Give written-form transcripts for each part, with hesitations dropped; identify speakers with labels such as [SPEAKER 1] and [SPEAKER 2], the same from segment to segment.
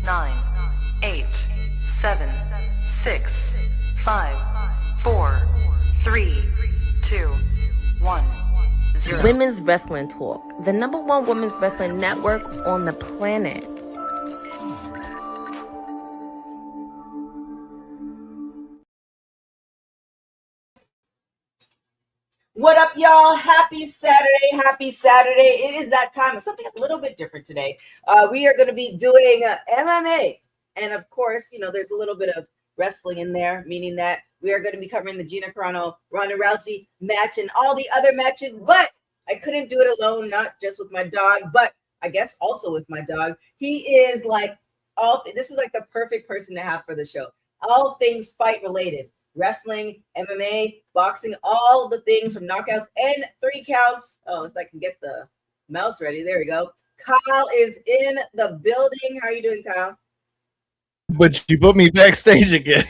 [SPEAKER 1] 9, 8, 7, 6, 5, 4, 3, 2, 1, 0.
[SPEAKER 2] Women's Wrestling Talk, the #1 women's wrestling network on the planet.
[SPEAKER 3] What up, y'all? Happy Saturday. Happy Saturday. It is that time. It's something a little bit different today. We are going to be doing MMA. And of course, you know, there's a little bit of wrestling in there, meaning that we are going to be covering the Gina Carano, Ronda Rousey match and all the other matches. But I couldn't do it alone, not just with my dog, but I guess also with my dog. He is like this is like the perfect person to have for the show. All things fight related. Wrestling, MMA, boxing, all the things from knockouts and 3 counts. Oh, if I can get the mouse ready. There we go. Kyle is in the building. How are you doing, Kyle?
[SPEAKER 4] But you put me backstage again.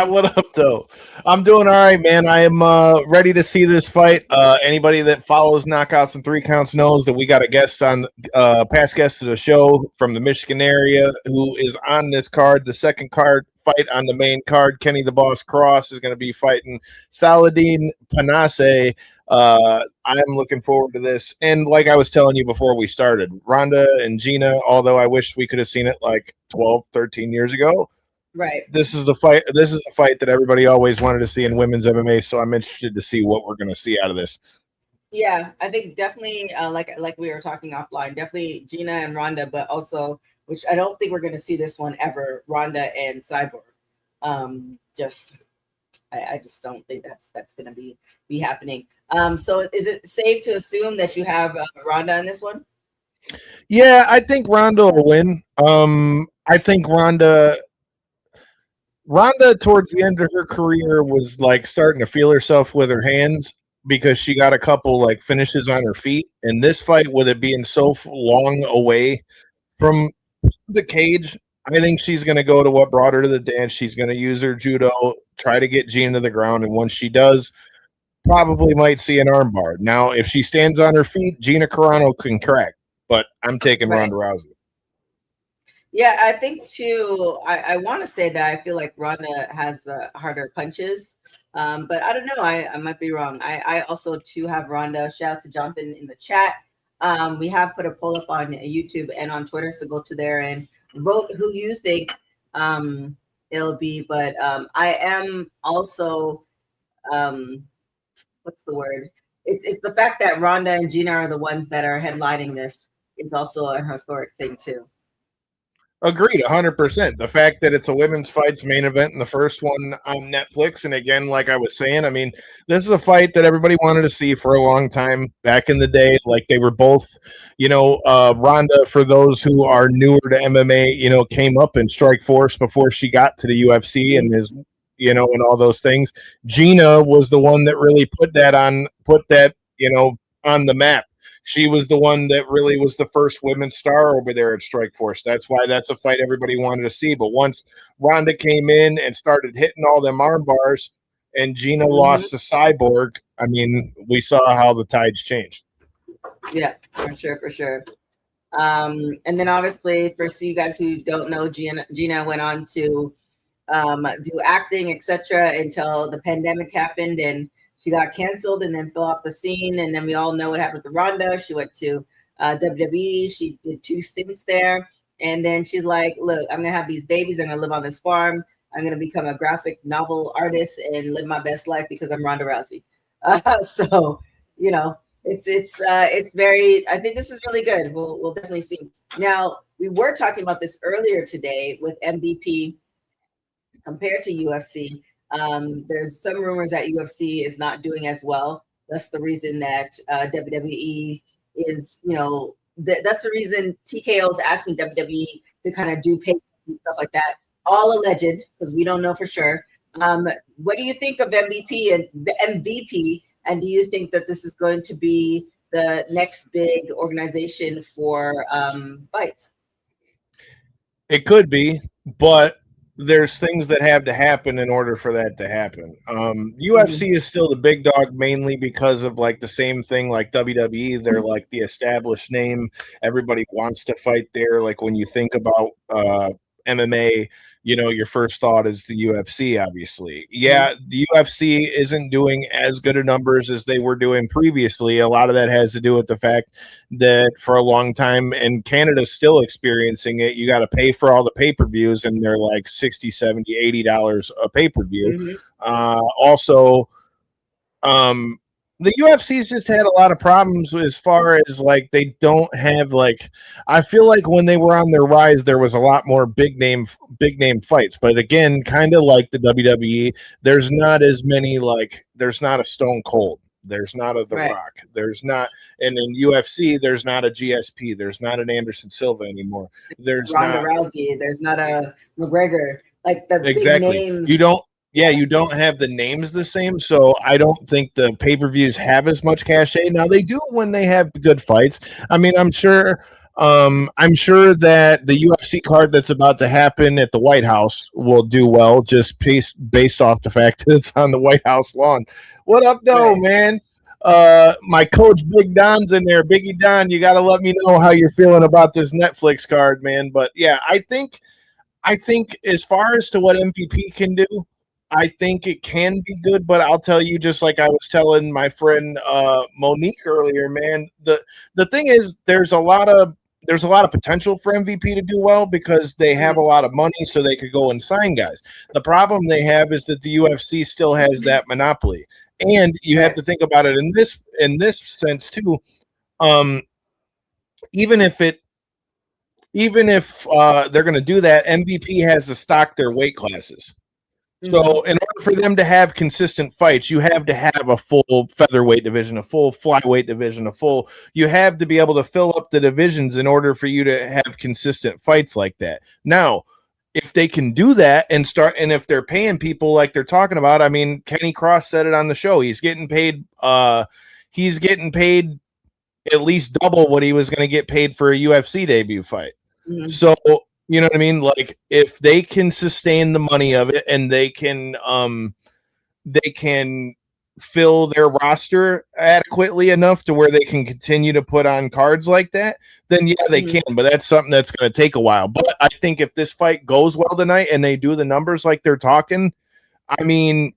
[SPEAKER 4] What up, though? I'm doing all right, man. I am ready to see this fight. Anybody that follows knockouts and 3 counts knows that we got a guest on, past guest of the show from the Michigan area who is on this card. The second card fight on the main card, Kenny the Boss Cross is going to be fighting Saladin Panase. I'm looking forward to this. And like I was telling you before we started, Ronda and Gina, although I wish we could have seen it like 12, 13 years ago. Right. This is the fight. This is the fight that everybody always wanted to see in women's MMA. So I'm interested to see what we're going to see out of this.
[SPEAKER 3] Yeah, I think definitely like we were talking offline, definitely Gina and Ronda, but also, which I don't think we're going to see this one ever, Ronda and Cyborg. I just don't think that's going to be happening. So is it safe to assume that you have Ronda in this one?
[SPEAKER 4] Yeah, I think Ronda will win. I think Ronda towards the end of her career was like starting to feel herself with her hands because she got a couple like finishes on her feet. And this fight, with it being so long away from the cage, I think she's going to go to what brought her to the dance. She's going to use her judo, try to get Gina to the ground. And once she does, probably might see an armbar. Now, if she stands on her feet, Gina Carano can crack. But I'm taking Ronda Rousey.
[SPEAKER 3] Yeah, I think too. I want to say that I feel like Ronda has the harder punches, but I don't know. I might be wrong. I also too have Ronda. Shout out to Jonathan in the chat. We have put a poll up on YouTube and on Twitter, so go to there and vote who you think it'll be. But I am also what's the word? It's the fact that Ronda and Gina are the ones that are headlining this is also a historic thing too.
[SPEAKER 4] Agreed, 100%. The fact that it's a women's fights main event and the first one on Netflix, and again, like I was saying, I mean, this is a fight that everybody wanted to see for a long time back in the day. Like they were both, you know, Ronda, for those who are newer to MMA, you know, came up in Strikeforce before she got to the UFC and is, you know, and all those things. Gina was the one that really put that, you know, on the map. She was the one that really was the first women's star over there at Strikeforce. That's why that's a fight everybody wanted to see. But once Ronda came in and started hitting all them arm bars and Gina lost to Cyborg, I mean, we saw how the tides changed.
[SPEAKER 3] Yeah, for sure. And then obviously, for you guys who don't know, Gina went on to do acting, etc., until the pandemic happened and she got canceled and then fell off the scene. And then we all know what happened to Ronda. She went to WWE. She did 2 stints there. And then she's like, look, I'm going to have these babies. I'm going to live on this farm. I'm going to become a graphic novel artist and live my best life because I'm Ronda Rousey. So, you know, it's very, I think this is really good. We'll definitely see. Now, we were talking about this earlier today with MVP compared to UFC. There's some rumors that UFC is not doing as well. That's the reason that WWE is, you know, that's the reason TKO is asking WWE to kind of do pay and stuff like that. All alleged, because we don't know for sure. What do you think of MVP and the MVP? And do you think that this is going to be the next big organization for fights?
[SPEAKER 4] It could be, but there's things that have to happen in order for that to happen. UFC is still the big dog mainly because of like the same thing like WWE. They're like the established name. Everybody wants to fight there. Like when you think about MMA, your first thought is the UFC, obviously. Yeah, the UFC isn't doing as good of numbers as they were doing previously. A lot of that has to do with the fact that for a long time, and Canada's still experiencing it, you got to pay for all the pay-per-views, and they're like $60, $70, $80 a pay-per-view. Also, the UFC's just had a lot of problems as far as like they don't have I feel like when they were on their rise there was a lot more big name fights, but again, kind of like the WWE, there's not as many, there's not a Stone Cold, there's not a The Rock, there's not, and in UFC there's not a GSP, there's not an Anderson Silva anymore, there's
[SPEAKER 3] Ronda
[SPEAKER 4] not
[SPEAKER 3] Rousey, there's not a McGregor, like the big names.
[SPEAKER 4] You don't have the names the same, so I don't think the pay-per-views have as much cachet. Now they do when they have good fights. I mean, I'm sure that the UFC card that's about to happen at the White House will do well, just based off the fact that it's on the White House lawn. What up, though, man? My coach Big Don's in there. Biggie Don, you got to let me know how you're feeling about this Netflix card, man. But yeah, I think as far as to what MVP can do, I think it can be good, but I'll tell you, just like I was telling my friend Monique earlier, man, the thing is there's a lot of potential for MVP to do well because they have a lot of money, so they could go and sign guys. The problem they have is that the UFC still has that monopoly. And you have to think about it in this sense too. Even if they're going to do that, MVP has to stock their weight classes. So in order for them to have consistent fights, you have to have a full featherweight division, a full flyweight division, you have to be able to fill up the divisions in order for you to have consistent fights like that. Now, if they can do that and if they're paying people like they're talking about, I mean, Kenny Cross said it on the show. He's getting paid at least double what he was going to get paid for a UFC debut fight. So, you know what I mean? Like, if they can sustain the money of it and they can fill their roster adequately enough to where they can continue to put on cards like that, then yeah, they can. But that's something that's going to take a while. But I think if this fight goes well tonight and they do the numbers like they're talking, I mean,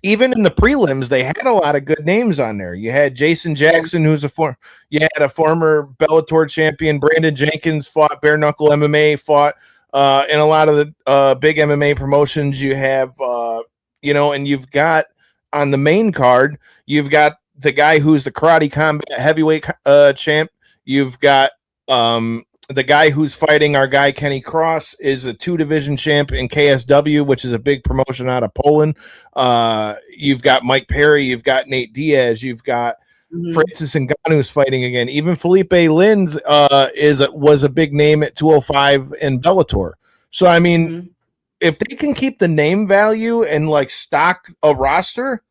[SPEAKER 4] even in the prelims, they had a lot of good names on there. You had Jason Jackson, you had a former Bellator champion. Brandon Jenkins fought bare knuckle MMA, fought in a lot of the big MMA promotions. You have, and you've got on the main card, you've got the guy who's the Karate Combat heavyweight champ. You've got the guy who's fighting our guy Kenny Cross is a 2-division champ in KSW, which is a big promotion out of Poland. You've got Mike Perry, you've got Nate Diaz, you've got Francis Ngannou's fighting again. Even Felipe Lins was a big name at 205 in Bellator. So I mean, if they can keep the name value and stock a roster,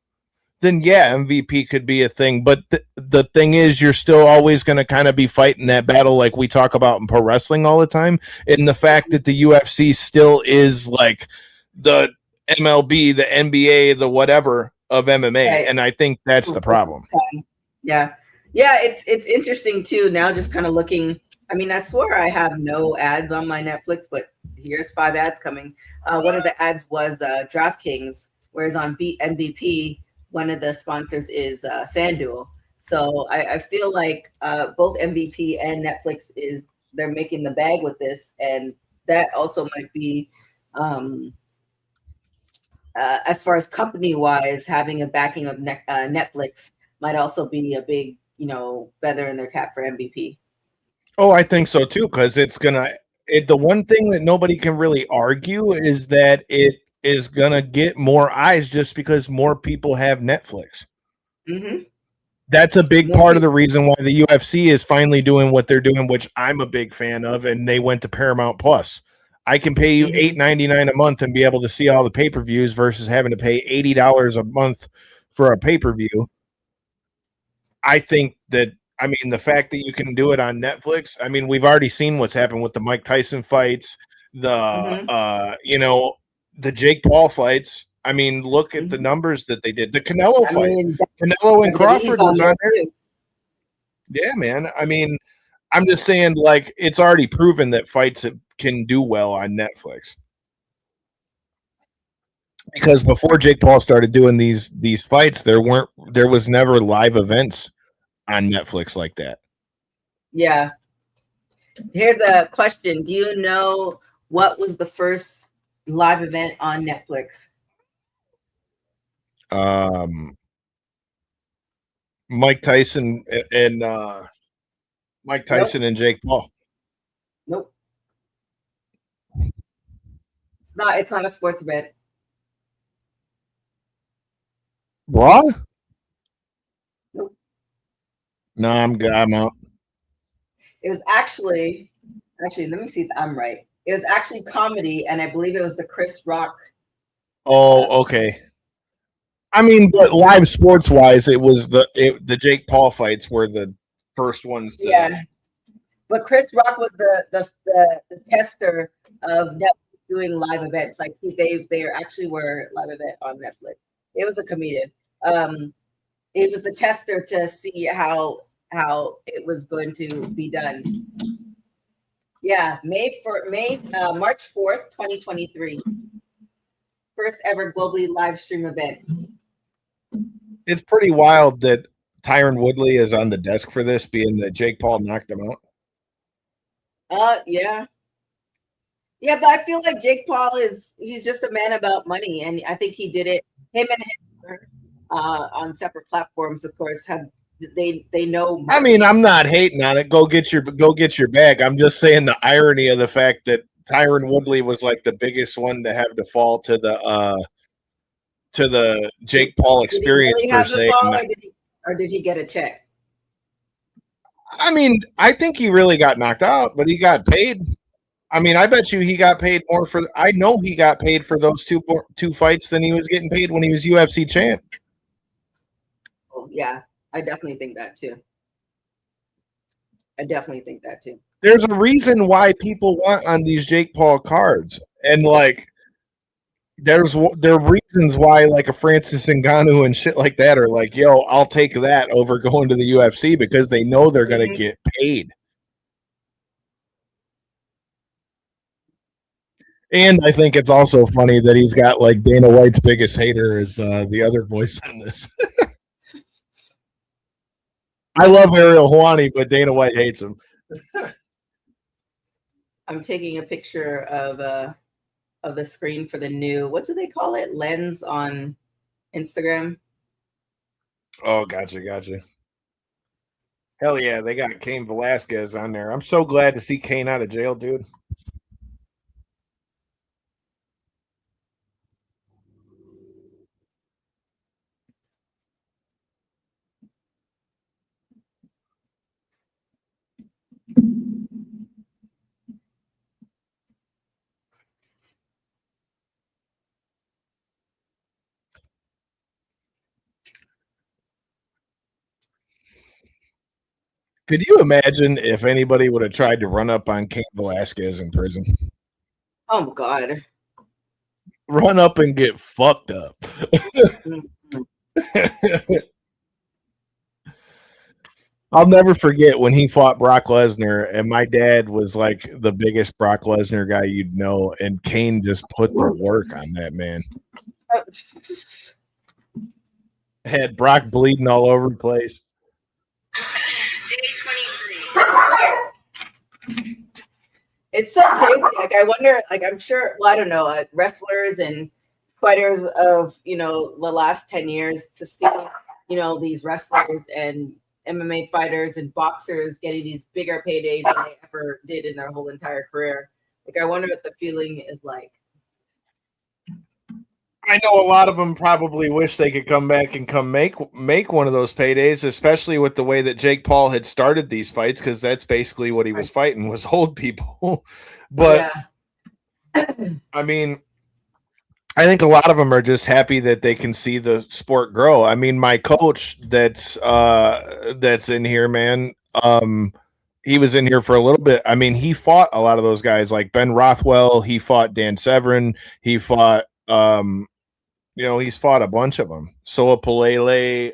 [SPEAKER 4] then yeah, MVP could be a thing. But the thing is, you're still always going to kind of be fighting that battle like we talk about in pro wrestling all the time. And the fact that the UFC still is like the MLB, the NBA, the whatever of MMA. Right. And I think that's the problem.
[SPEAKER 3] Yeah. Yeah, it's interesting too. Now just kind of looking, I mean, I swear I have no ads on my Netflix, but here's 5 ads coming. One of the ads was DraftKings, whereas on MVP, one of the sponsors is FanDuel. So I feel like both MVP and Netflix they're making the bag with this. And that also might be, as far as company-wise, having a backing of Netflix might also be a big, feather in their cap for MVP.
[SPEAKER 4] Oh, I think so too, because the one thing that nobody can really argue is that it is gonna get more eyes just because more people have Netflix. That's a big part of the reason why the UFC is finally doing what they're doing, which I'm a big fan of, and they went to Paramount Plus. I can pay you $8.99 a month and be able to see all the pay-per-views versus having to pay $80 a month for a pay-per-view. I think that, I mean, the fact that you can do it on Netflix, I mean, we've already seen what's happened with the Mike Tyson fights, the Jake Paul fights. I mean, look at the numbers that they did. The Canelo fight. Canelo and Crawford was on there. Yeah, man. I mean, I'm just saying, like, it's already proven that fights can do well on Netflix. Because before Jake Paul started doing these fights, there was never live events on Netflix like that.
[SPEAKER 3] Yeah. Here's a question. Do you know what was the first live event on Netflix?
[SPEAKER 4] Mike Tyson and Mike Tyson and Jake Paul.
[SPEAKER 3] Nope. It's not a sports event.
[SPEAKER 4] Raw?
[SPEAKER 3] Nope.
[SPEAKER 4] No, I'm out.
[SPEAKER 3] It was actually, let me see if I'm right. It was actually comedy, and I believe it was the Chris Rock.
[SPEAKER 4] Oh, okay. I mean, but live sports wise, it was the Jake Paul fights were the first ones.
[SPEAKER 3] Yeah, but Chris Rock was the tester of Netflix doing live events. Like they actually were live event on Netflix. It was a comedian. It was the tester to see how it was going to be done. Yeah, March 4th, 2023. First ever globally live stream event.
[SPEAKER 4] It's pretty wild that Tyron Woodley is on the desk for this, being that Jake Paul knocked him out.
[SPEAKER 3] Yeah. Yeah, but I feel like Jake Paul he's just a man about money, and I think he did it. Him and him on separate platforms, of course, have they know money.
[SPEAKER 4] I mean, I'm not hating on it. Go get your bag. I'm just saying the irony of the fact that Tyron Woodley was like the biggest one to have to fall to the Jake Paul experience
[SPEAKER 3] did he
[SPEAKER 4] per se.
[SPEAKER 3] Or did he get a check?
[SPEAKER 4] I mean, I think he really got knocked out, but he got paid. I mean, I bet you he got paid more for. I know he got paid for those two fights than he was getting paid when he was UFC champ.
[SPEAKER 3] Oh, yeah, I definitely think that too.
[SPEAKER 4] There's a reason why people want on these Jake Paul cards, and like, there are reasons why like a Francis Ngannou and shit like that are like, yo, I'll take that over going to the UFC because they know they're gonna get paid. And I think it's also funny that he's got like Dana White's biggest hater is the other voice on this. I love Ariel Helwani, but Dana White hates him.
[SPEAKER 3] I'm taking a picture of the screen for the new, what do they call it? Lens on Instagram.
[SPEAKER 4] Oh, gotcha. Hell yeah, they got Cain Velasquez on there. I'm so glad to see Cain out of jail, dude. Could you imagine if anybody would have tried to run up on Cain Velasquez in prison?
[SPEAKER 3] Oh God.
[SPEAKER 4] Run up and get fucked up. I'll never forget when he fought Brock Lesnar, and my dad was like the biggest Brock Lesnar guy you'd know, and Cain just put the work on that man. Had Brock bleeding all over the place.
[SPEAKER 3] It's so crazy. Like, I wonder, like, I'm sure, well, I don't know, wrestlers and fighters of, the last 10 years to see, these wrestlers and MMA fighters and boxers getting these bigger paydays than they ever did in their whole entire career. Like, I wonder what the feeling is like.
[SPEAKER 4] I know a lot of them probably wish they could come back and come make one of those paydays, especially with the way that Jake Paul had started these fights, because that's basically what he was fighting, was old people. But I mean, I think a lot of them are just happy that they can see the sport grow. I mean, my coach that's in here, man, he was in here for a little bit. I mean, he fought a lot of those guys like Ben Rothwell. He fought Dan Severn. He fought he's fought a bunch of them. Soa Palele,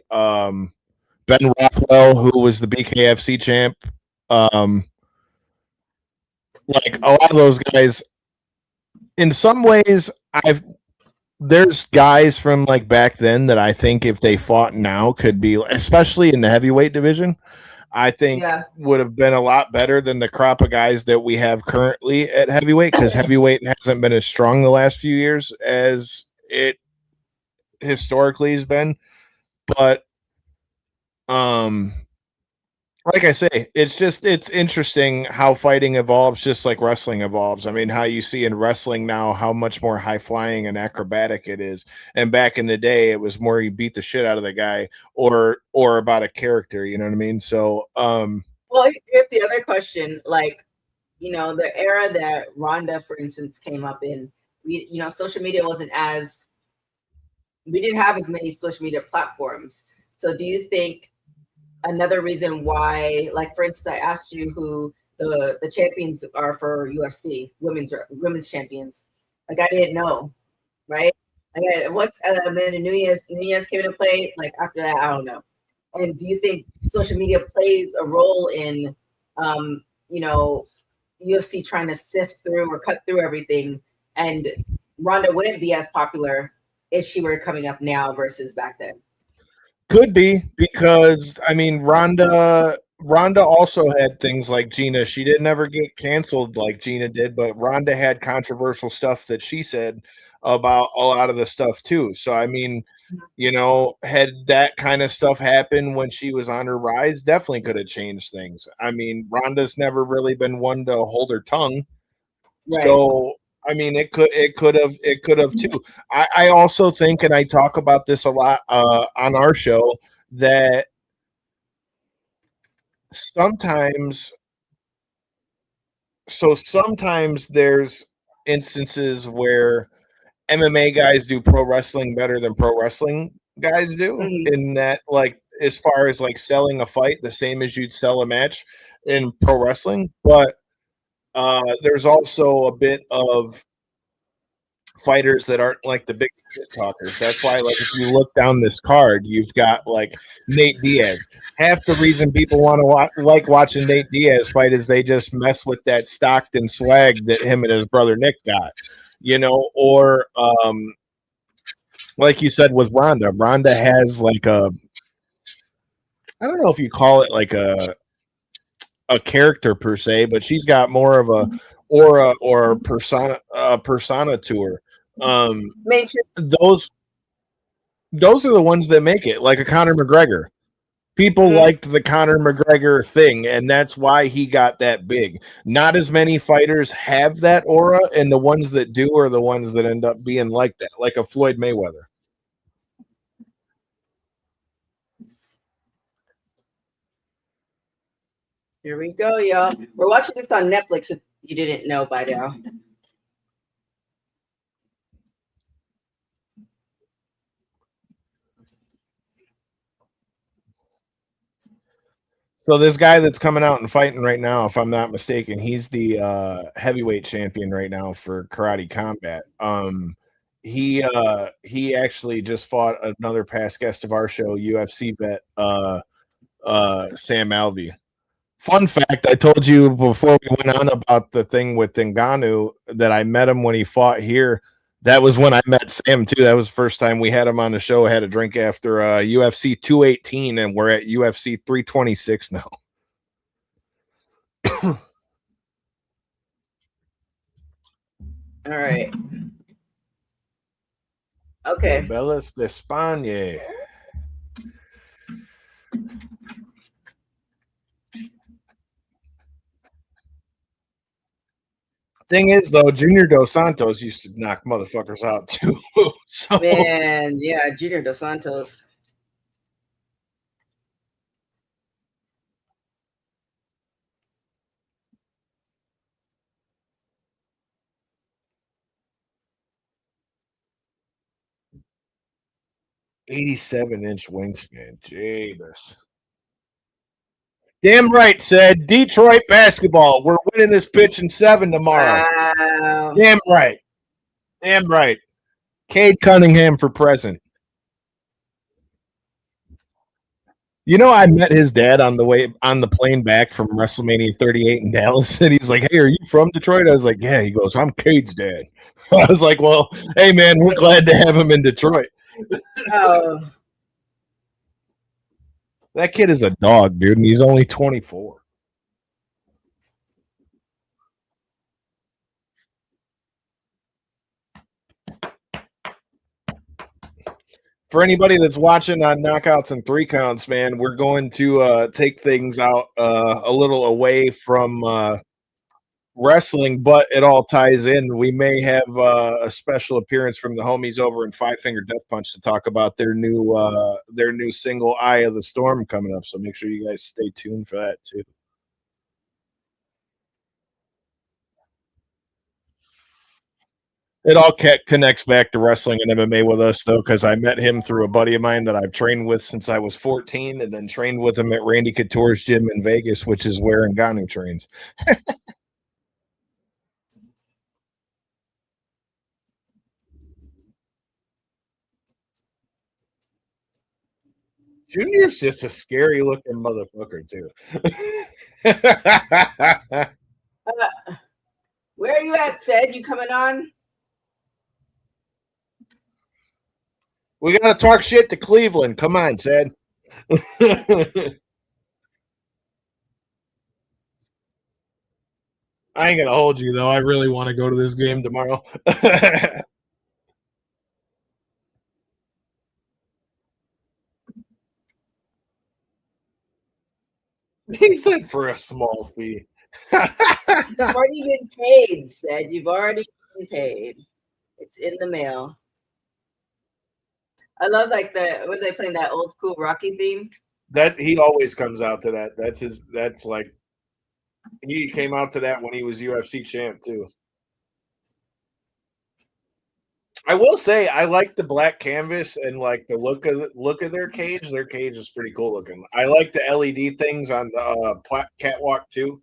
[SPEAKER 4] Ben Rothwell, who was the BKFC champ. Like a lot of those guys, in some ways, there's guys from like back then that I think if they fought now could be, especially in the heavyweight division, I think
[SPEAKER 3] Yeah.
[SPEAKER 4] would have been a lot better than the crop of guys that we have currently at heavyweight, because heavyweight hasn't been as strong the last few years as it historically has been. But um like I say, it's interesting how fighting evolves, just like wrestling evolves. I mean, how you see in wrestling now how much more high flying and acrobatic it is, and back in the day, it was more you beat the shit out of the guy or about a character. You know what I mean? So,
[SPEAKER 3] Well, here's the other question. Like, the era that Ronda, for instance, came up in, social media wasn't as, we didn't have as many social media platforms. So do you think another reason why, like, for instance, I asked you who the champions are for UFC, women's champions. Like, I didn't know, right? Like, once Amanda Nunez came into play, like after that, I don't know. And do you think social media plays a role in, um, you know, UFC trying to sift through or cut through everything? And Ronda wouldn't be as popular if she were coming up now versus back then.
[SPEAKER 4] could be, because I mean, Ronda also had things like Gina. She didn't ever get canceled like Gina did, but Ronda had controversial stuff that she said about a lot of the stuff too. So I mean, had that kind of stuff happen when she was on her rise, definitely could have changed things. I mean, Ronda's never really been one to hold her tongue.
[SPEAKER 3] Right.
[SPEAKER 4] So I mean, it could have too. I also think, and I talk about this a lot on our show, that sometimes, sometimes there's instances where MMA guys do pro wrestling better than pro wrestling guys do,
[SPEAKER 3] Mhm.
[SPEAKER 4] in that, like, as far as like selling a fight, the same as you'd sell a match in pro wrestling. But there's also a bit of fighters that aren't like the big shit talkers. That's why, like, if you look down this card, you've got like Nate Diaz. Half the reason people want to like watching Nate Diaz fight is they just mess with that Stockton swag that him and his brother Nick got, or like you said with Ronda. Ronda has like I don't know if you call it like a character per se, but she's got more of a aura or persona to her.
[SPEAKER 3] Makes it,
[SPEAKER 4] Those are the ones that make it, like a Conor McGregor. People
[SPEAKER 3] mhm.
[SPEAKER 4] liked the Conor McGregor thing, and that's why he got that big. Not as many fighters have that aura, and the ones that do are the ones that end up being like that, like a Floyd Mayweather.
[SPEAKER 3] Here we go, y'all. We're watching this on Netflix if you didn't know by now.
[SPEAKER 4] So this guy that's coming out and fighting right now, if I'm not mistaken, he's the heavyweight champion right now for Karate Combat. He actually just fought another past guest of our show, UFC vet Sam Alvey. Fun fact, I told you before we went on about the thing with Ngannou that I met him when he fought here. That was when I met Sam too. That was the first time we had him on the show. I had a drink after UFC 218, and we're at UFC 326 now.
[SPEAKER 3] All right. Okay.
[SPEAKER 4] Bellas de España. Thing is, though, Junior Dos Santos used to knock motherfuckers out too. So
[SPEAKER 3] Man, yeah, Junior Dos Santos.
[SPEAKER 4] $87-inch wingspan. Jeebus. Damn right, said Detroit basketball. We're winning this pitch in 7 tomorrow.
[SPEAKER 3] Wow.
[SPEAKER 4] Damn right. Damn right. Cade Cunningham for president. You know, I met his dad on the plane back from WrestleMania 38 in Dallas, and he's like, "Hey, are you from Detroit?" I was like, "Yeah." He goes, "I'm Cade's dad." I was like, "Well, hey, man, we're glad to have him in Detroit."
[SPEAKER 3] Oh,
[SPEAKER 4] That kid is a dog, dude, and he's only 24. For anybody that's watching on Knockouts and Three Counts, man, we're going to take things out a little away from wrestling, but it all ties in. We may have a special appearance from the homies over in Five Finger Death Punch to talk about their new single "Eye of the Storm" coming up. So make sure you guys stay tuned for that too. It all connects back to wrestling and MMA with us, though, because I met him through a buddy of mine that I've trained with since I was 14, and then trained with him at Randy Couture's gym in Vegas, which is where Ngannou trains. Junior's just a scary looking motherfucker, too.
[SPEAKER 3] where are you at, Sid? You coming on?
[SPEAKER 4] We got to talk shit to Cleveland. Come on, Sid. I ain't going to hold you, though. I really want to go to this game tomorrow. He said for a small fee.
[SPEAKER 3] You've already been paid, Sid. You've already been paid. It's in the mail. I love like when they playing that old school Rocky theme.
[SPEAKER 4] That he always comes out to that. That's like he came out to that when he was UFC champ too. I will say I like the black canvas and like the look of their cage. Their cage is pretty cool looking. I like the LED things on the catwalk too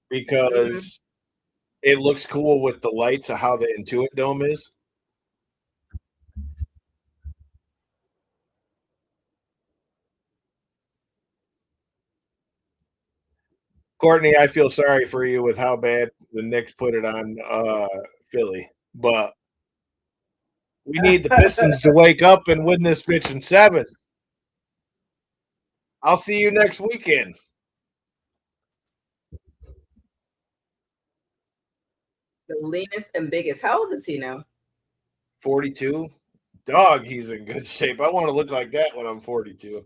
[SPEAKER 4] because it looks cool with the lights of how the Intuit Dome is. Courtney, I feel sorry for you with how bad the Knicks put it on Philly, but we need the Pistons to wake up and win this bitch in 7. I'll see you next weekend.
[SPEAKER 3] The leanest and biggest. How old is he now?
[SPEAKER 4] 42. Dog, he's in good shape. I want to look like that when I'm 42.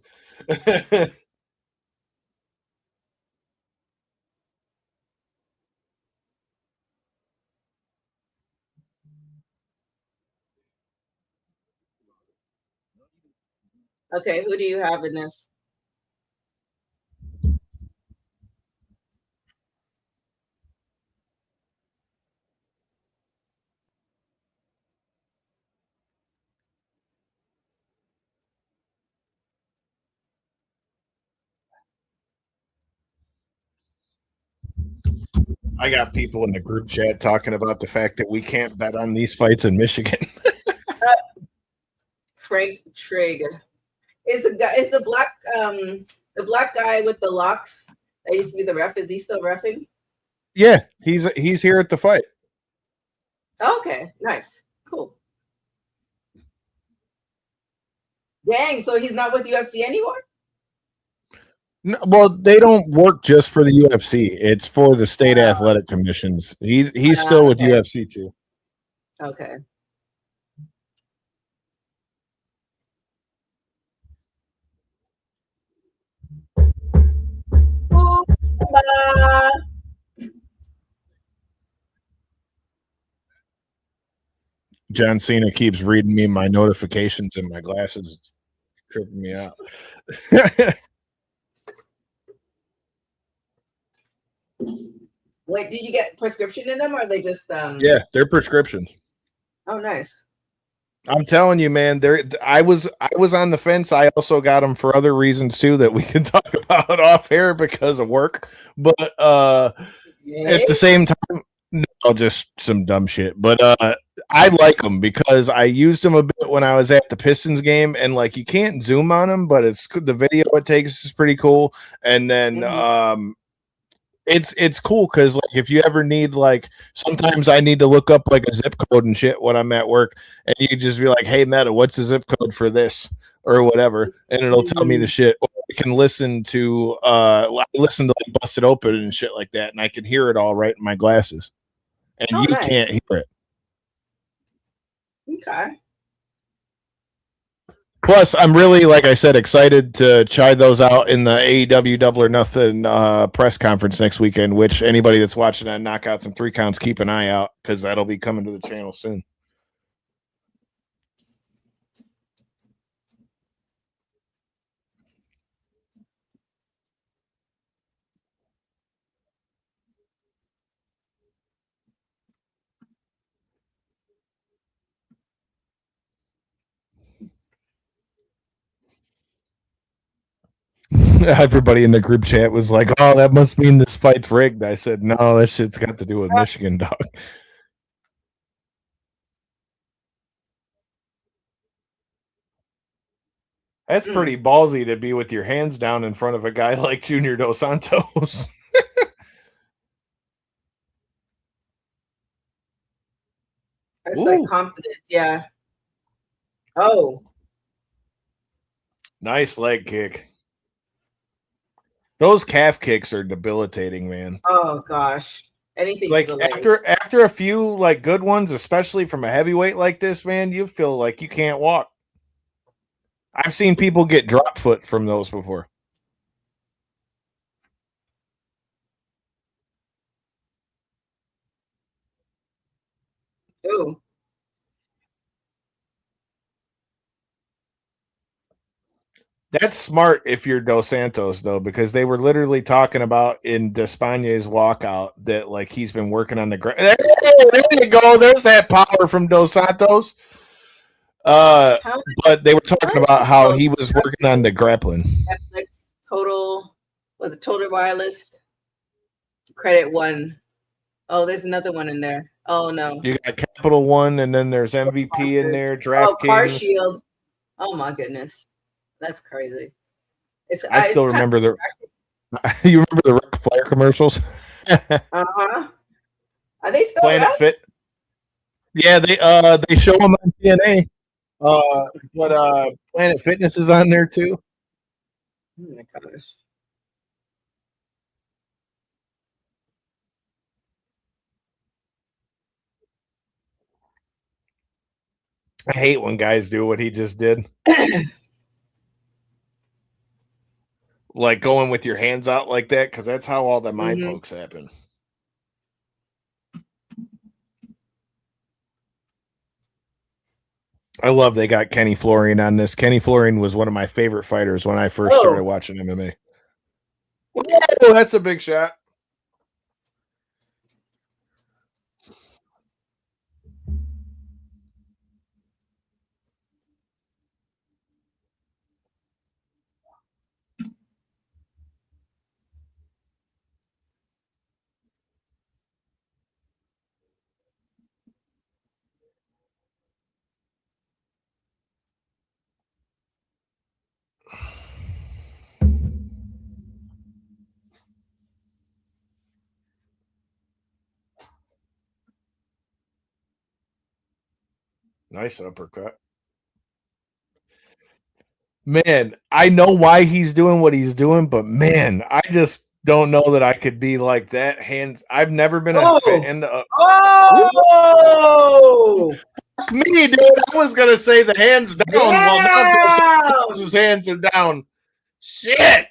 [SPEAKER 3] Okay, who do you have in this?
[SPEAKER 4] I got people in the group chat talking about the fact that we can't bet on these fights in Michigan.
[SPEAKER 3] Frank Trigg. Is the black guy with the locks that used to be the ref? Is he still reffing?
[SPEAKER 4] Yeah, he's here at the fight.
[SPEAKER 3] Okay, nice, cool. Dang, so he's not with UFC anymore?
[SPEAKER 4] No, well, they don't work just for the UFC. It's for the state athletic commissions. He's still with UFC too.
[SPEAKER 3] Okay.
[SPEAKER 4] John Cena keeps reading me my notifications and my glasses. It's tripping me out.
[SPEAKER 3] Wait, did you get prescription in them or are they just
[SPEAKER 4] Yeah, they're prescriptions.
[SPEAKER 3] Oh, nice.
[SPEAKER 4] I'm telling you, man, I was on the fence. I also got them for other reasons too that we can talk about off air because of work. But at the same time, No, just some dumb shit. But I like them because I used them a bit when I was at the Pistons game, and like you can't zoom on them, but it's the video it takes is pretty cool. And then it's cool because like if you ever need like sometimes I need to look up like a zip code and shit when I'm at work, and you can just be like, "Hey Meta, what's the zip code for this?" or whatever, and it'll tell me the shit. Or I can listen to listen to like Busted Open and shit like that, and I can hear it all right in my glasses, and you
[SPEAKER 3] nice.
[SPEAKER 4] can't hear it.
[SPEAKER 3] Okay.
[SPEAKER 4] Plus, I'm really, like I said, excited to try those out in the AEW Double or Nothing press conference next weekend, which anybody that's watching on Knockouts and 3 Counts, keep an eye out because that'll be coming to the channel soon. Everybody in the group chat was like, "Oh, that must mean this fight's rigged." I said, "No, that shit's got to do with Michigan, dog." That's pretty ballsy to be with your hands down in front of a guy like Junior Dos Santos.
[SPEAKER 3] That's like confidence, yeah. Oh,
[SPEAKER 4] nice leg kick. Those calf kicks are debilitating, man.
[SPEAKER 3] Oh gosh. Anything
[SPEAKER 4] like after a few like good ones, especially from a heavyweight like this, man, you feel like you can't walk. I've seen people get drop foot from those before.
[SPEAKER 3] Ooh.
[SPEAKER 4] That's smart if you're Dos Santos, though, because they were literally talking about in Despaigne's walkout that like he's been working on the ground. There you go. There's that power from Dos Santos. But they were talking about how he was working on the grappling.
[SPEAKER 3] Netflix, Total Wireless Credit One. Oh, there's another one in there. Oh no.
[SPEAKER 4] You got Capital One, and then there's MVP in there. DraftKings.
[SPEAKER 3] Car Shield. Oh my goodness. That's crazy.
[SPEAKER 4] I still remember the. You remember the Ric Flair commercials?
[SPEAKER 3] Are they still
[SPEAKER 4] Planet
[SPEAKER 3] around?
[SPEAKER 4] Fit? Yeah, they show them on TNA. But Planet Fitness is on there too.
[SPEAKER 3] Oh my gosh.
[SPEAKER 4] I hate when guys do what he just did. Like going with your hands out like that, because that's how all the mind pokes happen. I love they got Kenny Florian on this. Kenny Florian was one of my favorite fighters when I first started watching MMA. Oh, that's a big shot. Nice uppercut. Man, I know why he's doing what he's doing, but man, I just don't know that I could be like that. Hands. I've never been a fit in the. Me, dude. I was gonna say the hands down. Well, now his hands are down. Shit.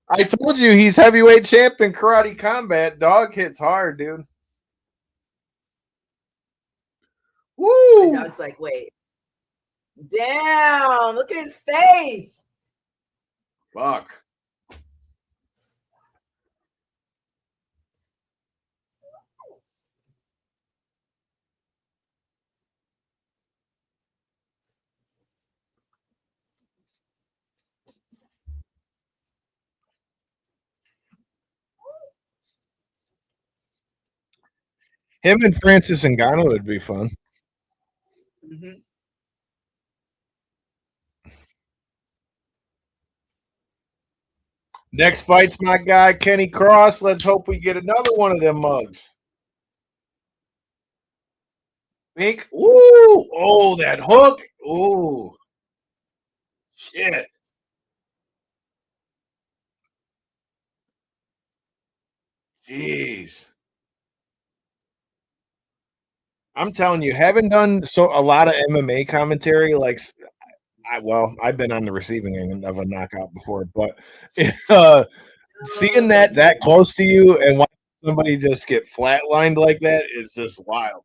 [SPEAKER 4] I told you he's heavyweight champ in karate combat. Dog hits hard, dude. Woo!
[SPEAKER 3] Now it's like, wait. Damn, look at his face.
[SPEAKER 4] Fuck. Him and Francis Ngannou would be fun.
[SPEAKER 3] Mm-hmm.
[SPEAKER 4] Next fight's my guy Kenny Cross. Let's hope we get another one of them mugs. Think, ooh, oh, that hook, ooh, shit. Jeez. I'm telling you, having done a lot of MMA commentary, like I've been on the receiving end of a knockout before, but seeing that close to you and watching somebody just get flatlined like that is just wild.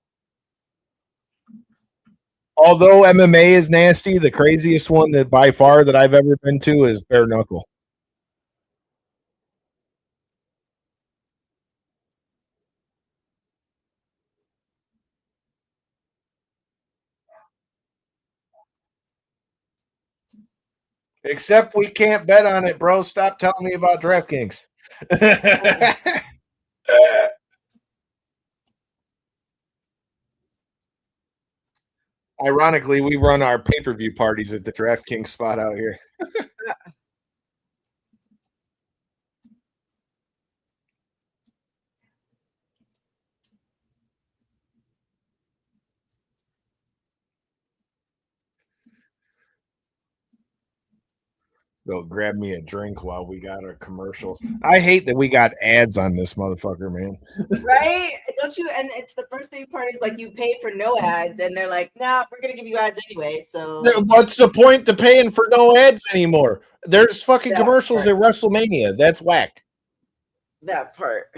[SPEAKER 4] Although MMA is nasty, the craziest one that by far that I've ever been to is bare knuckle. Except we can't bet on it, bro. Stop telling me about DraftKings. Ironically, we run our pay-per-view parties at the DraftKings spot out here. Go grab me a drink while we got our commercial. I hate that we got ads on this motherfucker, man.
[SPEAKER 3] Right? Don't you? And it's the first thing part is like you pay for no ads, and they're like, "Nah, we're gonna give you ads anyway." So
[SPEAKER 4] What's the point to paying for no ads anymore? There's fucking
[SPEAKER 3] That
[SPEAKER 4] commercials
[SPEAKER 3] part.
[SPEAKER 4] at WrestleMania. That's whack.
[SPEAKER 3] that part.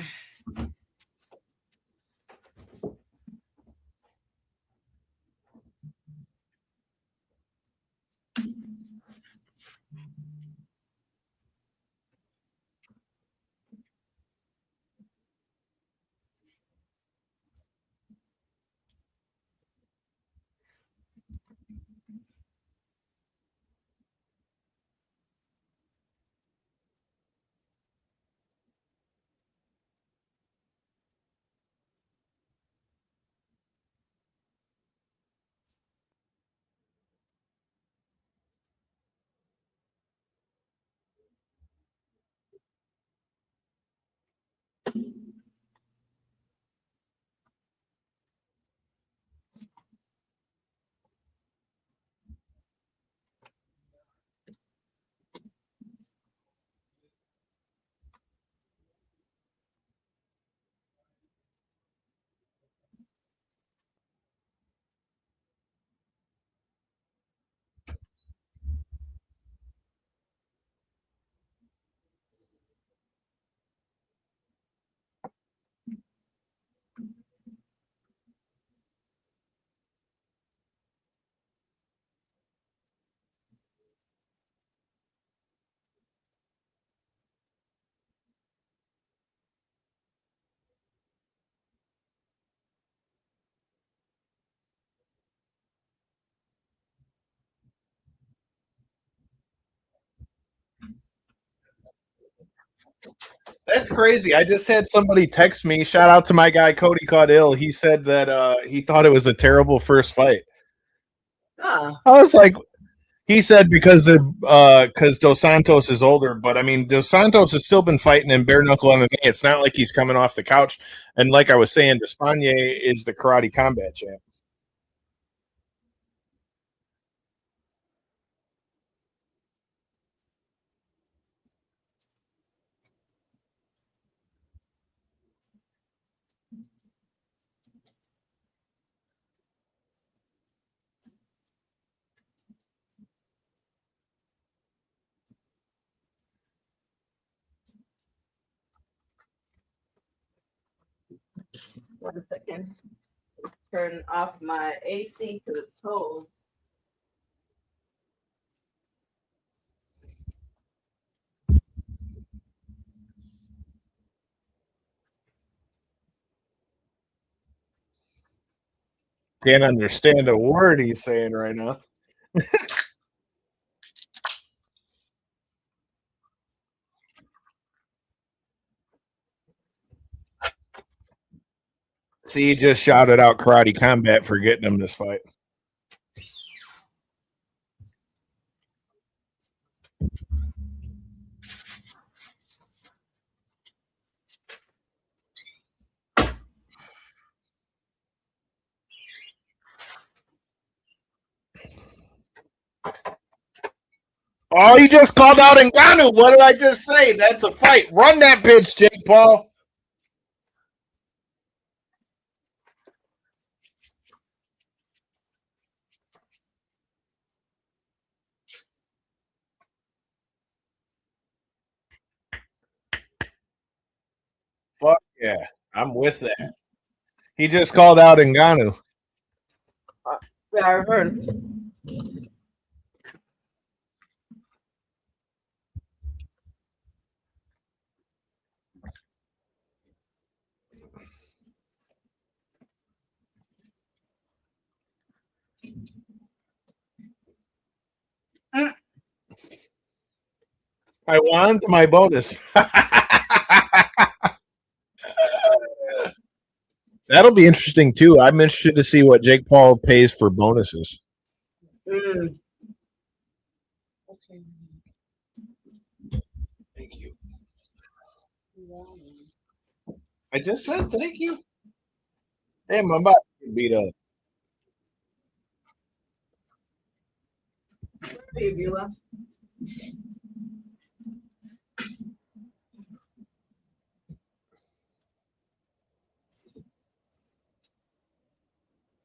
[SPEAKER 4] That's crazy. I just had somebody text me. Shout out to my guy Cody Caudill. He said that he thought it was a terrible first fight.
[SPEAKER 3] Huh.
[SPEAKER 4] I was like, he said because Dos Santos is older, but I mean Dos Santos has still been fighting in bare knuckle MMA. It's not like he's coming off the couch. And like I was saying, Despaigne is the karate combat champ.
[SPEAKER 3] One second. Turn off my AC because it's cold.
[SPEAKER 4] Can't understand a word he's saying right now. See, he just shouted out Karate Combat for getting him this fight. Oh, he just called out Ngannou. What did I just say? That's a fight. Run that bitch, Jake Paul. Fuck yeah. I'm with that. He just called out Ngannou.
[SPEAKER 3] Yeah, I heard.
[SPEAKER 4] I want my bonus. That'll be interesting too. I'm interested to see what Jake Paul pays for bonuses.
[SPEAKER 3] Mm.
[SPEAKER 4] Thank you. I just said thank you. Damn, I'm about to get beat up.
[SPEAKER 3] Hey, Beulah.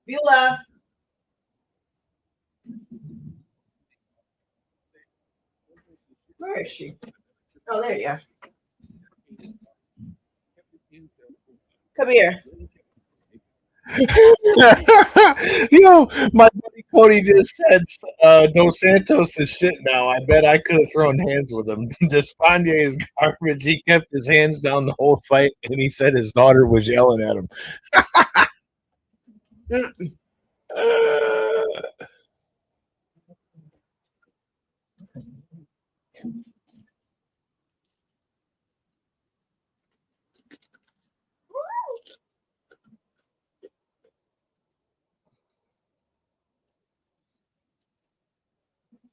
[SPEAKER 3] Beulah. Where is she? Oh, there you are. Come here.
[SPEAKER 4] You know, my buddy Cody just said Dos Santos is shit now. I bet I could have thrown hands with him. Despondie is garbage. He kept his hands down the whole fight, and he said his daughter was yelling at him.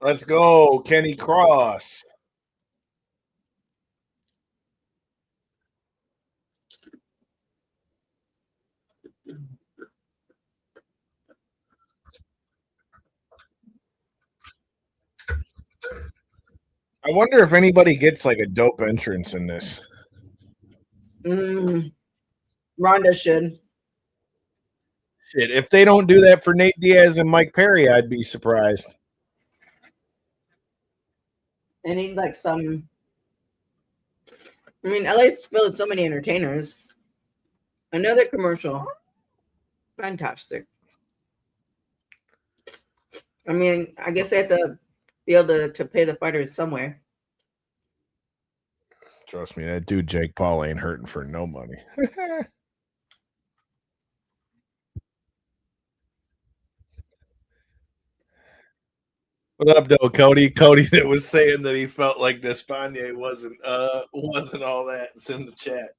[SPEAKER 4] Let's go, Kenny Cross. I wonder if anybody gets like a dope entrance in this.
[SPEAKER 3] Ronda should.
[SPEAKER 4] Shit, if they don't do that for Nate Diaz and Mike Perry, I'd be surprised.
[SPEAKER 3] They need like some. I mean, LA's filled with so many entertainers. Another commercial. Fantastic. I mean, I guess they have to be able to pay the fighters somewhere.
[SPEAKER 4] Trust me, that dude Jake Paul ain't hurting for no money. What up, though, Cody? Cody that was saying that he felt like Despondie wasn't all that. It's in the chat.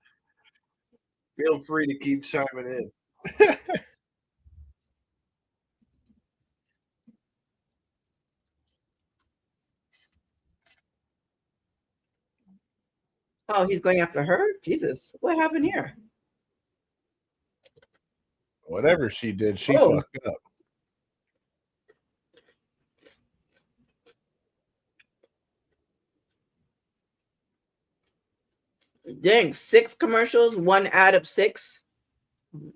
[SPEAKER 4] Feel free to keep chiming in.
[SPEAKER 3] Oh, he's going after her? Jesus, what happened here?
[SPEAKER 4] Whatever she did, she fucked up.
[SPEAKER 3] Dang, 6 commercials, 1 ad of 6.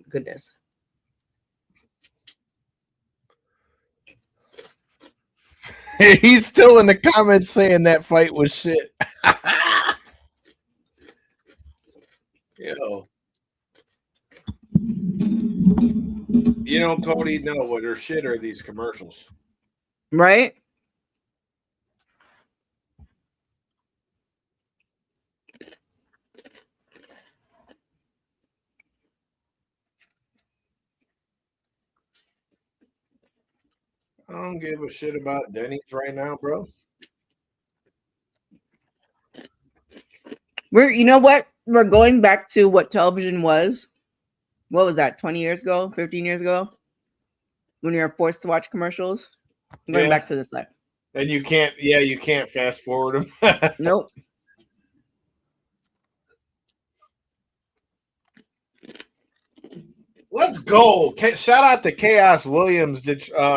[SPEAKER 3] Goodness.
[SPEAKER 4] He's still in the comments saying that fight was shit. Yo. You know, Cody, no, what are shit are these commercials?
[SPEAKER 3] Right?
[SPEAKER 4] I don't give a shit about Denny's right now, bro.
[SPEAKER 3] You know what? We're going back to what television was what was that, 20 years ago, 15 years ago, when you were forced to watch commercials. I'm going back to this side.
[SPEAKER 4] And you can't fast forward them.
[SPEAKER 3] Nope.
[SPEAKER 4] Let's go. Shout out to Chaos Williams,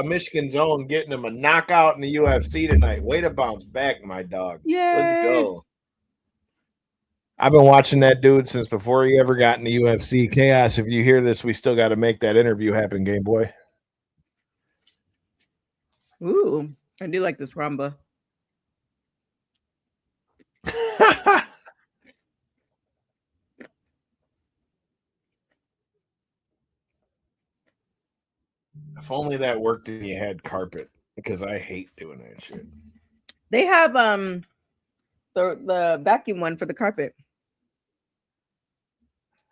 [SPEAKER 4] Michigan's own, getting him a knockout in the UFC tonight. Way to bounce back, my dog.
[SPEAKER 3] Yay.
[SPEAKER 4] Let's go. I've been watching that dude since before he ever got in the UFC. Chaos, if you hear this, we still got to make that interview happen, Game Boy.
[SPEAKER 3] Ooh, I do like this Ramba.
[SPEAKER 4] If only that worked and you had carpet, because I hate doing that shit.
[SPEAKER 3] They have the vacuum one for the carpet.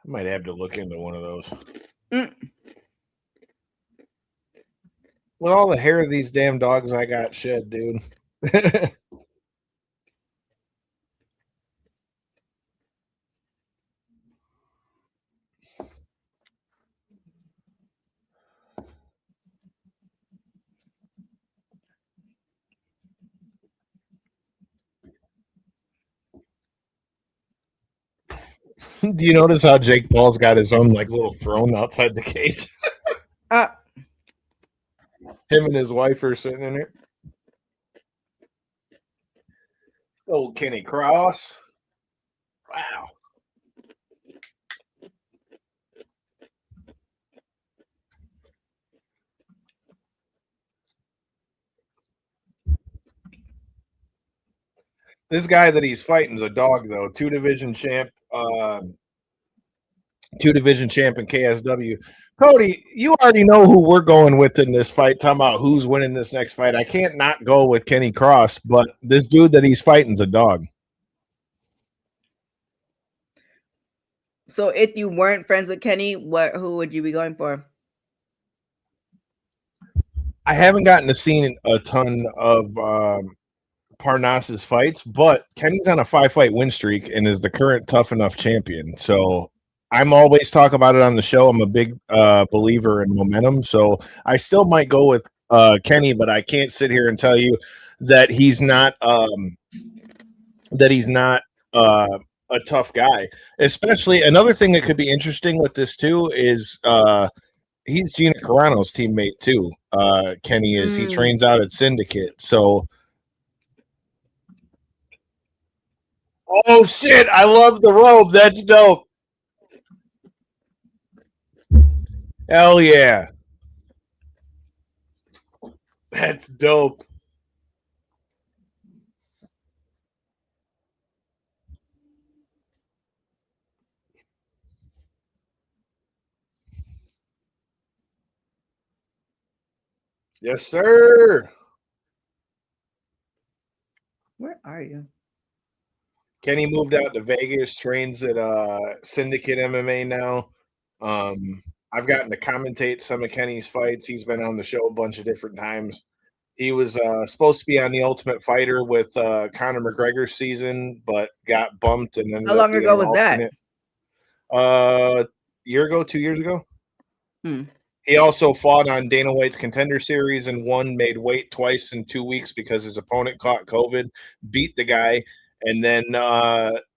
[SPEAKER 4] I might have to look into one of those. With all the hair of these damn dogs I got shed, dude. Do you notice how Jake Paul's got his own like little throne outside the cage? Him and his wife are sitting in it. Old Kenny Cross. Wow. This guy that he's fighting is a dog, though. Two-division champ in KSW. Cody, you already know who we're going with in this fight. Talking about who's winning this next fight. I can't not go with Kenny Cross, but this dude that he's fighting is a dog.
[SPEAKER 3] So if you weren't friends with Kenny, who would you be going for?
[SPEAKER 4] I haven't gotten to see a ton of Parnas's fights, but Kenny's on a 5-fight win streak and is the current Tough Enough champion. So I'm always talk about it on the show. I'm a big believer in momentum. So I still might go with Kenny, but I can't sit here and tell you that he's not a tough guy. Especially another thing that could be interesting with this too is he's Gina Carano's teammate too. Kenny is. He trains out at Syndicate. So oh shit, I love the robe. That's dope. Hell yeah. That's dope. Yes, sir.
[SPEAKER 3] Where are you?
[SPEAKER 4] Kenny moved out to Vegas, trains at Syndicate MMA now. I've gotten to commentate some of Kenny's fights. He's been on the show a bunch of different times. He was supposed to be on The Ultimate Fighter with Conor McGregor's season, but got bumped. And then
[SPEAKER 3] how long ago was that?
[SPEAKER 4] Year ago, 2 years ago. He also fought on Dana White's Contender Series and made weight twice in 2 weeks because his opponent caught COVID, beat the guy, and then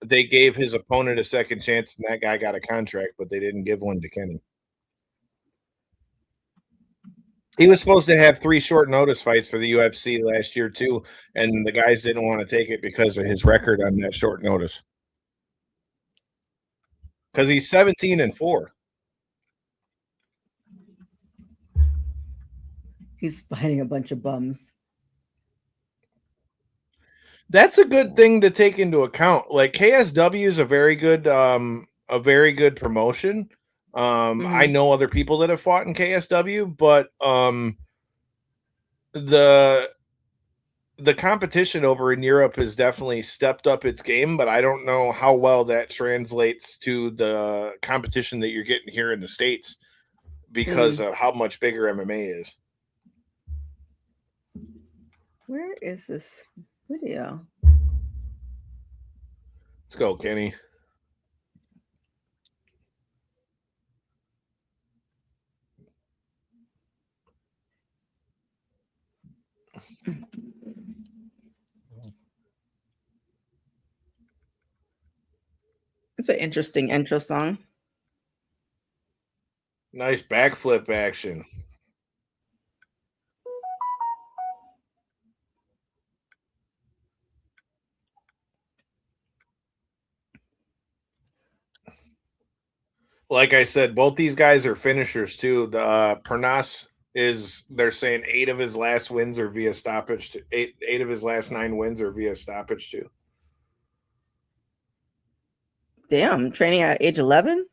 [SPEAKER 4] they gave his opponent a second chance, and that guy got a contract, but they didn't give one to Kenny. He was supposed to have 3 short notice fights for the UFC last year too, and the guys didn't want to take it because of his record on that short notice. Because he's 17-4.
[SPEAKER 3] He's fighting a bunch of bums.
[SPEAKER 4] That's a good thing to take into account. Like KSW is a very good promotion. I know other people that have fought in KSW, but the competition over in Europe has definitely stepped up its game, but I don't know how well that translates to the competition that you're getting here in the States because of how much bigger MMA is.
[SPEAKER 3] Where is this video?
[SPEAKER 4] Let's go, Kenny.
[SPEAKER 3] It's an interesting intro song.
[SPEAKER 4] Nice backflip action. Like I said, both these guys are finishers too. The Pernas they're saying 8 of his last wins are via stoppage. Eight of his last 9 wins are via stoppage too.
[SPEAKER 3] Damn, training at age 11?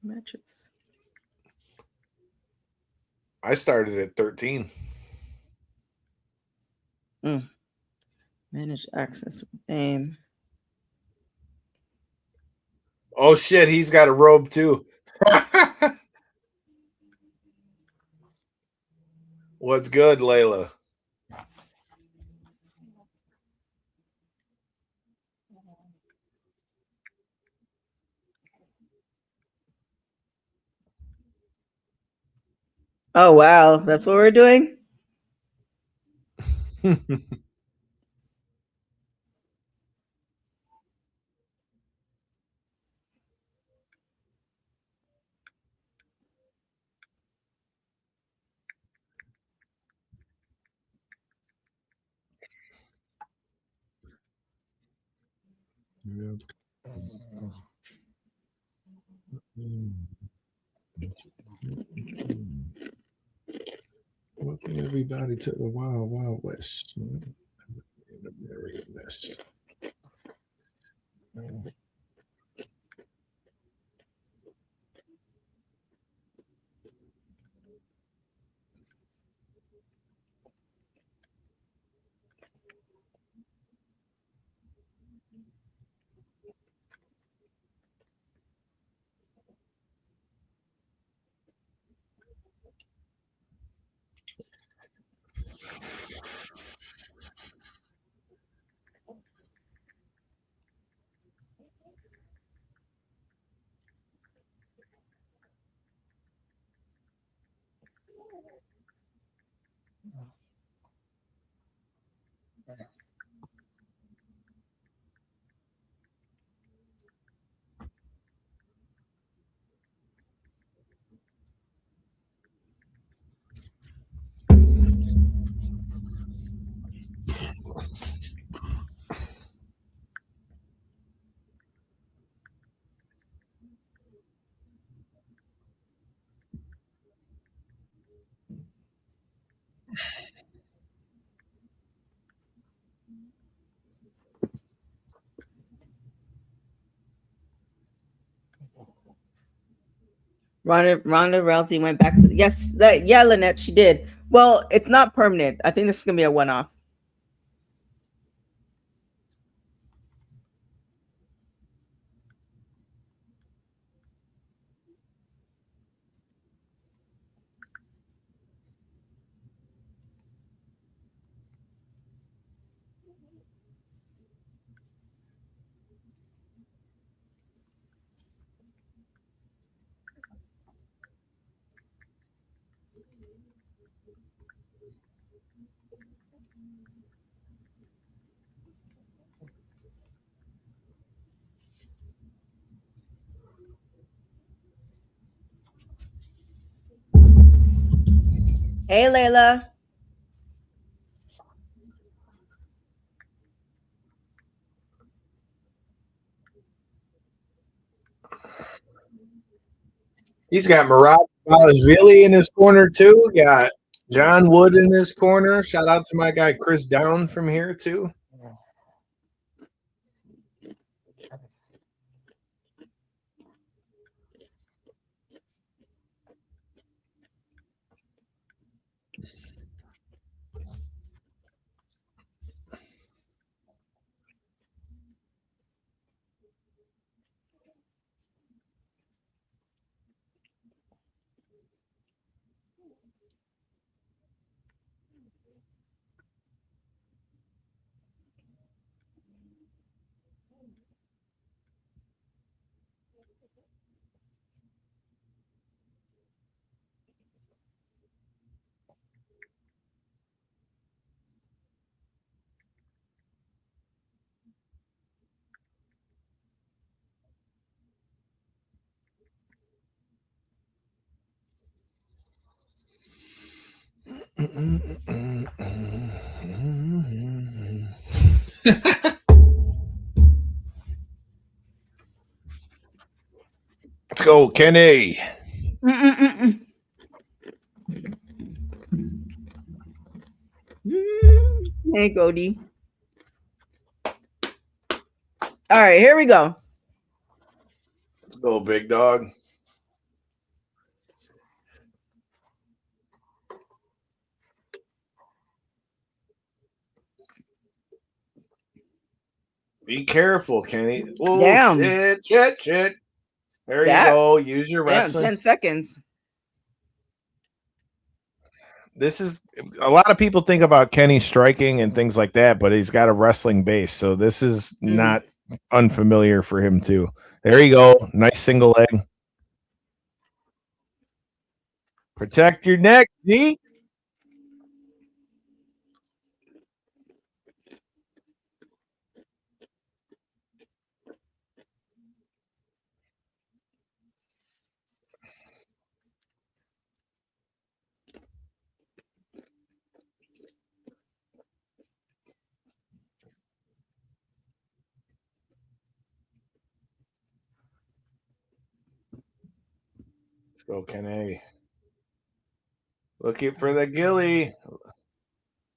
[SPEAKER 3] Matches.
[SPEAKER 4] I started at 13.
[SPEAKER 3] Manage access with aim.
[SPEAKER 4] Oh shit, he's got a robe too. What's good, Layla?
[SPEAKER 3] Oh wow, that's what we're doing?
[SPEAKER 4] Welcome everybody to the Wild Wild West.
[SPEAKER 3] Ronda Rousey went back to Lynette, she did. Well, it's not permanent. I think this is gonna be a one-off. Hey Layla.
[SPEAKER 4] He's got Murad Balashvili in his corner too. Got John Wood in his corner. Shout out to my guy Chris Down from here too. Let's go, Kenny.
[SPEAKER 3] Hey, Cody. All right, here we go.
[SPEAKER 4] Let's go, big dog. Be careful, Kenny. Oh,
[SPEAKER 3] Damn.
[SPEAKER 4] Shit. There you go. Use your wrestling.
[SPEAKER 3] 10 seconds.
[SPEAKER 4] This is a lot of people think about Kenny striking and things like that, but he's got a wrestling base, so this is not unfamiliar for him too. There you go. Nice single leg. Protect your neck, G. Go, Kenny. Looking for the gilly.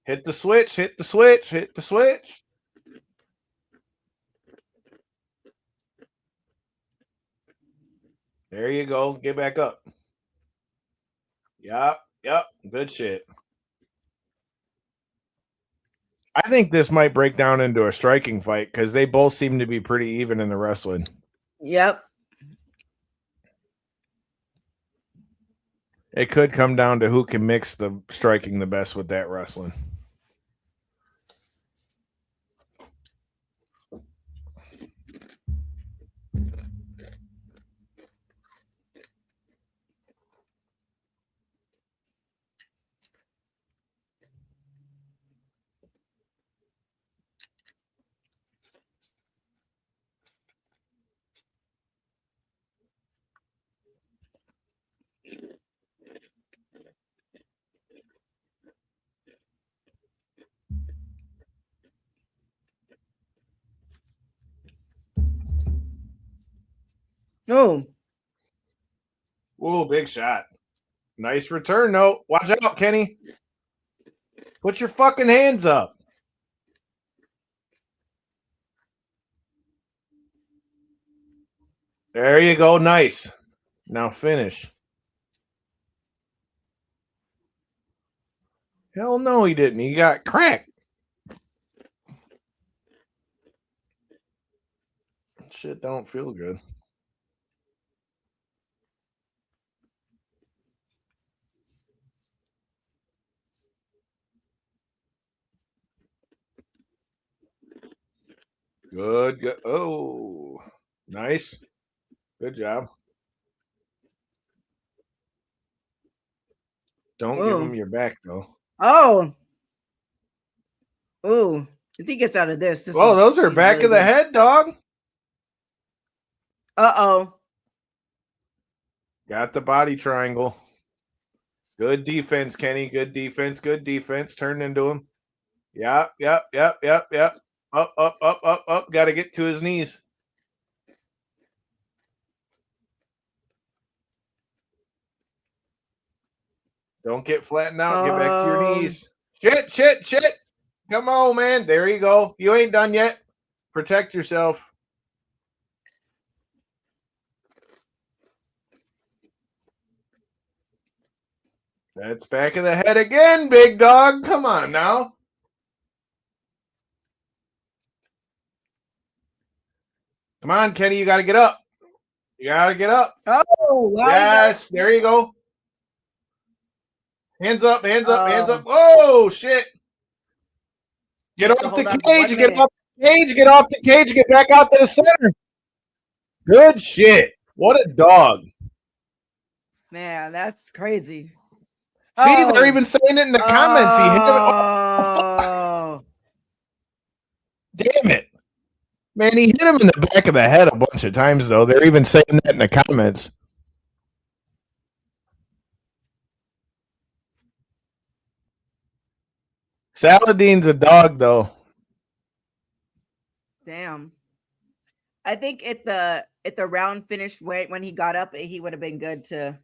[SPEAKER 4] Hit the switch. There you go. Get back up. Yep. Good shit. I think this might break down into a striking fight because they both seem to be pretty even in the wrestling.
[SPEAKER 3] Yep.
[SPEAKER 4] It could come down to who can mix the striking the best with that wrestling.
[SPEAKER 3] Oh.
[SPEAKER 4] Whoa, big shot. Nice return, though. Watch out, Kenny. Put your fucking hands up. There you go. Nice. Now finish. Hell no, he didn't. He got cracked. Shit don't feel good. Good. Oh, nice. Good job. Don't give him your back, though.
[SPEAKER 3] Oh. Oh. If he gets out of this.
[SPEAKER 4] Oh, those are back of the head, dog.
[SPEAKER 3] Uh-oh.
[SPEAKER 4] Got the body triangle. Good defense, Kenny. Good defense. Turned into him. Yep. Up. Got to get to his knees. Don't get flattened out. Get back to your knees. Shit. Come on, man. There you go. You ain't done yet. Protect yourself. That's back of the head again, big dog. Come on now. Come on, Kenny. You got to get up.
[SPEAKER 3] Oh, wow.
[SPEAKER 4] Yes. There you go. Hands up. Oh, shit. Get off the cage. Get off the cage. Get back out to the center. Good shit. What a dog.
[SPEAKER 3] Man, that's crazy.
[SPEAKER 4] See, they're even saying it in the comments. He hit him.
[SPEAKER 3] Oh.
[SPEAKER 4] Damn it. Man, he hit him in the back of the head a bunch of times, though. They're even saying that in the comments. Saladin's a dog, though.
[SPEAKER 3] Damn. I think at the round finish when he got up, he would have been good for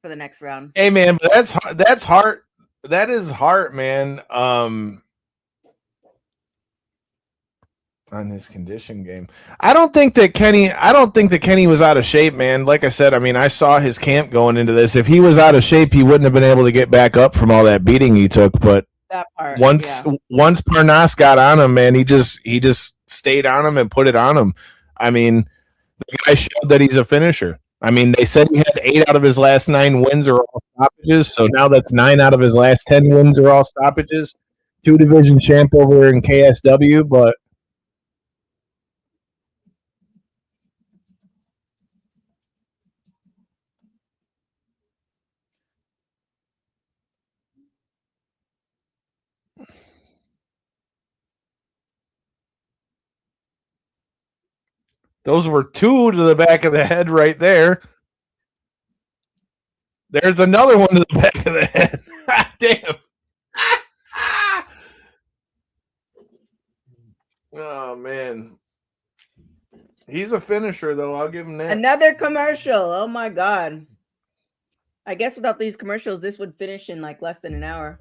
[SPEAKER 3] the next round.
[SPEAKER 4] Hey, man, but that's heart. That is heart, man. On his condition game, I don't think that Kenny was out of shape, man. Like I said, I mean, I saw his camp going into this. If he was out of shape, he wouldn't have been able to get back up from all that beating he took. But
[SPEAKER 3] That part,
[SPEAKER 4] once
[SPEAKER 3] yeah.
[SPEAKER 4] once Parnas got on him, man, he just stayed on him and put it on him. I mean, the guy showed that he's a finisher. I mean, they said he had 8 out of his last 9 wins are all stoppages, so now that's 9 out of his last 10 wins are all stoppages. 2 division champ over in KSW, but those were 2 to the back of the head right there. There's another one to the back of the head. Damn. Oh, man. He's a finisher, though. I'll give him that.
[SPEAKER 3] Another commercial. Oh my god. I guess without these commercials, this would finish in like less than an hour.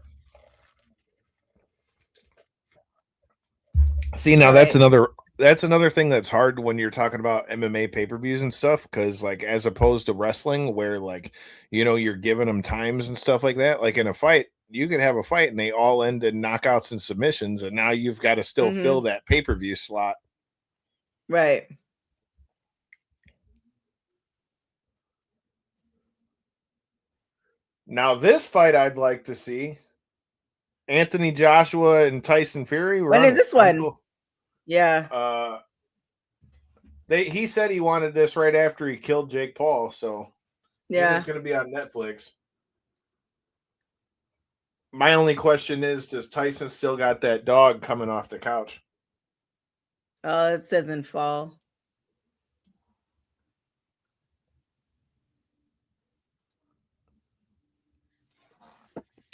[SPEAKER 4] See, now that's another thing that's hard when you're talking about MMA pay-per-views and stuff, because like as opposed to wrestling where like you're giving them times and stuff like that, like in a fight you could have a fight and they all end in knockouts and submissions, and now you've got to still fill that pay-per-view slot.
[SPEAKER 3] Right.
[SPEAKER 4] Now this fight I'd like to see. Anthony Joshua and Tyson Fury.
[SPEAKER 3] When is this one? Yeah.
[SPEAKER 4] He said he wanted this right after he killed Jake Paul, so
[SPEAKER 3] yeah,
[SPEAKER 4] it's going to be on Netflix. My only question is, does Tyson still got that dog coming off the couch?
[SPEAKER 3] It says in fall.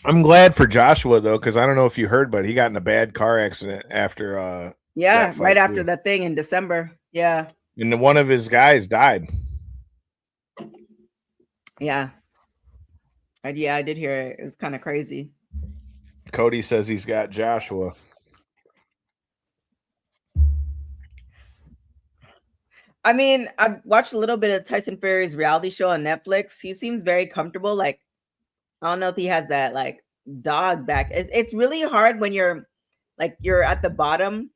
[SPEAKER 4] I'm glad for Joshua though, because I don't know if you heard, but he got in a bad car accident after.
[SPEAKER 3] Right after that thing in December. Yeah.
[SPEAKER 4] And one of his guys died.
[SPEAKER 3] Yeah. I did hear it. It was kind of crazy.
[SPEAKER 4] Cody says he's got Joshua.
[SPEAKER 3] I mean, I've watched a little bit of Tyson Fury's reality show on Netflix. He seems very comfortable. Like, I don't know if he has that like dog back. It's really hard when you're at the bottom.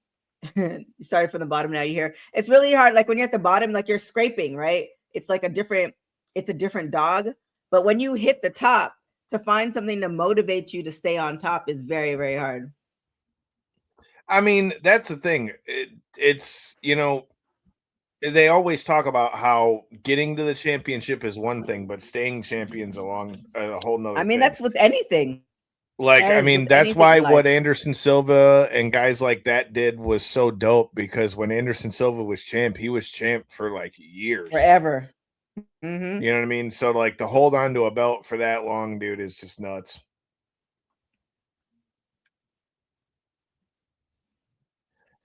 [SPEAKER 3] You started from the bottom, now you hear. It's really hard. Like when you're at the bottom, like you're scraping, right? It's like a different dog. But when you hit the top, to find something to motivate you to stay on top is very, very hard.
[SPEAKER 4] I mean, that's the thing. It's they always talk about how getting to the championship is one thing, but staying champions a whole nother.
[SPEAKER 3] I mean,
[SPEAKER 4] thing.
[SPEAKER 3] That's with anything.
[SPEAKER 4] Like, I mean, that's why what Anderson Silva and guys like that did was so dope, because when Anderson Silva was champ, he was champ for like years.
[SPEAKER 3] Forever.
[SPEAKER 4] Mm-hmm. You know what I mean? So, like, to hold on to a belt for that long, dude, is just nuts.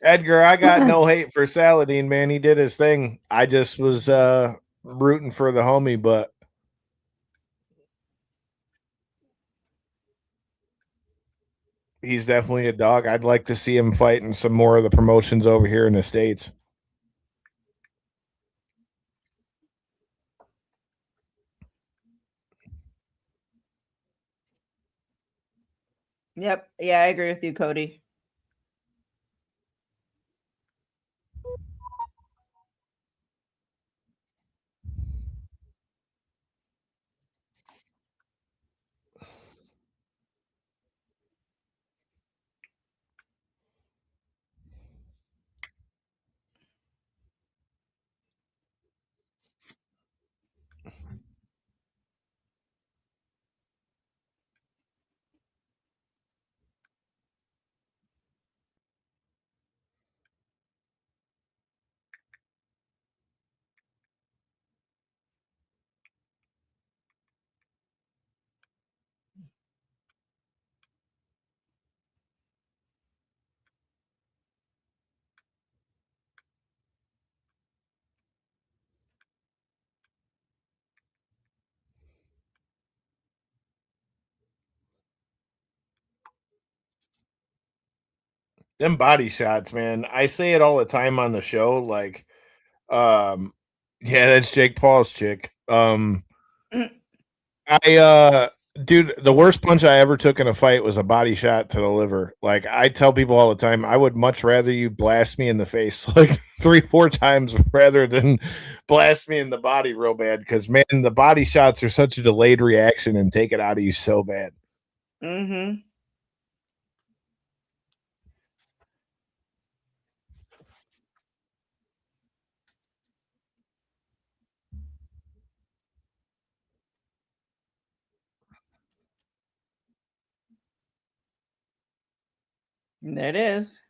[SPEAKER 4] Edgar, I got no hate for Saladin, man. He did his thing. I just was rooting for the homie, but he's definitely a dog. I'd like to see him fight in some more of the promotions over here in the States.
[SPEAKER 3] Yep. Yeah, I agree with you, Cody.
[SPEAKER 4] Them body shots, man. I say it all the time on the show. Like, yeah, that's Jake Paul's chick.
[SPEAKER 3] Mm.
[SPEAKER 4] I dude, the worst punch I ever took in a fight was a body shot to the liver. Like I tell people all the time, I would much rather you blast me in the face like 3-4 times rather than blast me in the body real bad. Because man, the body shots are such a delayed reaction and take it out of you so bad.
[SPEAKER 3] Mm-hmm. There it is.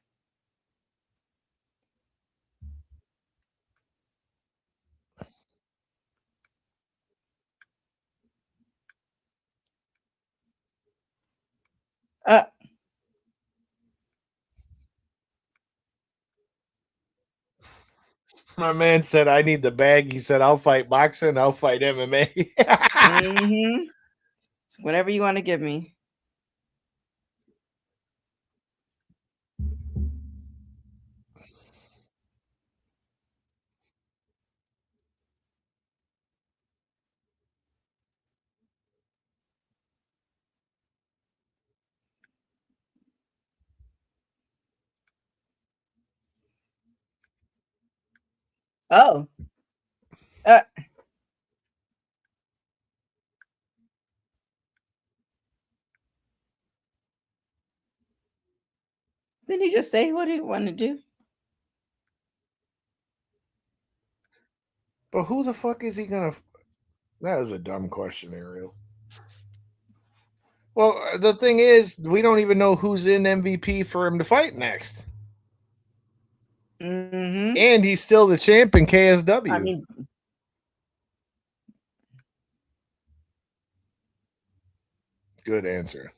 [SPEAKER 3] Uh,
[SPEAKER 4] My man said, I need the bag. He said, I'll fight boxing, I'll fight MMA.
[SPEAKER 3] mm-hmm. Whatever you want to give me. Oh. Uh, didn't you just say what do you want to do?
[SPEAKER 4] But who the fuck is he gonna? That was a dumb question, Ariel. Well, the thing is, we don't even know who's in MVP for him to fight next.
[SPEAKER 3] Mm-hmm.
[SPEAKER 4] And he's still the champ in KSW.
[SPEAKER 3] I mean,
[SPEAKER 4] good answer.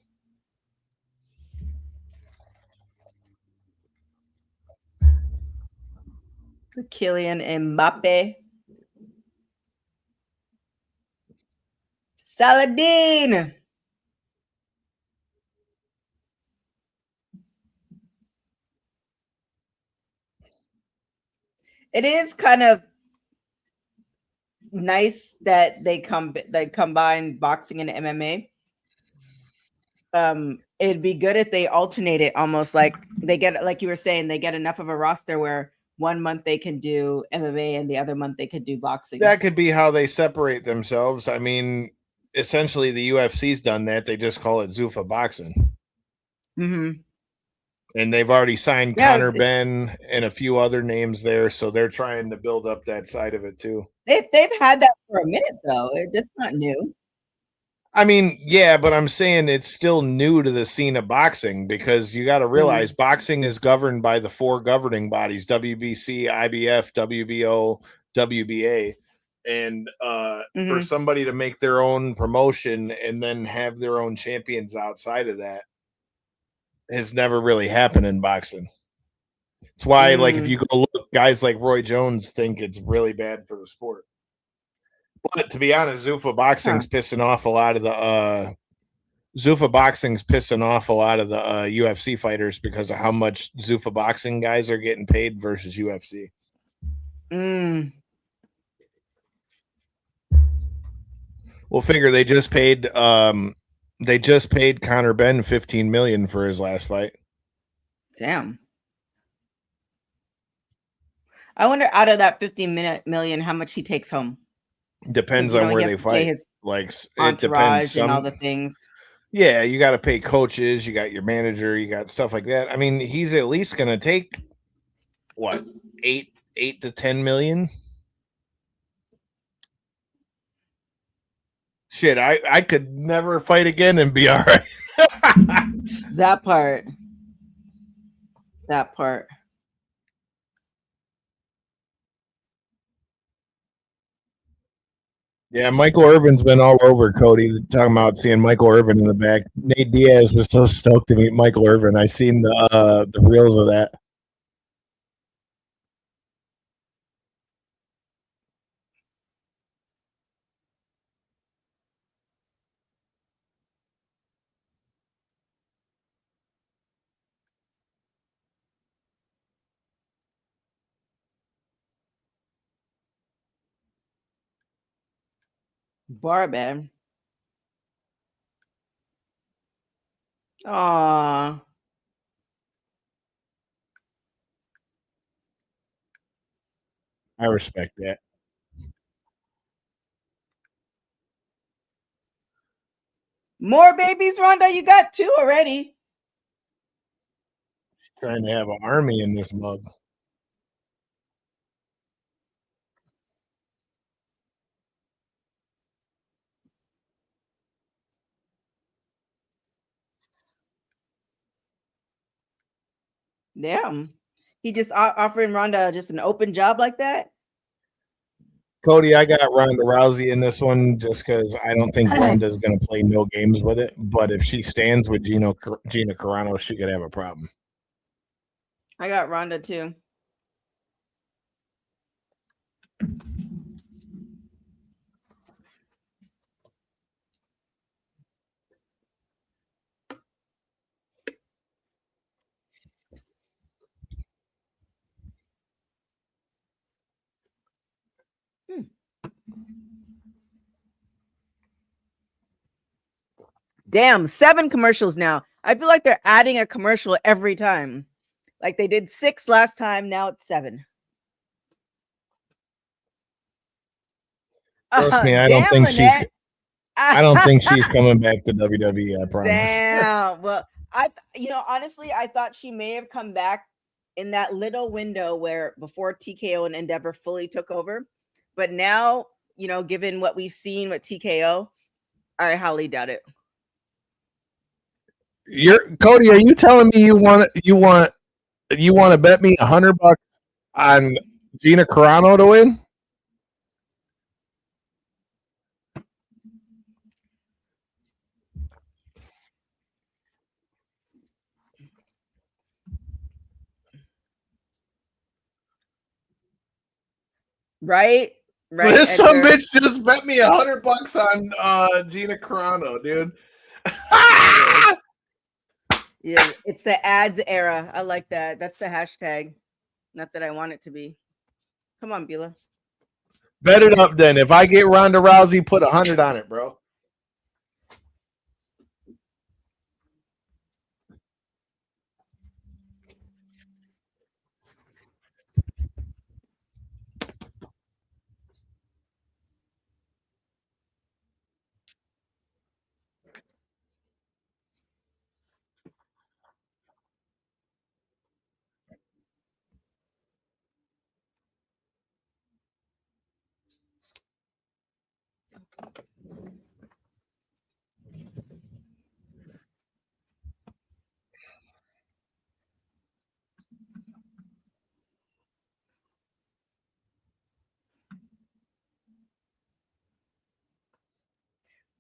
[SPEAKER 3] Kylian Mbappe. Saladin. It is kind of nice that they combine boxing and MMA. It'd be good if they alternate it, almost like they get, like you were saying, they get enough of a roster where 1 month they can do MMA and the other month they could do boxing.
[SPEAKER 4] That could be how they separate themselves. I mean, essentially, the UFC's done that. They just call it Zuffa Boxing.
[SPEAKER 3] Mm-hmm.
[SPEAKER 4] And they've already signed
[SPEAKER 3] Yeah,
[SPEAKER 4] Connor Ben and a few other names there, so they're trying to build up that side of it too.
[SPEAKER 3] they've had that for a minute though. That's not new.
[SPEAKER 4] I mean, yeah, but I'm saying it's still new to the scene of boxing because you got to realize boxing is governed by the 4 governing bodies: WBC, IBF, WBO, WBA. And for somebody to make their own promotion and then have their own champions outside of that has never really happened in boxing. It's why, like, if you go look, guys like Roy Jones think it's really bad for the sport. But to be honest, Zuffa Boxing's pissing off a lot of the UFC fighters because of how much Zuffa Boxing guys are getting paid versus UFC. Well, figure they just paid Connor Ben $15 million for his last fight.
[SPEAKER 3] Damn. I wonder, out of that 15 million, how much he takes home.
[SPEAKER 4] Depends on where they fight. Like, it depends
[SPEAKER 3] and all the things.
[SPEAKER 4] Yeah, you got to pay coaches, you got your manager, you got stuff like that. I mean, he's at least going to take what, 8 to 10 million. Shit, I could never fight again and be all right.
[SPEAKER 3] That part.
[SPEAKER 4] Yeah, Michael Irvin's been all over Cody talking about seeing Michael Irvin in the back. Nate Diaz was so stoked to meet Michael Irvin. I seen the reels of that.
[SPEAKER 3] Barbie. Aw.
[SPEAKER 4] I respect that.
[SPEAKER 3] More babies, Ronda? You got 2 already.
[SPEAKER 4] Trying to have an army in this mug.
[SPEAKER 3] Damn. He just offering Ronda just an open job like that?
[SPEAKER 4] Cody, I got Ronda Rousey in this one just because I don't think Ronda's going to play no games with it. But if she stands with Gina Carano, she could have a problem.
[SPEAKER 3] I got Ronda too. Damn, 7 commercials now. I feel like they're adding a commercial every time. Like they did 6 last time, now it's 7.
[SPEAKER 4] Trust me, I don't think she's coming back to WWE. I promise.
[SPEAKER 3] Damn. Well, honestly, I thought she may have come back in that little window where before TKO and Endeavor fully took over. But now, given what we've seen with TKO, I highly doubt it.
[SPEAKER 4] Cody, are you telling me you want to bet me $100 on Gina Carano to win?
[SPEAKER 3] Right?
[SPEAKER 4] This some bitch just bet me $100 on Gina Carano, dude.
[SPEAKER 3] Yeah, it's the ads era. I like that. That's the hashtag. Not that I want it to be. Come on, Beulah.
[SPEAKER 4] Bet it up then. If I get Ronda Rousey, put 100 on it, bro.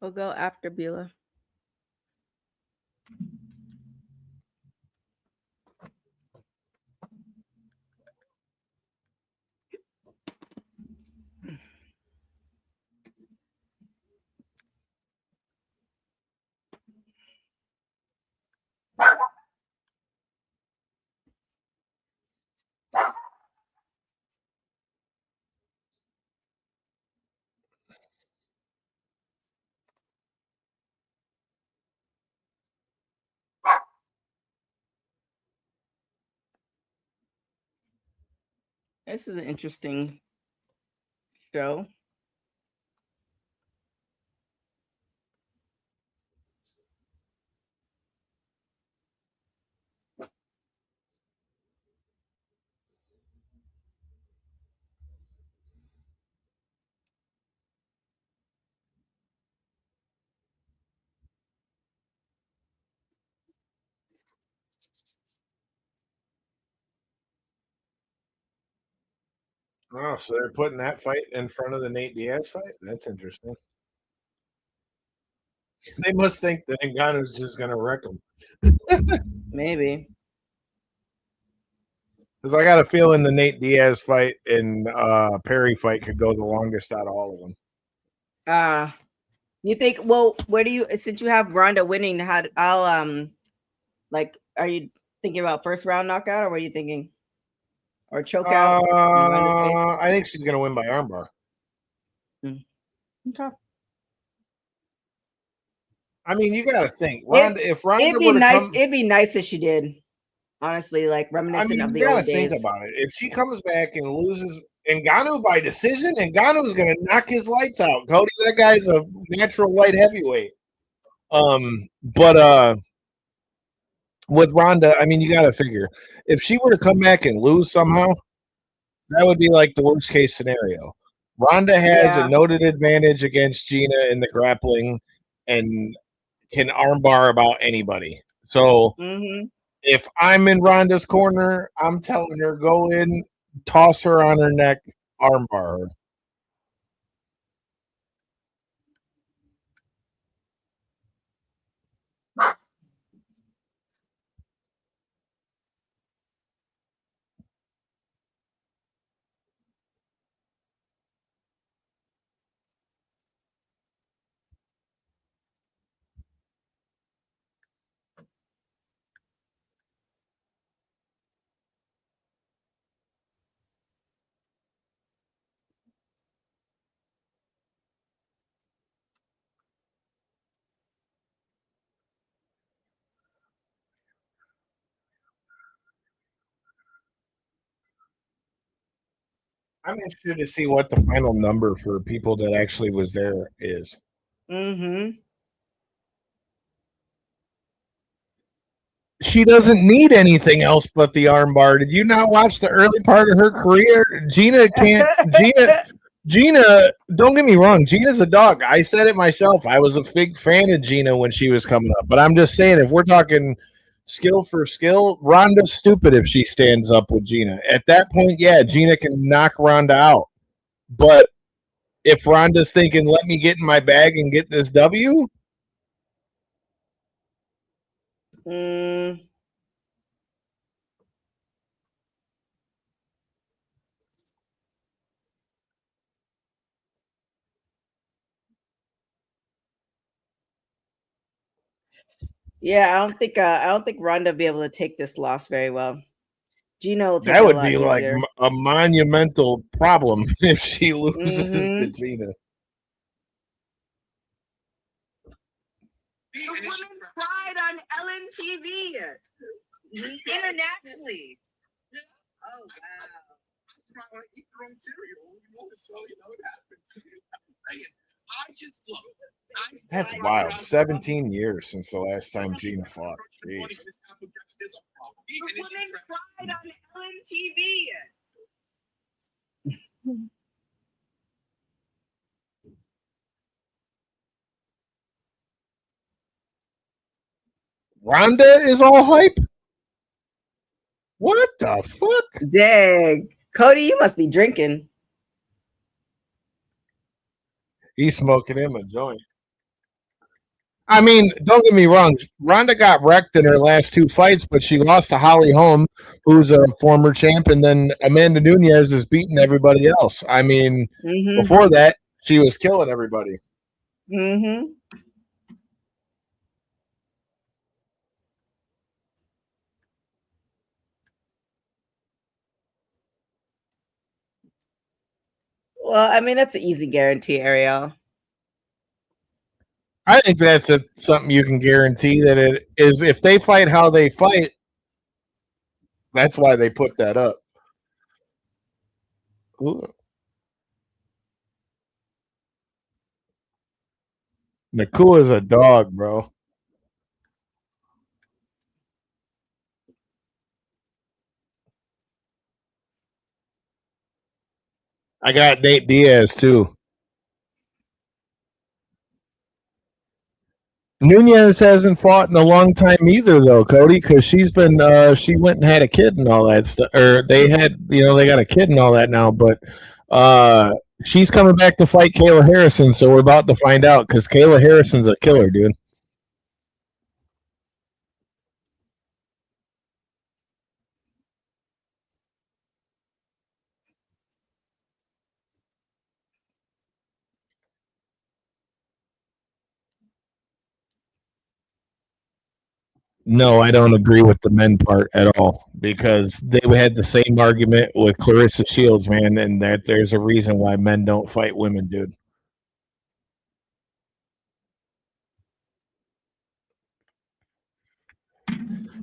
[SPEAKER 3] We'll go after Beulah. This is an interesting show.
[SPEAKER 4] Oh, so they're putting that fight in front of the Nate Diaz fight? That's interesting. They must think that Ngannou's just going to wreck him.
[SPEAKER 3] Maybe.
[SPEAKER 4] Because I got a feeling the Nate Diaz fight and Perry fight could go the longest out of all of them.
[SPEAKER 3] You think? Well, where do you? Since you have Ronda winning, are you thinking about first round knockout, or what are you thinking? Or choke out?
[SPEAKER 4] I think she's going to win by armbar.
[SPEAKER 3] Okay.
[SPEAKER 4] I mean, you got to think, Ronda. If Ronda
[SPEAKER 3] it'd be
[SPEAKER 4] were to
[SPEAKER 3] nice,
[SPEAKER 4] come,
[SPEAKER 3] it'd be nice if she did. Honestly, like reminiscent of
[SPEAKER 4] you
[SPEAKER 3] the
[SPEAKER 4] got to
[SPEAKER 3] old
[SPEAKER 4] think
[SPEAKER 3] days.
[SPEAKER 4] about it. If she comes back and loses Ngannou by decision, Ngannou's going to knock his lights out. Cody, that guy's a natural light heavyweight. But with Ronda, I mean, you got to figure if she were to come back and lose somehow, that would be like the worst case scenario. Ronda has a noted advantage against Gina in the grappling and can armbar about anybody. So if I'm in Ronda's corner, I'm telling her go in, toss her on her neck, armbar her. I'm interested to see what the final number for people that actually was there is. She doesn't need anything else but the armbar. Did you not watch the early part of her career? Gina can't. Gina, don't get me wrong. Gina's a dog. I said it myself. I was a big fan of Gina when she was coming up. But I'm just saying, if we're talking skill for skill, Ronda's stupid if she stands up with Gina. At that point, yeah, Gina can knock Ronda out. But if Ronda's thinking, let me get in my bag and get this W,
[SPEAKER 3] yeah, I don't think Ronda will be able to take this loss very well. Gina will take
[SPEAKER 4] that
[SPEAKER 3] it
[SPEAKER 4] would
[SPEAKER 3] a lot
[SPEAKER 4] be
[SPEAKER 3] easier.
[SPEAKER 4] like a monumental problem if she loses to Gina.
[SPEAKER 5] The women cried on Ellen TV internationally. Oh wow! Eat your own cereal, so you know it happens. I just look.
[SPEAKER 4] That's wild. 17 years since the last time Gina fought. Jeez.
[SPEAKER 5] The women cried on Ellen TV.
[SPEAKER 4] Ronda is all hype? What the fuck?
[SPEAKER 3] Dang. Cody, you must be drinking.
[SPEAKER 4] He's smoking him a joint. I mean, don't get me wrong. Ronda got wrecked in her last two fights, but she lost to Holly Holm, who's a former champ, and then Amanda Nunes is beating everybody else. I mean, before that, she was killing everybody.
[SPEAKER 3] Well, I mean, that's an easy guarantee, Ariel.
[SPEAKER 4] I think that's something you can guarantee that it is. If they fight how they fight, that's why they put that up. Ooh. Nakula's a dog, bro. I got Nate Diaz too. Nunez hasn't fought in a long time either, though, Cody, because she's been she went and had a kid and all that stuff, or they had, they got a kid and all that now, but she's coming back to fight Kayla Harrison, so we're about to find out because Kayla Harrison's a killer, dude. No, I don't agree with the men part at all because they had the same argument with Clarissa Shields, man, and that there's a reason why men don't fight women, dude.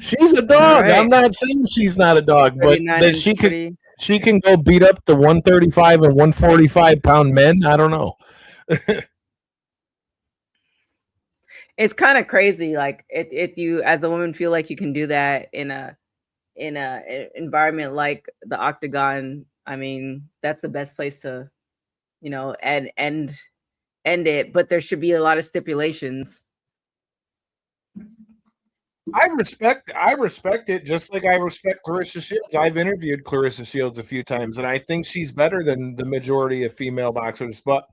[SPEAKER 4] She's a
[SPEAKER 3] All
[SPEAKER 4] dog.
[SPEAKER 3] right.
[SPEAKER 4] I'm not saying she's not a dog, but
[SPEAKER 3] 39
[SPEAKER 4] that
[SPEAKER 3] and
[SPEAKER 4] she
[SPEAKER 3] 40.
[SPEAKER 4] can go beat up the 135 and 145 pound men. I don't know.
[SPEAKER 3] It's kind of crazy. Like if you, as a woman, feel like you can do that in a environment like the octagon, I mean, that's the best place to, end it. But there should be a lot of stipulations.
[SPEAKER 4] I respect it just like I respect Clarissa Shields. I've interviewed Clarissa Shields a few times, and I think she's better than the majority of female boxers. But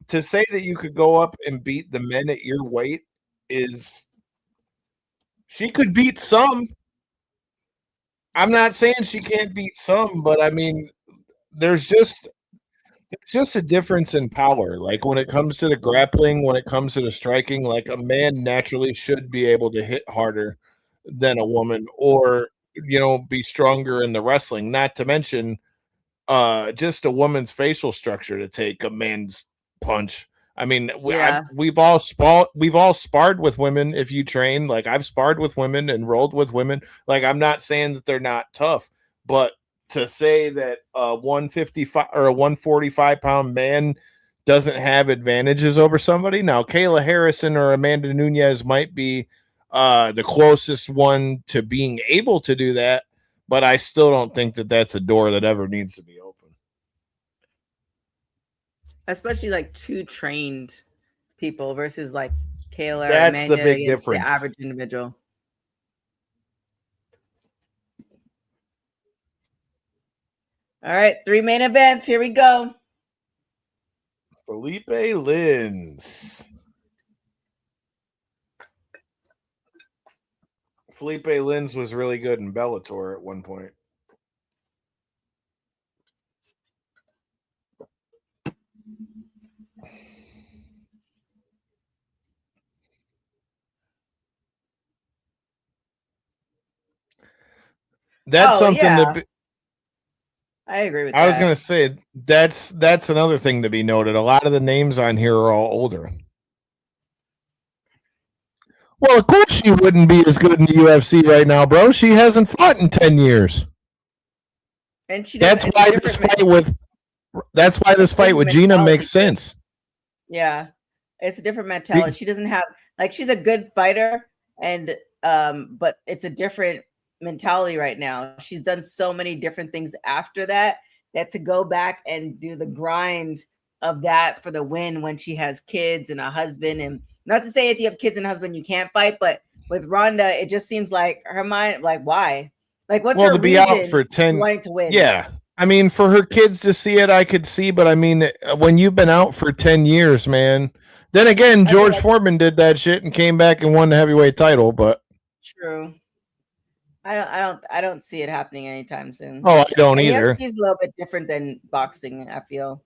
[SPEAKER 4] to say that you could go up and beat the men at your weight is she could beat some. I'm not saying she can't beat some, but I mean, there's just a difference in power. Like when it comes to the grappling, when it comes to the striking, like a man naturally should be able to hit harder than a woman, or be stronger in the wrestling. Not to mention, just a woman's facial structure to take a man's punch. I mean,
[SPEAKER 3] Yeah.
[SPEAKER 4] we've all sparred with women. If you train, like I've sparred with women and rolled with women. Like I'm not saying that they're not tough, but to say that a 155 or a 145-pound man doesn't have advantages over somebody. Now, Kayla Harrison or Amanda Nunes might be the closest one to being able to do that, but I still don't think that that's a door that ever needs to be open.
[SPEAKER 3] Especially like two trained people versus like Kayla.
[SPEAKER 4] That's the big
[SPEAKER 3] against
[SPEAKER 4] difference.
[SPEAKER 3] The average individual. All right, 3 main events. Here we go.
[SPEAKER 4] Felipe Lins. Felipe Lins was really good in Bellator at one point. That's something to
[SPEAKER 3] I agree with
[SPEAKER 4] that. I was going
[SPEAKER 3] to
[SPEAKER 4] to say that's another thing to be noted. A lot of the names on here are all older. Well, of course she wouldn't be as good in the UFC right now, bro. She hasn't fought in 10 years.
[SPEAKER 3] And she
[SPEAKER 4] That's why this fight with Gina makes sense.
[SPEAKER 3] Yeah. It's a different mentality. She doesn't have she's a good fighter and but it's a different mentality right now. She's done so many different things after that to go back and do the grind of that for the win when she has kids and a husband. And not to say if you have kids and a husband you can't fight, but with Ronda it just seems like her mind, like why? Like what's her
[SPEAKER 4] to be
[SPEAKER 3] reason
[SPEAKER 4] out for 10
[SPEAKER 3] wanting to win?
[SPEAKER 4] Yeah. I mean, for her kids to see it, I could see, but I mean, when you've been out for 10 years, man. Then again, George Foreman did that shit and came back and won the heavyweight title, but
[SPEAKER 3] true. I don't see it happening anytime soon.
[SPEAKER 4] Oh, I don't either.
[SPEAKER 3] He's a little bit different than boxing, I feel.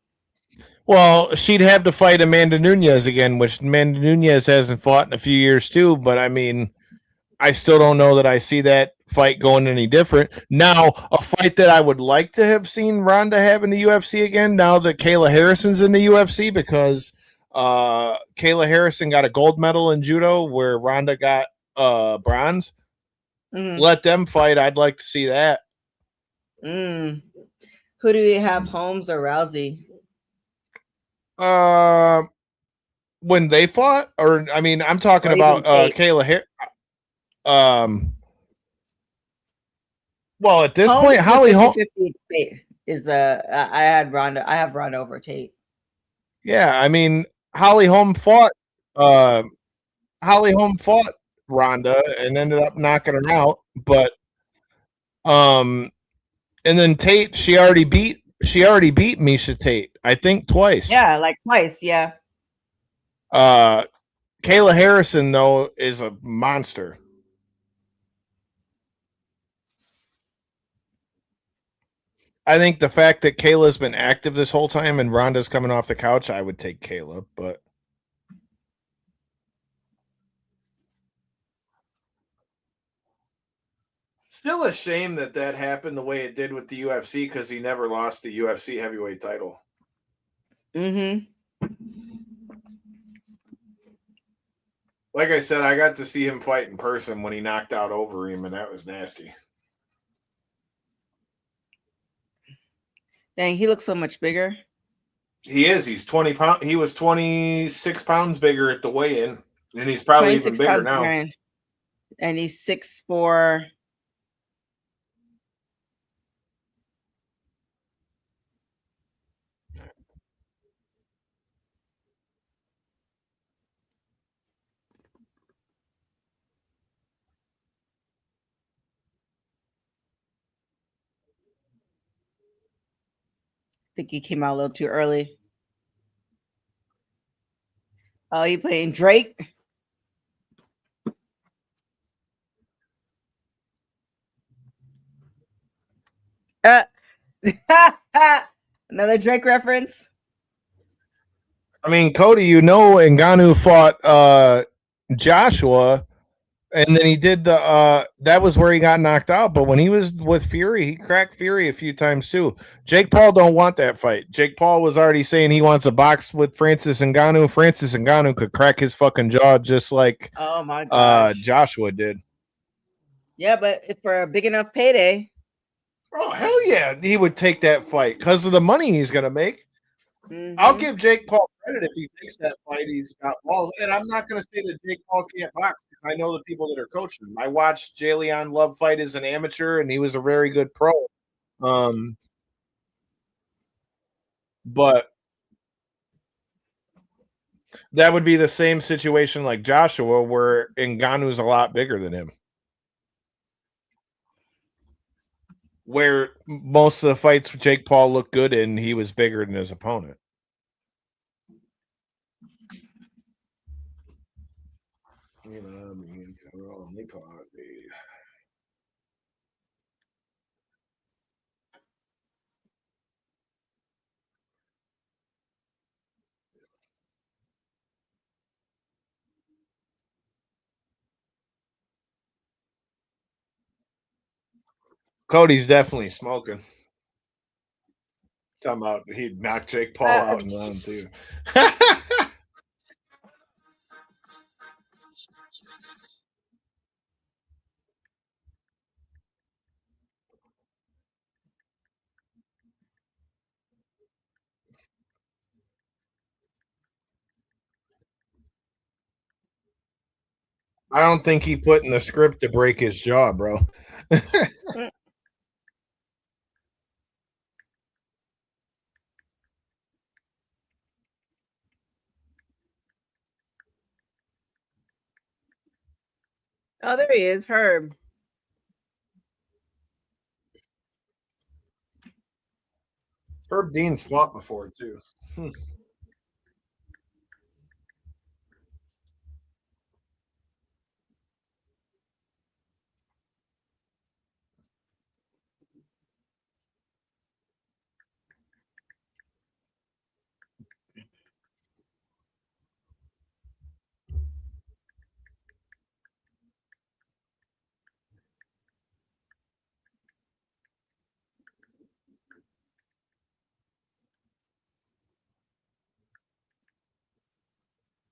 [SPEAKER 4] Well, she'd have to fight Amanda Nunes again, which Amanda Nunes hasn't fought in a few years too, but I mean, I still don't know that I see that fight going any different. Now, a fight that I would like to have seen Ronda have in the UFC again, now that Kayla Harrison's in the UFC, because Kayla Harrison got a gold medal in judo where Ronda got bronze. Mm-hmm. Let them fight. I'd like to see that.
[SPEAKER 3] Who do we have, Holmes or Rousey?
[SPEAKER 4] When they fought, or I mean, I'm talking about Kayla well, at this point, Holly Holm
[SPEAKER 3] is I have Ronda over Tate.
[SPEAKER 4] Yeah, I mean, Holly Holm fought Ronda and ended up knocking her out, but and then Tate, she already beat Miesha Tate, I think twice.
[SPEAKER 3] Yeah, like twice, yeah.
[SPEAKER 4] Kayla Harrison though is a monster. I think the fact that Kayla's been active this whole time and Ronda's coming off the couch, I would take Kayla, but still a shame that happened the way it did with the UFC because he never lost the UFC heavyweight title.
[SPEAKER 3] Mm-hmm.
[SPEAKER 4] Like I said, I got to see him fight in person when he knocked out Overeem, and that was nasty.
[SPEAKER 3] Dang, he looks so much bigger.
[SPEAKER 4] He is. He's 20 pounds. He was 26 pounds bigger at the weigh-in, and he's probably even bigger now.
[SPEAKER 3] Bigger, and he's 6'4". I think he came out a little too early. Oh, he playing Drake? Another Drake reference.
[SPEAKER 4] I mean, Cody, Ngannou fought Joshua, and then he did the that was where he got knocked out. But when he was with Fury, he cracked Fury a few times too. Jake Paul don't want that fight. Jake Paul was already saying he wants a box with Francis Ngannou. Francis Ngannou could crack his fucking jaw just like Joshua did.
[SPEAKER 3] Yeah, but if for a big enough payday.
[SPEAKER 4] Oh, hell yeah. He would take that fight because of the money he's going to make. Mm-hmm. I'll give Jake Paul credit if he takes that fight. He's got balls. And I'm not going to say that Jake Paul can't box because I know the people that are coaching him. I watched Jalen Love fight as an amateur, and he was a very good pro. But that would be the same situation like Joshua where Ngannou's a lot bigger than him. Where most of the fights Jake Paul looked good in, he was bigger than his opponent. Cody's definitely smoking. Talking about he'd knock Jake Paul out in round 2. I don't think he put in the script to break his jaw, bro.
[SPEAKER 3] Oh, there he is, Herb.
[SPEAKER 4] Herb Dean's fought before, too.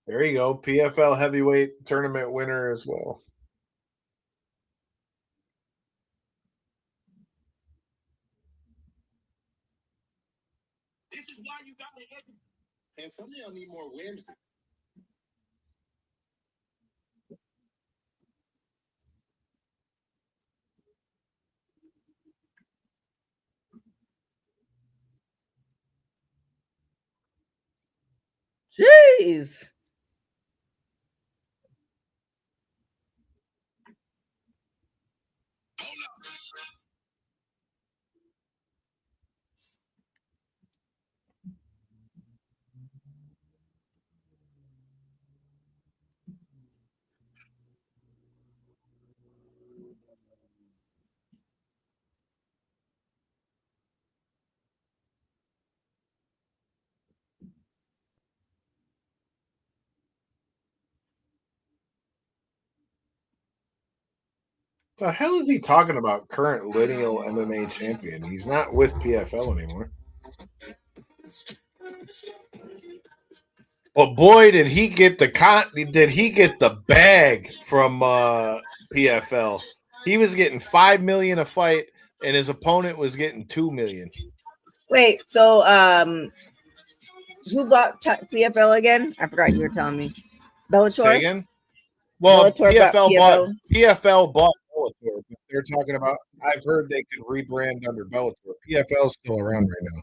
[SPEAKER 4] There you go. PFL heavyweight tournament winner as well.
[SPEAKER 5] This is why you got to hit. And some of y'all need more wins.
[SPEAKER 3] Jeez.
[SPEAKER 4] The hell is he talking about? Current lineal MMA champion. He's not with PFL anymore. But boy, did he get the bag from PFL. He was getting $5 million a fight, and his opponent was getting $2 million.
[SPEAKER 3] Wait, so who bought PFL again? I forgot you were telling me. Bellator.
[SPEAKER 4] Say again? Well,
[SPEAKER 3] Bellator
[SPEAKER 4] PFL bought Bellator, but they're talking about. I've heard they could rebrand under Bellator. PFL's still around right now.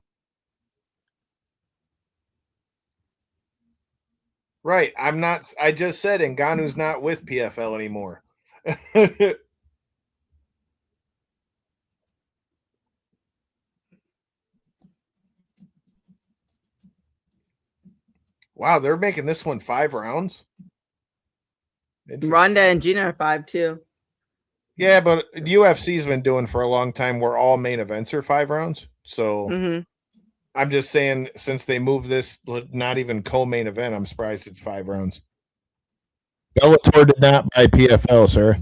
[SPEAKER 4] Right. I'm not. I just said Ngannou's not with PFL anymore. Wow, they're making this one 5 rounds.
[SPEAKER 3] Ronda and Gina are 5 too.
[SPEAKER 4] Yeah, but UFC's been doing for a long time where all main events are 5 rounds. So I'm just saying, since they moved this, not even co-main event, I'm surprised it's 5 rounds. Bellator did not buy PFL, sir.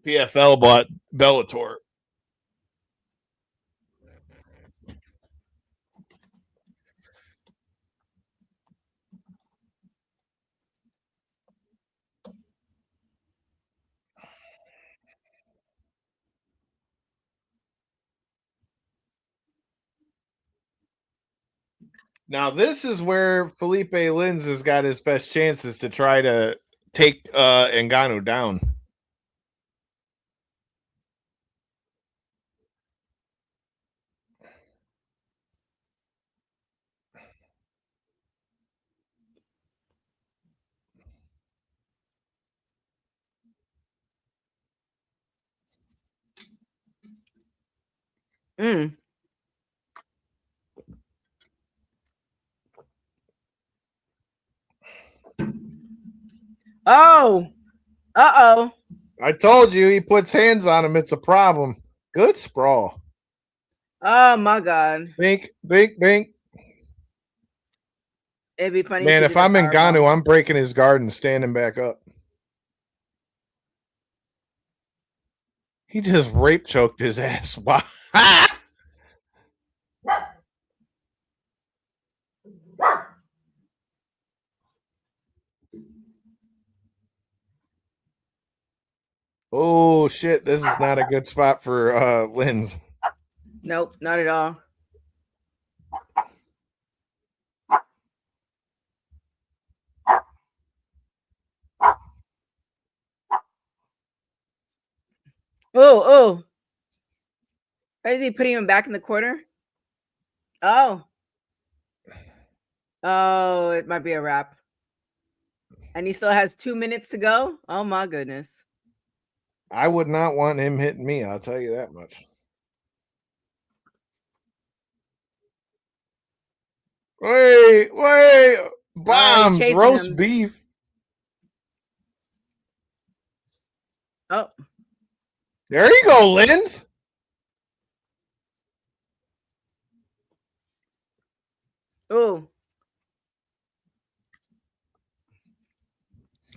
[SPEAKER 4] PFL bought Bellator. Now, this is where Felipe Lins has got his best chances to try to take Ngannou down.
[SPEAKER 3] Oh. Uh-oh.
[SPEAKER 4] I told you, he puts hands on him, it's a problem. Good sprawl.
[SPEAKER 3] Oh my God.
[SPEAKER 4] Bink, bink, bink.
[SPEAKER 3] It'd be funny.
[SPEAKER 4] Man, if I'm Ngannou, I'm breaking his guard and standing back up. He just rape choked his ass. Wow. Oh shit, this is not a good spot for Lins.
[SPEAKER 3] Nope, not at all. Oh. Is he putting him back in the corner? Oh. Oh, it might be a wrap. And he still has 2 minutes to go? Oh my goodness.
[SPEAKER 4] I would not want him hitting me, I'll tell you that much. Wait. Bombs, roast beef.
[SPEAKER 3] Oh.
[SPEAKER 4] There you go, Lins.
[SPEAKER 3] Oh.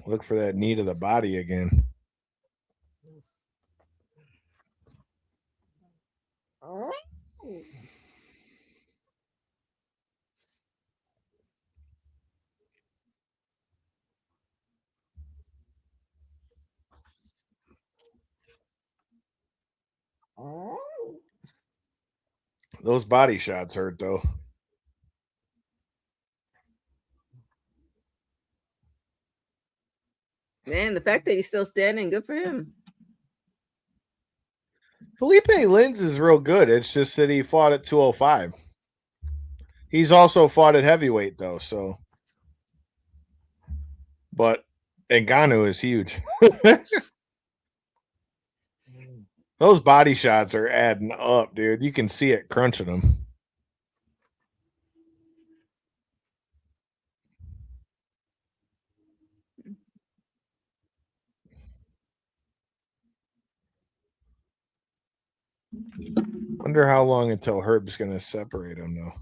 [SPEAKER 4] Look for that knee to the body again. Those body shots hurt, though.
[SPEAKER 3] Man, the fact that he's still standing, good for him.
[SPEAKER 4] Felipe Lins is real good. It's just that he fought at 205. He's also fought at heavyweight, though, so. But Ngannou is huge. Those body shots are adding up, dude. You can see it crunching them. Wonder how long until Herb's going to separate him, though.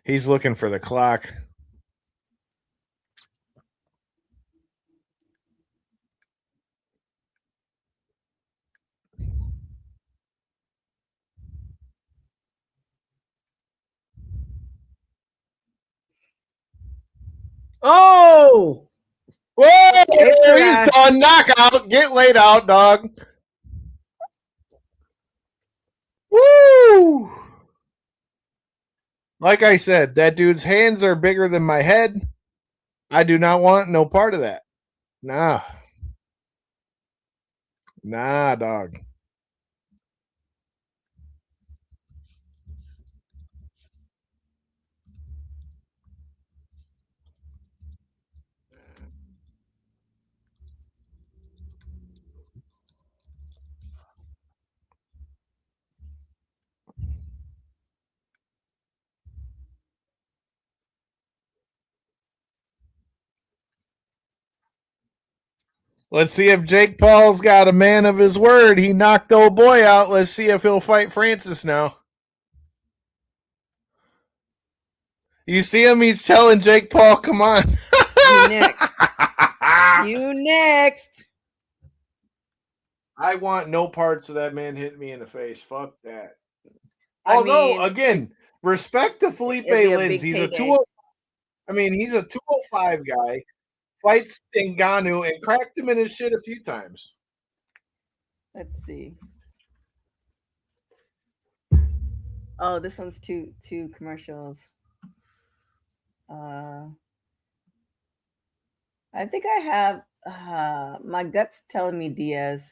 [SPEAKER 4] He's looking for the clock.
[SPEAKER 3] Oh,
[SPEAKER 4] Whoa!
[SPEAKER 3] Okay,
[SPEAKER 4] He's done. Knockout. Get laid out, dog. Woo! Like I said, that dude's hands are bigger than my head. I do not want no part of that. Nah. Nah, dog. Let's see if Jake Paul's got a man of his word. He knocked old boy out. Let's see if he'll fight Francis now. You see him? He's telling Jake Paul, come on.
[SPEAKER 3] you next. You next.
[SPEAKER 4] I want no parts of that man hitting me in the face. Fuck that.
[SPEAKER 3] I
[SPEAKER 4] Although,
[SPEAKER 3] mean,
[SPEAKER 4] again, respect to Felipe
[SPEAKER 3] it'd be a
[SPEAKER 4] Lins.
[SPEAKER 3] big
[SPEAKER 4] He's a
[SPEAKER 3] payday.
[SPEAKER 4] 20. I mean, he's a 205 guy. Fights Ngannou and cracked him in his shit a few times.
[SPEAKER 3] Let's see. Oh, this one's two commercials. I think I have my gut's telling me Diaz.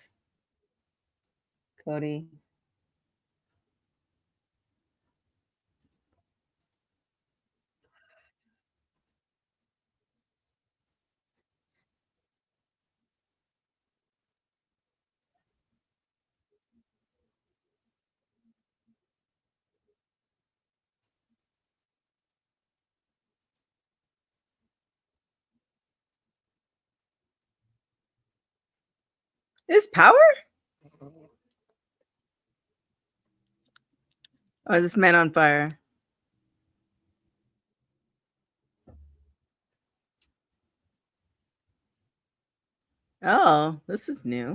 [SPEAKER 3] Cody. Is power? Or is this man on fire? Oh, this is new.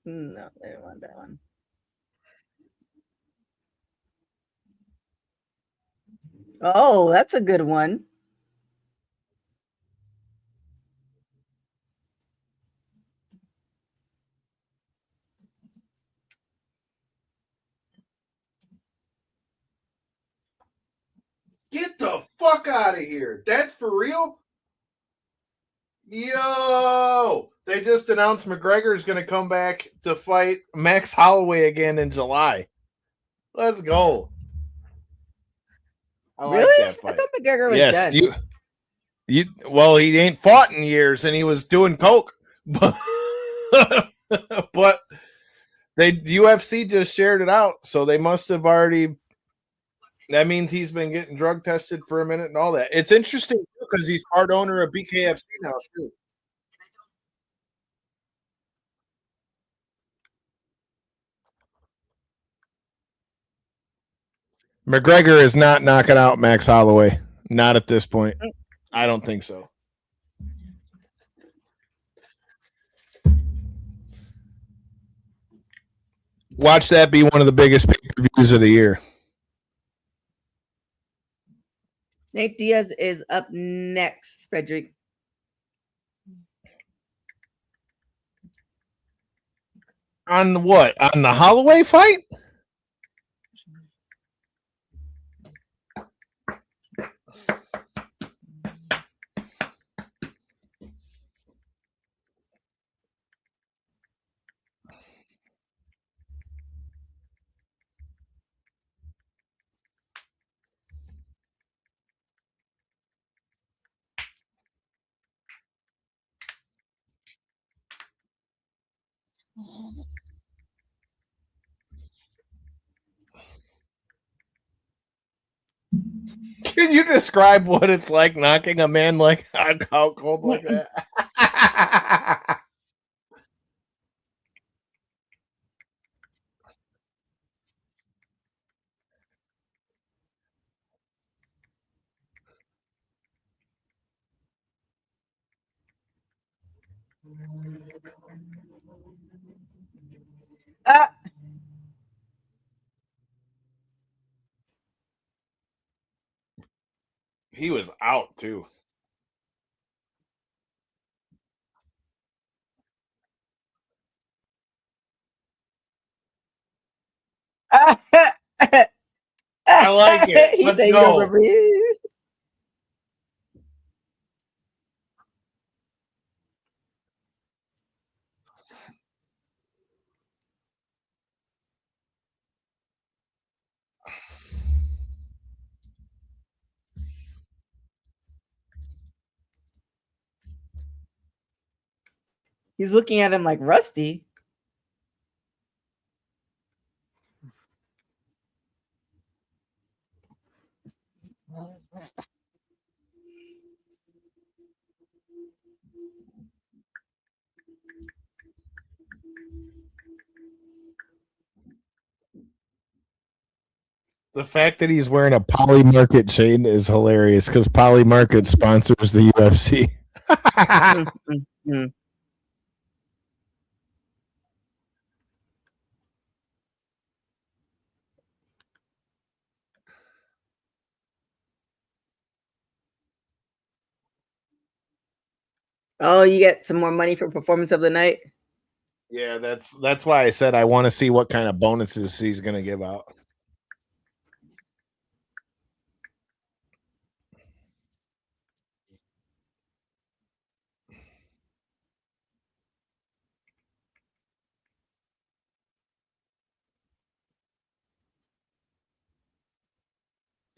[SPEAKER 3] No, they didn't want that one. Oh, that's a good one.
[SPEAKER 4] Get the fuck out of here. That's for real? Yo! They just announced McGregor's going to come back to fight Max Holloway again in July. Let's go. I like
[SPEAKER 3] Really?
[SPEAKER 4] that fight.
[SPEAKER 3] I thought McGregor was
[SPEAKER 4] Yes,
[SPEAKER 3] done.
[SPEAKER 4] well, he ain't fought in years and he was doing coke. But UFC just shared it out, so they must have already. That means he's been getting drug tested for a minute and all that. It's interesting because he's part owner of BKFC now too. McGregor is not knocking out Max Holloway. Not at this point. I don't think so. Watch that be one of the biggest pay-per-views of the year.
[SPEAKER 3] Nate Diaz is up next, Frederick.
[SPEAKER 4] On what? On the Holloway fight? Can you describe what it's like knocking a man like out cold like that?
[SPEAKER 3] Ah,
[SPEAKER 4] He was out too. I like it.
[SPEAKER 3] He
[SPEAKER 4] Let's
[SPEAKER 3] said, "You
[SPEAKER 4] go.
[SPEAKER 3] don't breathe." He's looking at him like Rusty.
[SPEAKER 4] The fact that he's wearing a Poly Market chain is hilarious because Poly Market sponsors the UFC.
[SPEAKER 3] Oh, you get some more money for performance of the night.
[SPEAKER 4] Yeah, that's why I said I want to see what kind of bonuses he's going to give out.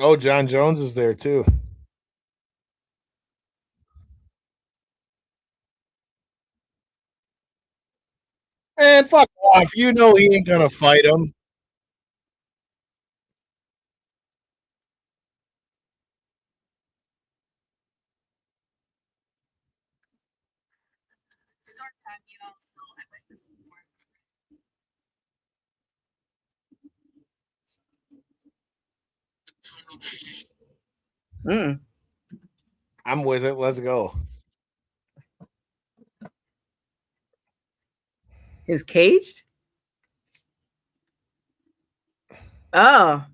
[SPEAKER 4] Oh, John Jones is there too. Man, fuck off. You know he ain't going to fight him.
[SPEAKER 3] Mm.
[SPEAKER 4] I'm with it. Let's go.
[SPEAKER 3] His caged? Oh.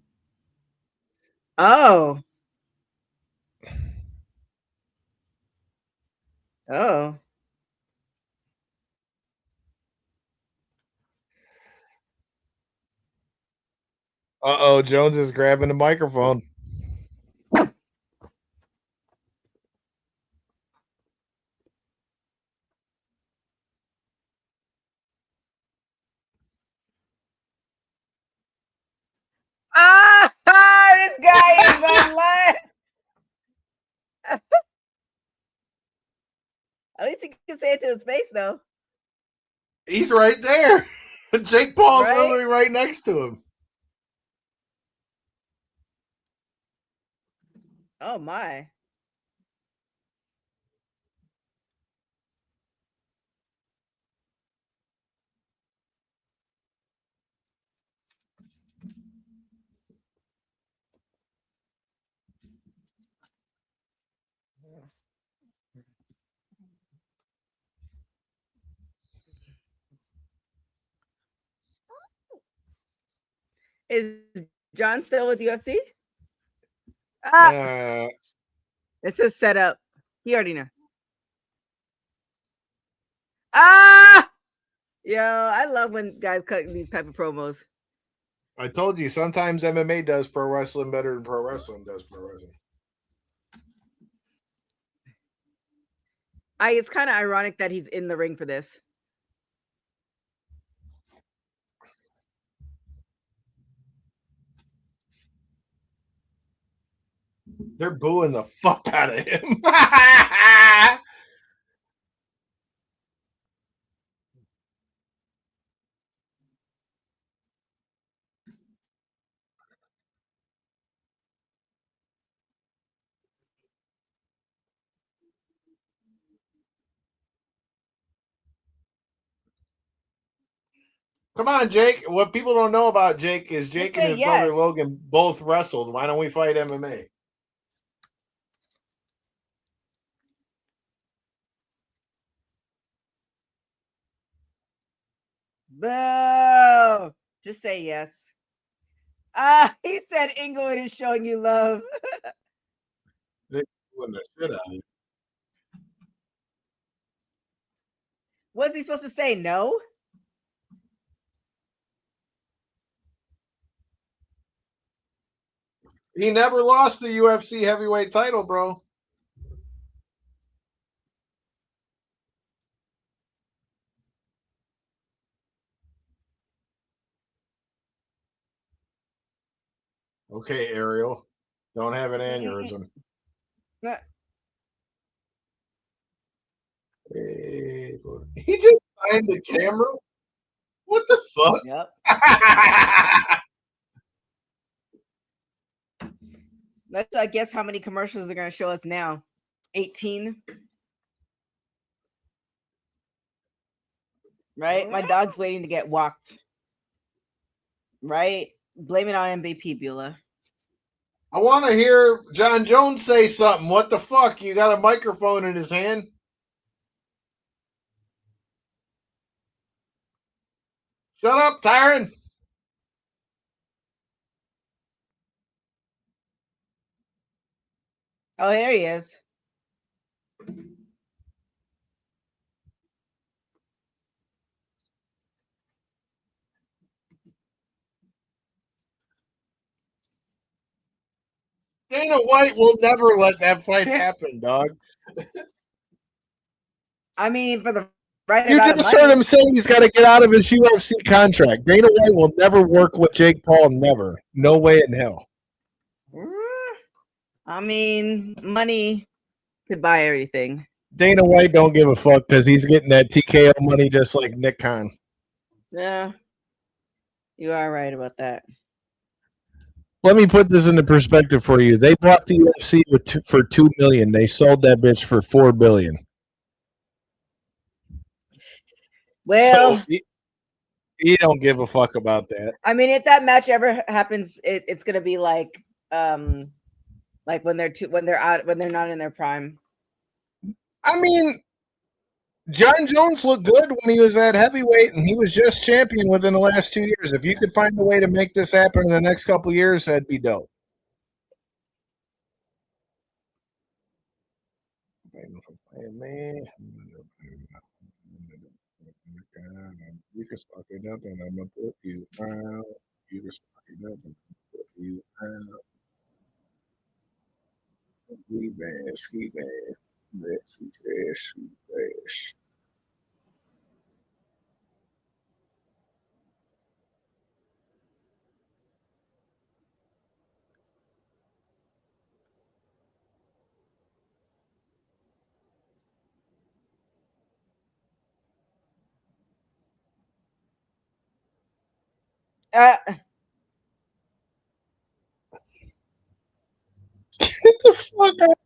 [SPEAKER 3] Oh. Oh.
[SPEAKER 4] Uh-oh, Jones is grabbing the microphone.
[SPEAKER 3] Ah, this guy is online. At least he can say it to his face, though.
[SPEAKER 4] He's right there. Jake Paul's
[SPEAKER 3] Right?
[SPEAKER 4] literally right next to him.
[SPEAKER 3] Oh my. Is John still with UFC? Ah, it's a setup. He already know. Ah, yo, I love when guys cut these type of promos.
[SPEAKER 4] I told you sometimes MMA does pro wrestling better than pro wrestling does pro wrestling.
[SPEAKER 3] It's kind of ironic that he's in the ring for this.
[SPEAKER 4] They're booing the fuck out of him. Come on, Jake. What people don't know about Jake is Jake and his brother Logan both wrestled. Why don't we fight MMA?
[SPEAKER 3] Boo! Just say yes. He said Inglewood is showing you love.
[SPEAKER 4] They doing the shit out of it.
[SPEAKER 3] Was he supposed to say no?
[SPEAKER 4] He never lost the UFC heavyweight title, bro. Okay, Ariel. Don't have an aneurysm. Hey, he just signed the camera? What the fuck?
[SPEAKER 3] Yep. Let's guess how many commercials they're going to show us now. 18. Right? My dog's waiting to get walked. Right? Blame it on MVP, Beulah.
[SPEAKER 4] I want to hear John Jones say something. What the fuck? You got a microphone in his hand? Shut up, Tyron.
[SPEAKER 3] Oh, there he is.
[SPEAKER 4] Dana White will never let that fight happen, dog.
[SPEAKER 3] I mean, for the right
[SPEAKER 4] You just heard him saying he's got to get out of his UFC contract. Dana White will never work with Jake Paul. Never. No way in hell.
[SPEAKER 3] I mean, money could buy everything.
[SPEAKER 4] Dana White don't give a fuck because he's getting that TKO money just like Nick Khan.
[SPEAKER 3] Yeah, you are right about that.
[SPEAKER 4] Let me put this into perspective for you. They bought the UFC for $2 million. They sold that bitch for $4 billion.
[SPEAKER 3] Well,
[SPEAKER 4] so he don't give a fuck about that.
[SPEAKER 3] I mean, if that match ever happens, it's gonna be like when they're not in their prime.
[SPEAKER 4] I mean, John Jones looked good when he was at heavyweight, and he was just champion within the last 2 years. If you could find a way to make this happen in the next couple of years, that'd be dope. Man, you can stock it up, and I'm gonna put you out. You can stock it up, and put you out. We bad, ski bad. Trash. Get the fuck out.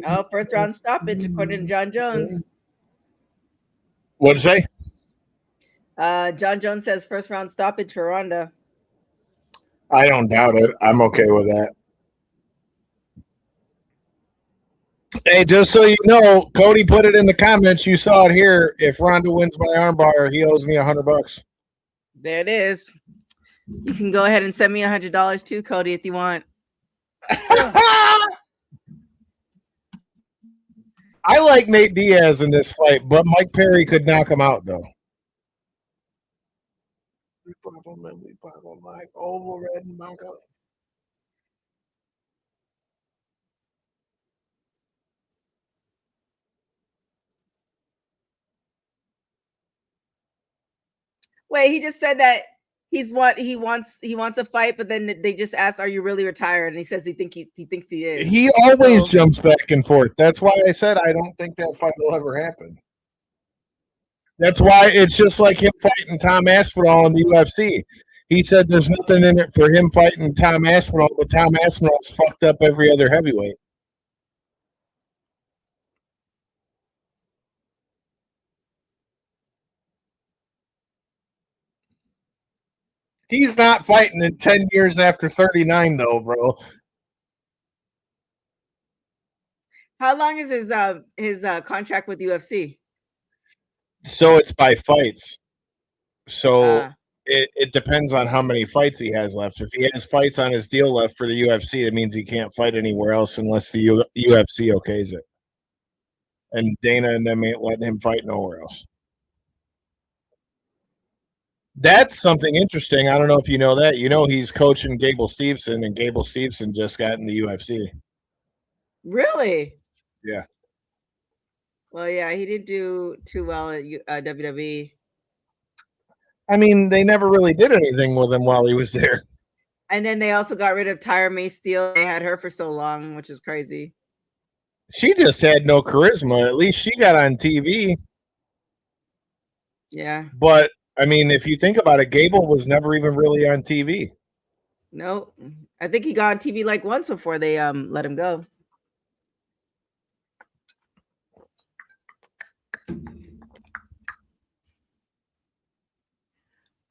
[SPEAKER 3] Oh, first round stoppage according to John Jones.
[SPEAKER 4] What'd you say?
[SPEAKER 3] John Jones says first round stoppage for Ronda.
[SPEAKER 4] I don't doubt it. I'm okay with that. Hey, just so you know, Cody put it in the comments. You saw it here. If Ronda wins by armbar, he owes me $100.
[SPEAKER 3] There it is. You can go ahead and send me $100 too, Cody, if you want.
[SPEAKER 4] I like Nate Diaz in this fight, but Mike Perry could knock him out, though. We pop him like oval red and Blanco.
[SPEAKER 3] Wait, he just said that he wants a fight, but then they just asked, "Are you really retired?" And he says he thinks he is.
[SPEAKER 4] He always jumps back and forth. That's why I said I don't think that fight will ever happen. That's why it's just like him fighting Tom Aspinall in the UFC. He said there's nothing in it for him fighting Tom Aspinall, but Tom Aspinall's fucked up every other heavyweight. He's not fighting in 10 years after 39, though, bro.
[SPEAKER 3] How long is his contract with UFC?
[SPEAKER 4] So it's by fights. So
[SPEAKER 3] Uh,
[SPEAKER 4] it depends on how many fights he has left. If he has fights on his deal left for the UFC, it means he can't fight anywhere else unless the UFC okays it. And Dana and them ain't letting him fight nowhere else. That's something interesting. I don't know if you know that. You know he's coaching Gable Steveson, and Gable Steveson just got in the UFC.
[SPEAKER 3] really?
[SPEAKER 4] Yeah.
[SPEAKER 3] Well, yeah, he didn't do too well at WWE.
[SPEAKER 4] I mean, they never really did anything with him while he was there.
[SPEAKER 3] And then they also got rid of Tyra May Steele. They had her for so long, which is crazy.
[SPEAKER 4] She just had no charisma. At least she got on TV.
[SPEAKER 3] Yeah.
[SPEAKER 4] But I mean, if you think about it, Gable was never even really on TV.
[SPEAKER 3] No, I think he got on TV like once before they let him go.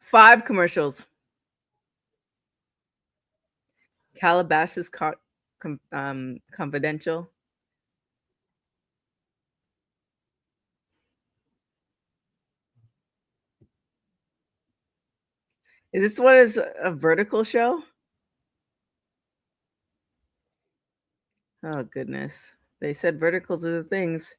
[SPEAKER 3] Five commercials. Calabasas Confidential. Is this one is a vertical show? Oh goodness. They said verticals are the things.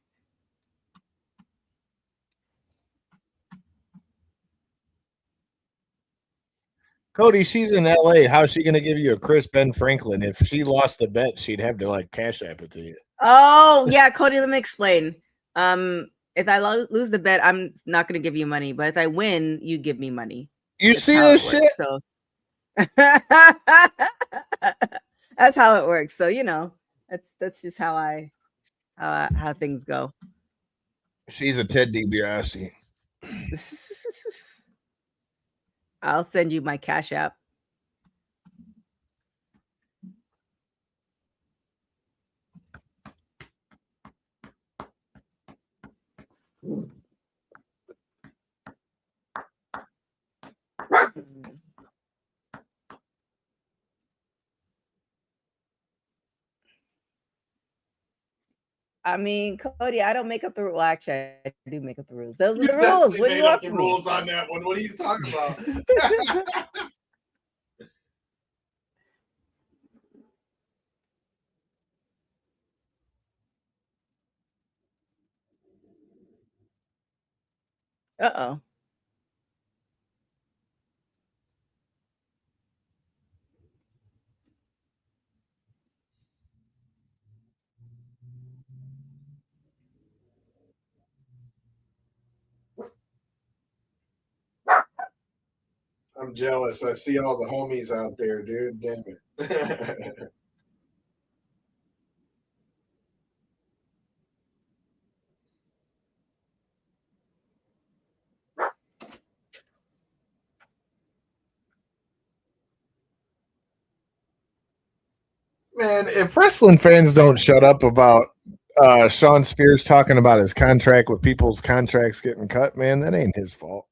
[SPEAKER 4] Cody, she's in LA. How's she going to give you a Chris Ben Franklin? If she lost the bet, she'd have to like cash app it to you.
[SPEAKER 3] Oh yeah, Cody, let me explain. If I lose the bet, I'm not going to give you money, but if I win, you give me money.
[SPEAKER 4] You
[SPEAKER 3] That's
[SPEAKER 4] see
[SPEAKER 3] how
[SPEAKER 4] this
[SPEAKER 3] it works,
[SPEAKER 4] shit?
[SPEAKER 3] So that's how it works. So you know, that's just how things go.
[SPEAKER 4] She's a Ted DiBiase.
[SPEAKER 3] I'll send you my Cash App. I mean, Cody, I don't make up the rules. Well, actually, I do make up the rules. Those are the rules. What do you want from me?
[SPEAKER 4] Rules on that one. What are you talking about?
[SPEAKER 3] Uh-oh.
[SPEAKER 4] I'm jealous. I see all the homies out there, dude. Damn it. Man, if wrestling fans don't shut up about Sean Spears talking about his contract with people's contracts getting cut, man, that ain't his fault.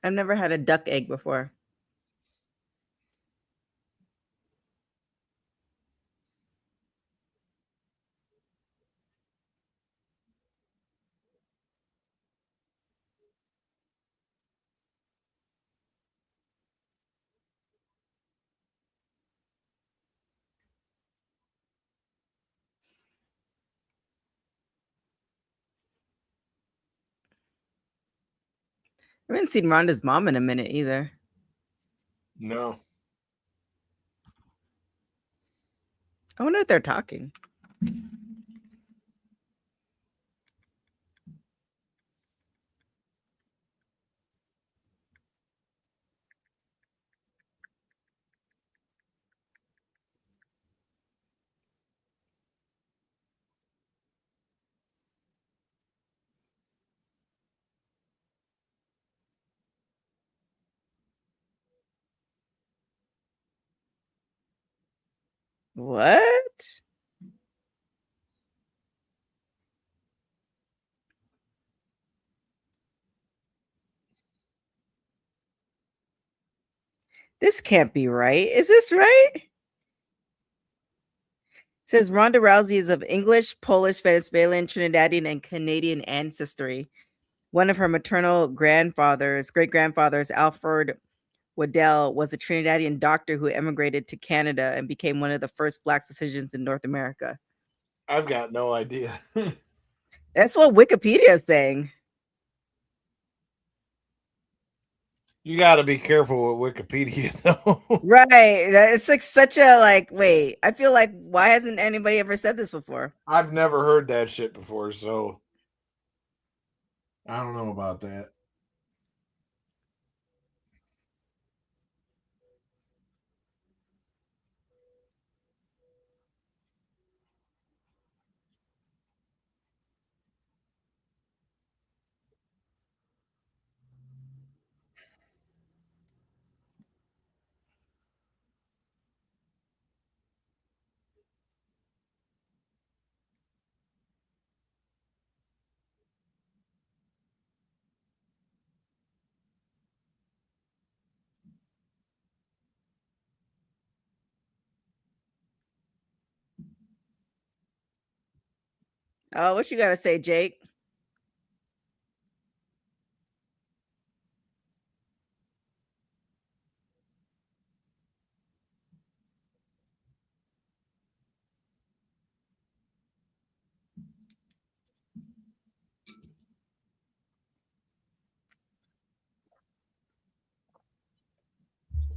[SPEAKER 3] I've never had a duck egg before.
[SPEAKER 6] I haven't seen Rhonda's mom in a minute either.
[SPEAKER 4] No.
[SPEAKER 6] I wonder if they're talking. What? This can't be right. Is this right? It says Ronda Rousey is of English, Polish, Venezuelan, Trinidadian, and Canadian ancestry. One of her maternal grandfathers, great grandfathers, Alfred Waddell, was a Trinidadian doctor who emigrated to Canada and became one of the first Black physicians in North America.
[SPEAKER 4] I've got no idea.
[SPEAKER 6] That's what Wikipedia is saying.
[SPEAKER 4] You got to be careful with Wikipedia, though.
[SPEAKER 6] Right. It's like such a like, wait, I feel like why hasn't anybody ever said this before?
[SPEAKER 4] I've never heard that shit before, so I don't know about that.
[SPEAKER 6] Oh, what you gotta say, Jake?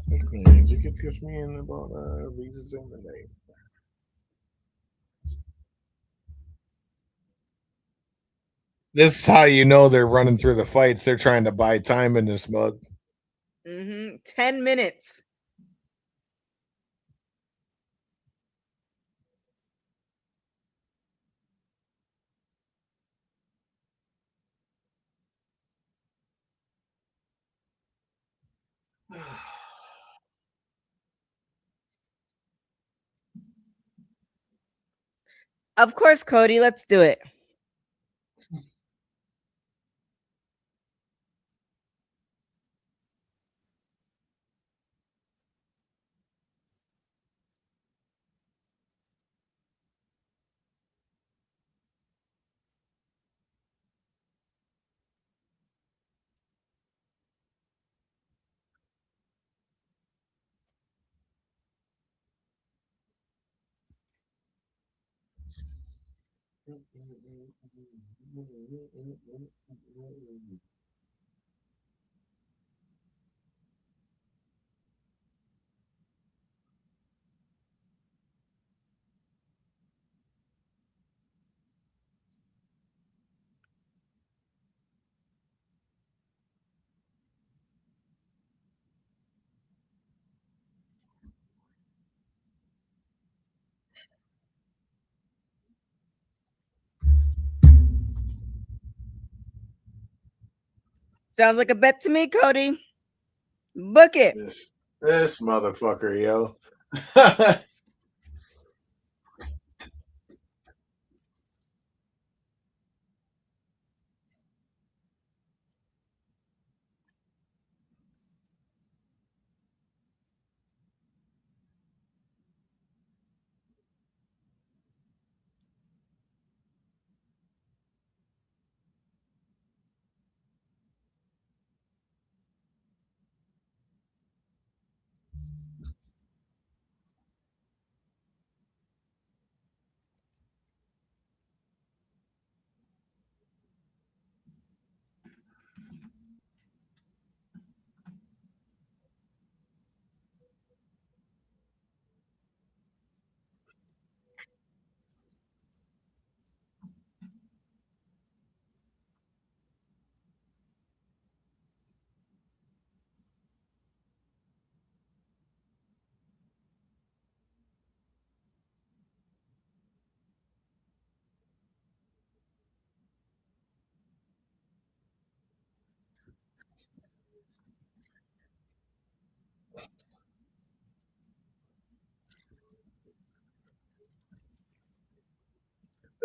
[SPEAKER 4] You could catch me in about visas in the name. This is how you know they're running through the fights. They're trying to buy time in this mug.
[SPEAKER 6] 10 minutes. Of course, Cody, let's do it. Sounds like a bet to me, Cody. Book it.
[SPEAKER 4] This motherfucker, yo.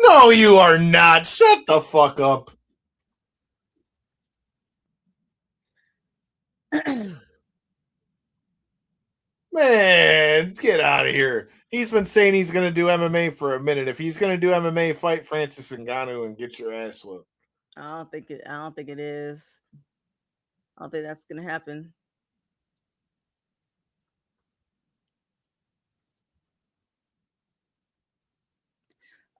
[SPEAKER 4] No, you are not. Shut the fuck up. Man, get out of here. He's been saying he's going to do MMA for a minute. If he's going to do MMA, fight Francis Ngannou and get your ass whooped.
[SPEAKER 6] I don't think it is. I don't think that's gonna happen.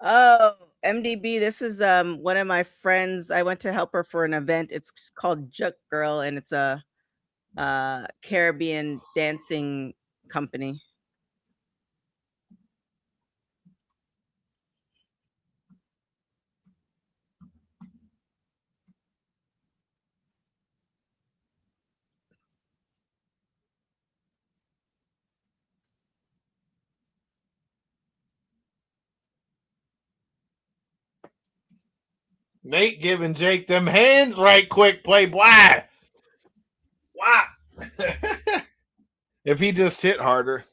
[SPEAKER 6] Oh, MDB. This is one of my friends. I went to help her for an event. It's called Juk Girl, and it's a Caribbean dancing company.
[SPEAKER 4] Nate giving Jake them hands right quick, play why? Why? If he just hit harder.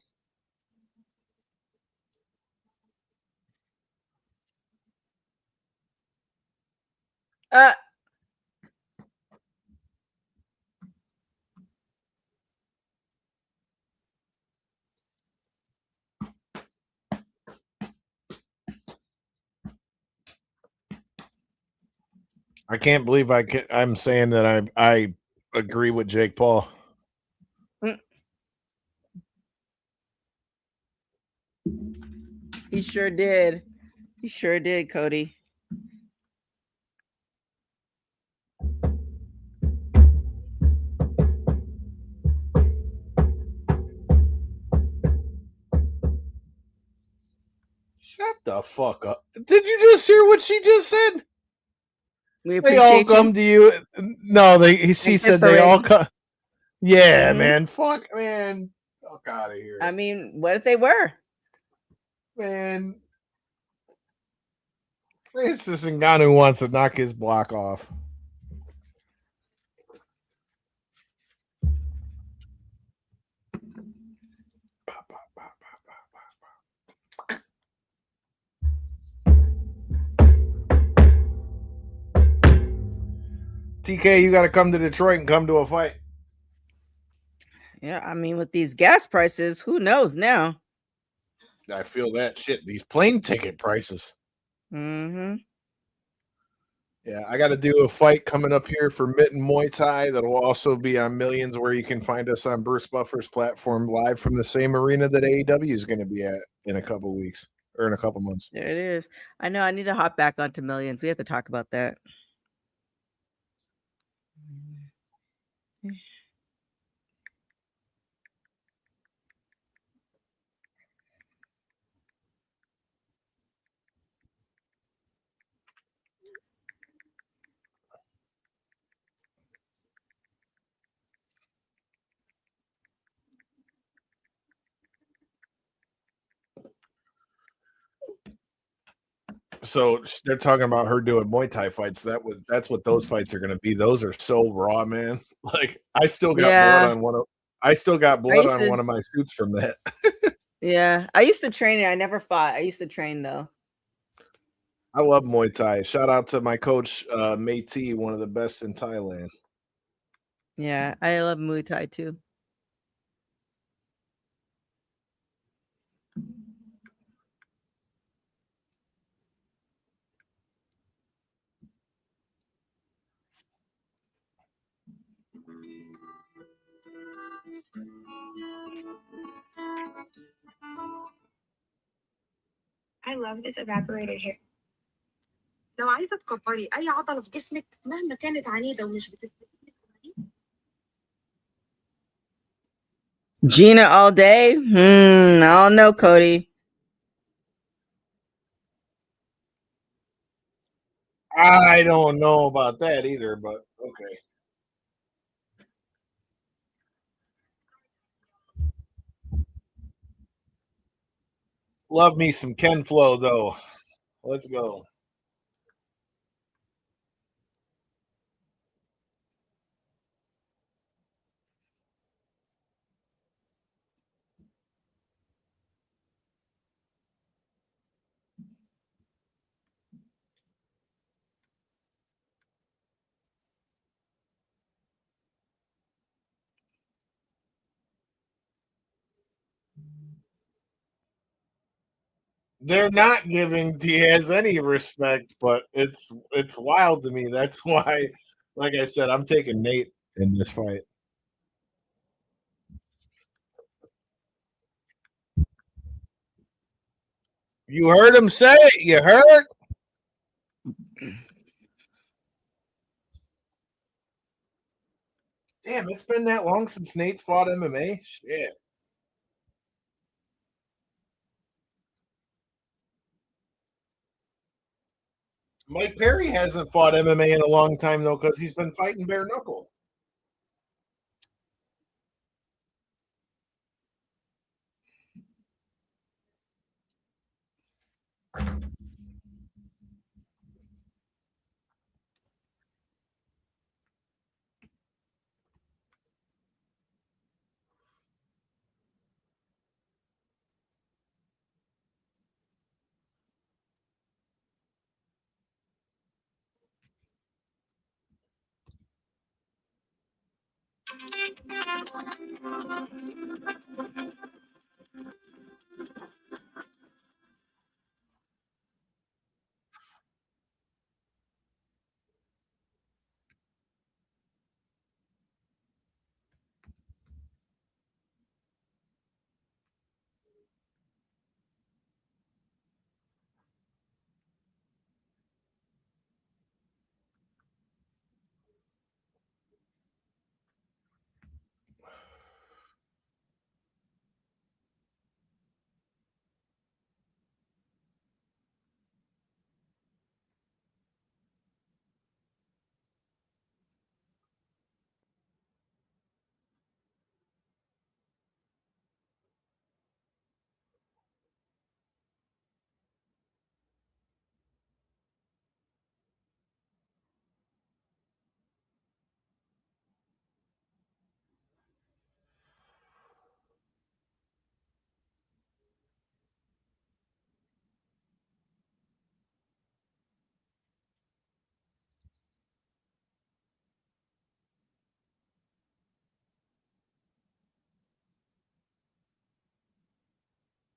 [SPEAKER 4] I can't believe I'm saying that I agree with Jake Paul.
[SPEAKER 6] He sure did. He sure did, Cody.
[SPEAKER 4] Shut the fuck up. Did you just hear what she just said?
[SPEAKER 6] We
[SPEAKER 4] They all
[SPEAKER 6] appreciate
[SPEAKER 4] come
[SPEAKER 6] you.
[SPEAKER 4] to you. No, she said they all come. Yeah, man. Fuck, man. Fuck out of here.
[SPEAKER 6] I mean, what if they were?
[SPEAKER 4] Man. Francis Ngannou wants to knock his block off. TK, you got to come to Detroit and come to a fight.
[SPEAKER 6] Yeah, I mean, with these gas prices, who knows now?
[SPEAKER 4] I feel that shit. These plane ticket prices.
[SPEAKER 6] Mm-hmm.
[SPEAKER 4] Yeah, I got to do a fight coming up here for Mitten Muay Thai that will also be on Millions, where you can find us on Bruce Buffer's platform live from the same arena that AEW is going to be at in a couple weeks or in a couple months.
[SPEAKER 6] There it is. I know. I need to hop back onto Millions. We have to talk about that.
[SPEAKER 4] So they're talking about her doing Muay Thai fights. That's what those fights are going to be. Those are so raw, man. Like I still got blood on one of. I still got blood on one of my suits from that.
[SPEAKER 6] Yeah, I used to train it. I never fought. I used to train though.
[SPEAKER 4] I love Muay Thai. Shout out to my coach, Mei T, one of the best in Thailand.
[SPEAKER 6] Yeah, I love Muay Thai too.
[SPEAKER 7] I love this evaporated hair. لو عايزة تكبري أي عضلة في جسمك مهما كانت عنيدة ومش بتستفيد
[SPEAKER 6] Gina all day? I don't know, Cody.
[SPEAKER 4] I don't know about that either, but okay. Love me some Ken Flo though. Let's go. They're not giving Diaz any respect, but it's wild to me. That's why, like I said, I'm taking Nate in this fight. You heard him say it. You heard? Damn, it's been that long since Nate's fought MMA. Shit. Mike Perry hasn't fought MMA in a long time though, because he's been fighting bare knuckle.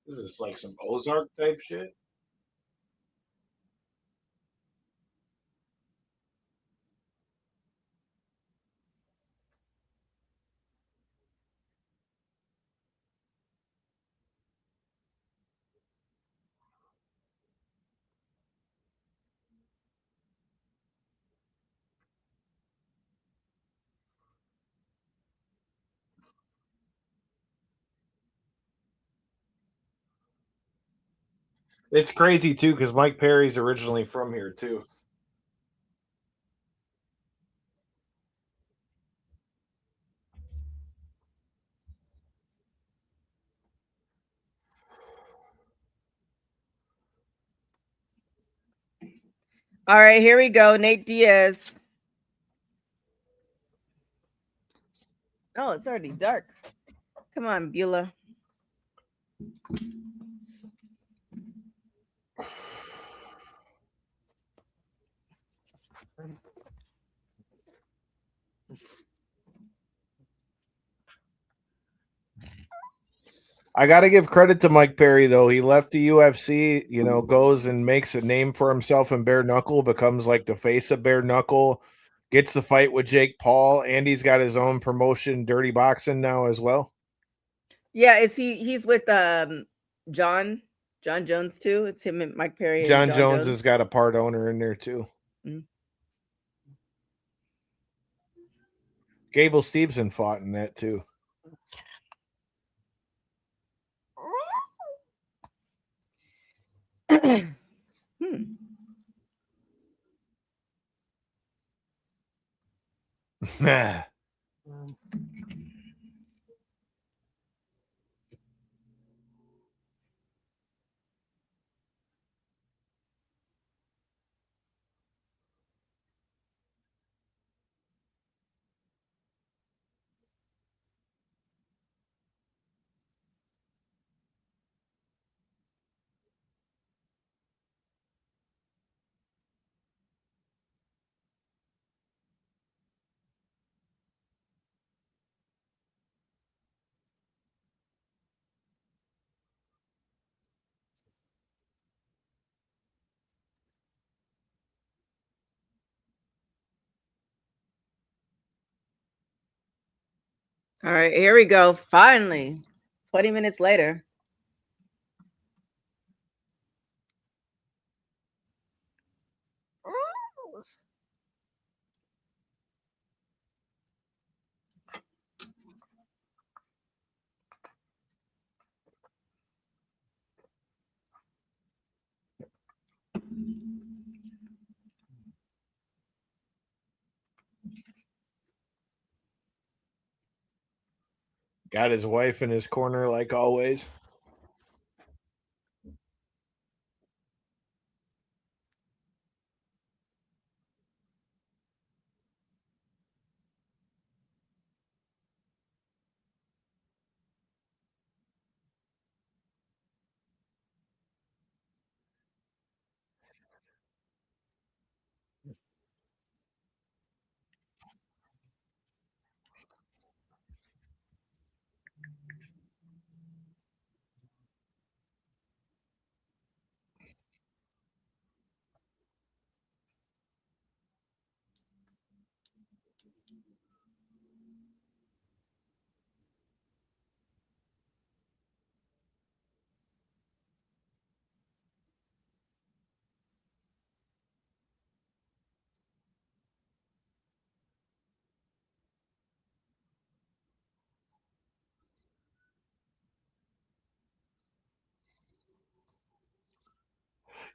[SPEAKER 4] This is like some Ozark type shit. It's crazy too, because Mike Perry's originally from here too.
[SPEAKER 6] All right, here we go. Nate Diaz. Oh, it's already dark. Come on, Beulah.
[SPEAKER 4] I got to give credit to Mike Perry though. He left the UFC, goes and makes a name for himself in bare knuckle, becomes like the face of bare knuckle, gets the fight with Jake Paul, and he's got his own promotion, Dirty Boxing, now as well.
[SPEAKER 6] Yeah, he's with John Jones too. It's him and Mike Perry and
[SPEAKER 4] John
[SPEAKER 6] John
[SPEAKER 4] Jones has got a part owner in there too.
[SPEAKER 6] Mm.
[SPEAKER 4] Gable Stevenson fought in that too.
[SPEAKER 6] All right, here we go. Finally, 20 minutes later.
[SPEAKER 4] Got his wife in his corner like always.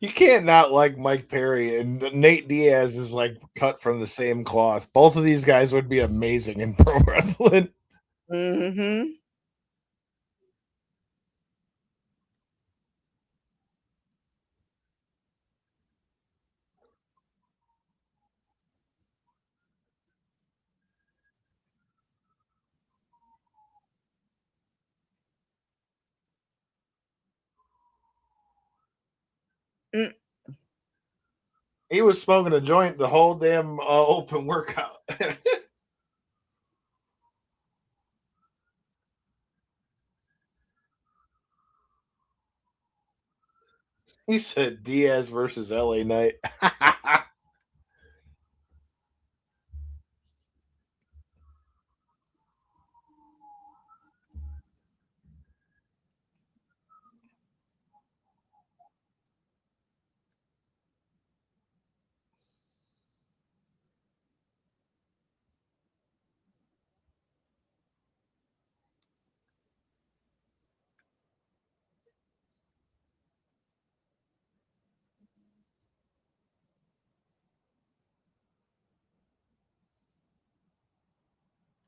[SPEAKER 4] You can't not like Mike Perry, and Nate Diaz is like cut from the same cloth. Both of these guys would be amazing in pro wrestling.
[SPEAKER 6] Mm-hmm. Mm.
[SPEAKER 4] He was smoking a joint the whole damn open workout. He said Diaz versus LA Knight.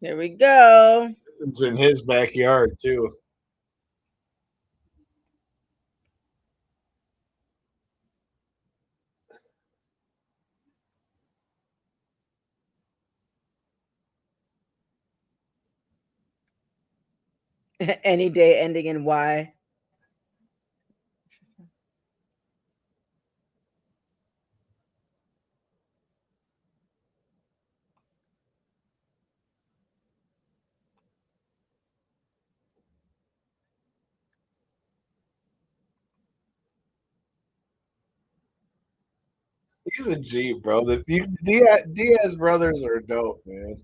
[SPEAKER 6] There we go.
[SPEAKER 4] It's in his backyard too.
[SPEAKER 6] Any day ending in Y.
[SPEAKER 4] He's a G, bro. The Diaz brothers are dope, man.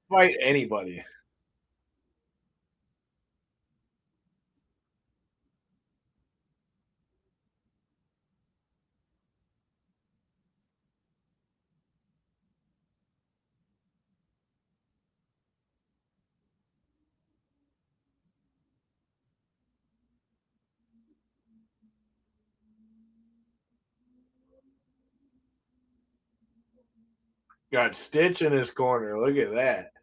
[SPEAKER 4] Fight anybody. Got Stitch in his corner. Look at that.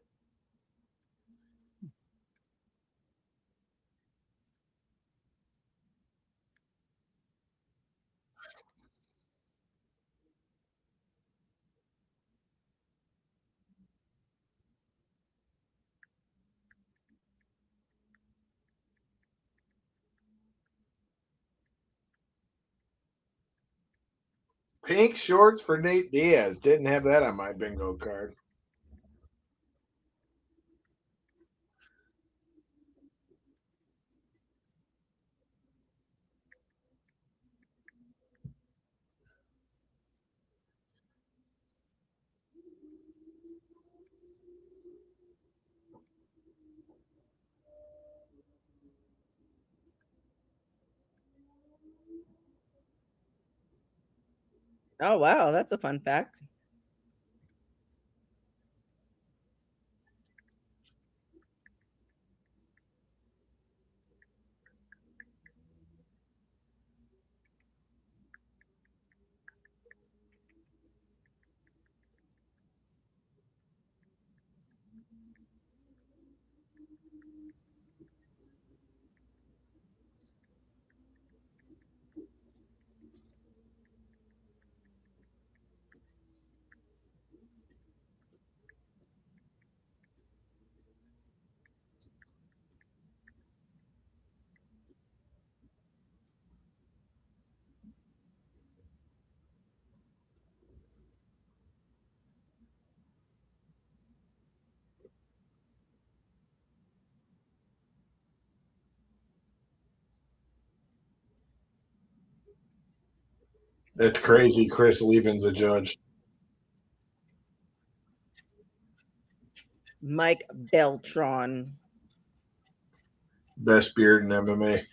[SPEAKER 4] Pink shorts for Nate Diaz. Didn't have that on my bingo card.
[SPEAKER 6] Oh, wow. That's a fun fact.
[SPEAKER 4] It's crazy. Chris Lieben's a judge.
[SPEAKER 6] Mike Beltran.
[SPEAKER 4] Best beard in MMA.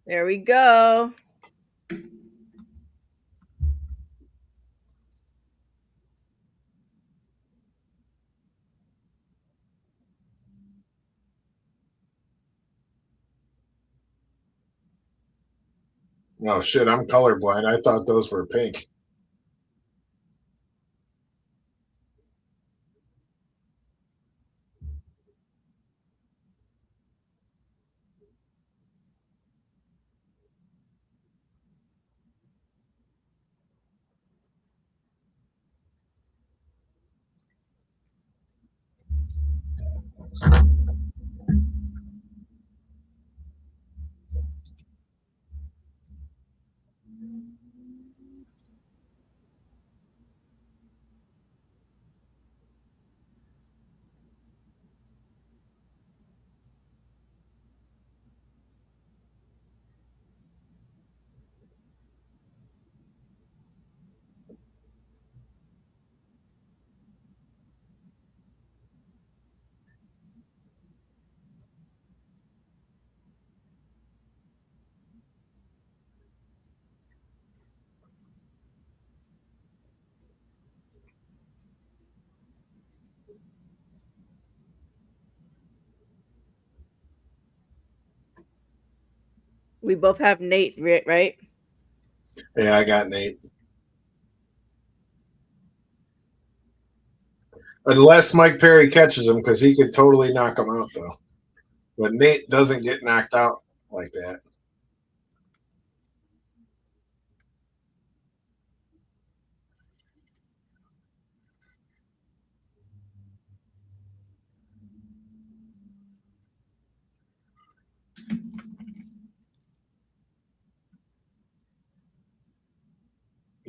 [SPEAKER 6] There we go.
[SPEAKER 4] Oh shit, I'm colorblind. I thought those were pink.
[SPEAKER 6] We both have Nate, right?
[SPEAKER 4] Yeah, I got Nate. Unless Mike Perry catches him, because he could totally knock him out, though. But Nate doesn't get knocked out like that.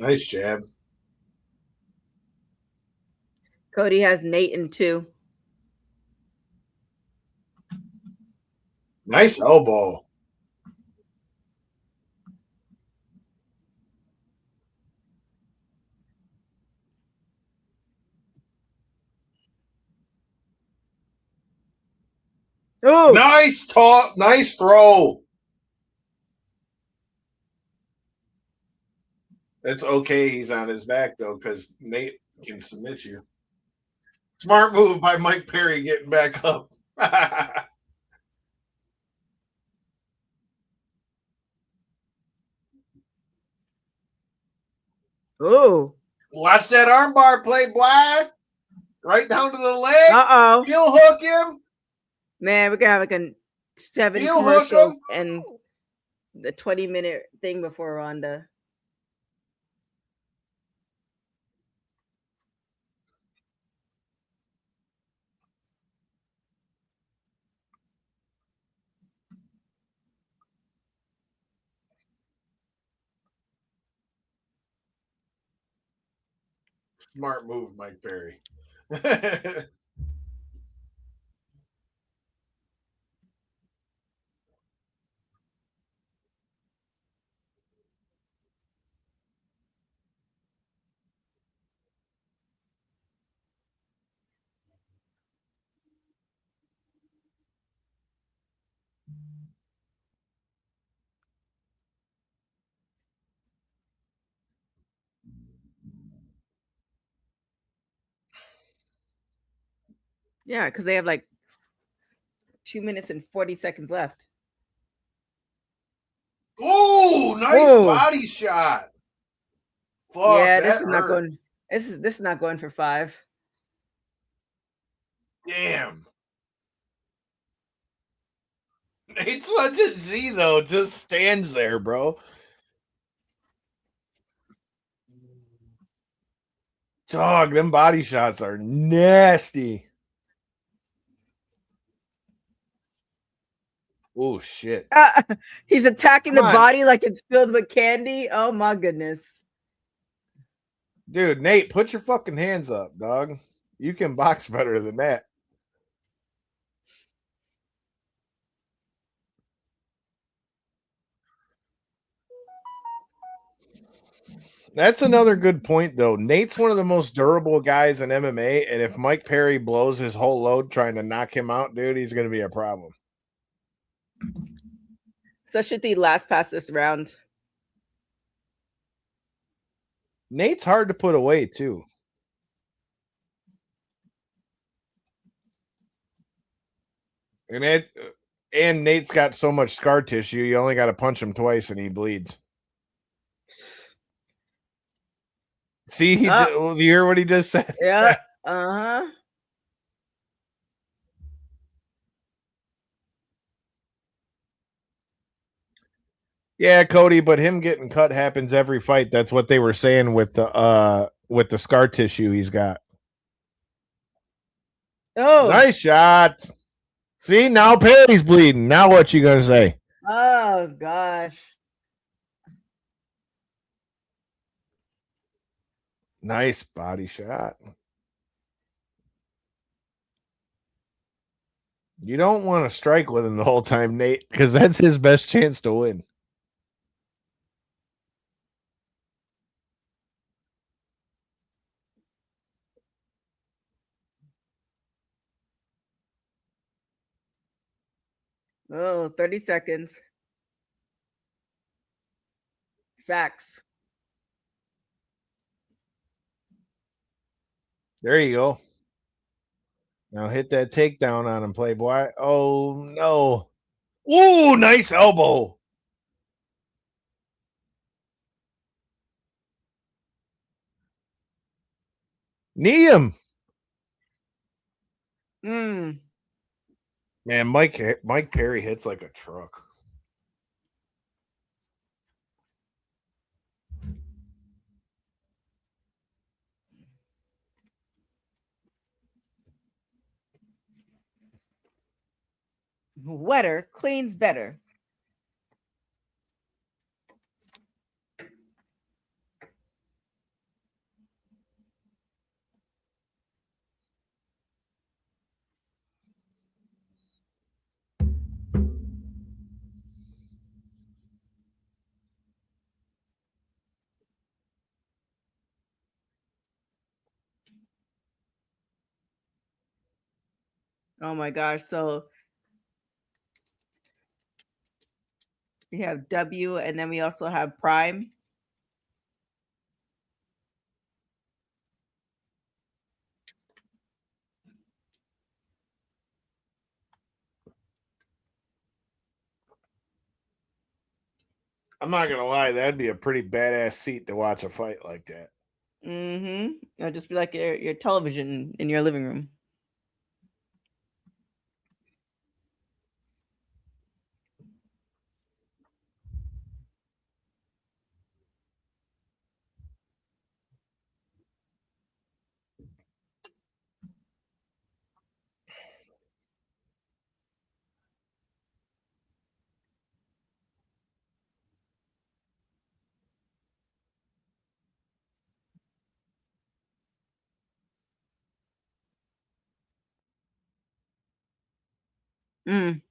[SPEAKER 4] Nice jab.
[SPEAKER 6] Cody has Nate in 2.
[SPEAKER 4] Nice elbow.
[SPEAKER 6] Oh,
[SPEAKER 4] Nice talk. Nice throw. It's okay he's on his back, though, because Nate can submit you. Smart move by Mike Perry getting back up.
[SPEAKER 6] oh.
[SPEAKER 4] Watch that armbar play, boy. Right down to the leg.
[SPEAKER 6] Uh-oh.
[SPEAKER 4] Heel hook him.
[SPEAKER 6] Man, we're gonna have like a 7
[SPEAKER 4] Heel hook
[SPEAKER 6] commercials
[SPEAKER 4] him.
[SPEAKER 6] and the 20-minute thing before Ronda.
[SPEAKER 4] Smart move, Mike Perry.
[SPEAKER 6] Yeah, because they have like 2 minutes and 40 seconds left.
[SPEAKER 4] Oh, nice
[SPEAKER 6] Whoa.
[SPEAKER 4] body shot. Fuck,
[SPEAKER 6] Yeah,
[SPEAKER 4] that
[SPEAKER 6] this is not
[SPEAKER 4] hurt.
[SPEAKER 6] going. This is not going for 5.
[SPEAKER 4] Damn. Nate's Legend Z though just stands there, bro. Dog, them body shots are nasty. Oh shit.
[SPEAKER 6] He's attacking
[SPEAKER 4] Come
[SPEAKER 6] the
[SPEAKER 4] on.
[SPEAKER 6] body like it's filled with candy. Oh my goodness.
[SPEAKER 4] Dude, Nate, put your fucking hands up, dog. You can box better than that. That's another good point, though. Nate's one of the most durable guys in MMA, and if Mike Perry blows his whole load trying to knock him out, dude, he's going to be a problem.
[SPEAKER 6] So should the last pass this round?
[SPEAKER 4] Nate's hard to put away, too. And Nate's got so much scar tissue, you only got to punch him twice and he bleeds. See, you hear what he just said?
[SPEAKER 6] Yeah. Uh-huh.
[SPEAKER 4] Yeah, Cody, but him getting cut happens every fight. That's what they were saying with the scar tissue he's got.
[SPEAKER 6] Oh,
[SPEAKER 4] nice shot. See, now Perry's bleeding. Now what you gonna say?
[SPEAKER 6] Oh gosh.
[SPEAKER 4] Nice body shot. You don't want to strike with him the whole time, Nate, because that's his best chance to win.
[SPEAKER 6] Oh, 30 seconds. Facts.
[SPEAKER 4] There you go. Now hit that takedown on him, Playboy. Oh, no. Ooh, nice elbow. Knee him.
[SPEAKER 6] Mm.
[SPEAKER 4] Man, Mike Perry hits like a truck.
[SPEAKER 6] Wetter cleans better. Oh my gosh. So we have W and then we also have Prime.
[SPEAKER 4] I'm not gonna lie, that'd be a pretty badass seat to watch a fight like that.
[SPEAKER 6] Mm-hmm. It'll just be like your television in your living room. Mm.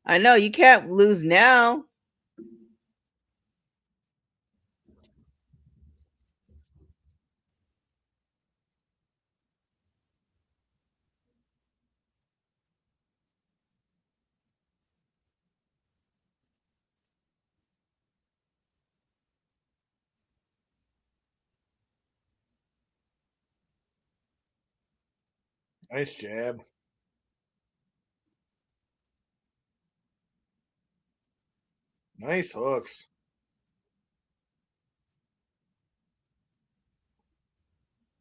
[SPEAKER 6] I know you can't lose now.
[SPEAKER 4] Nice jab. Nice hooks.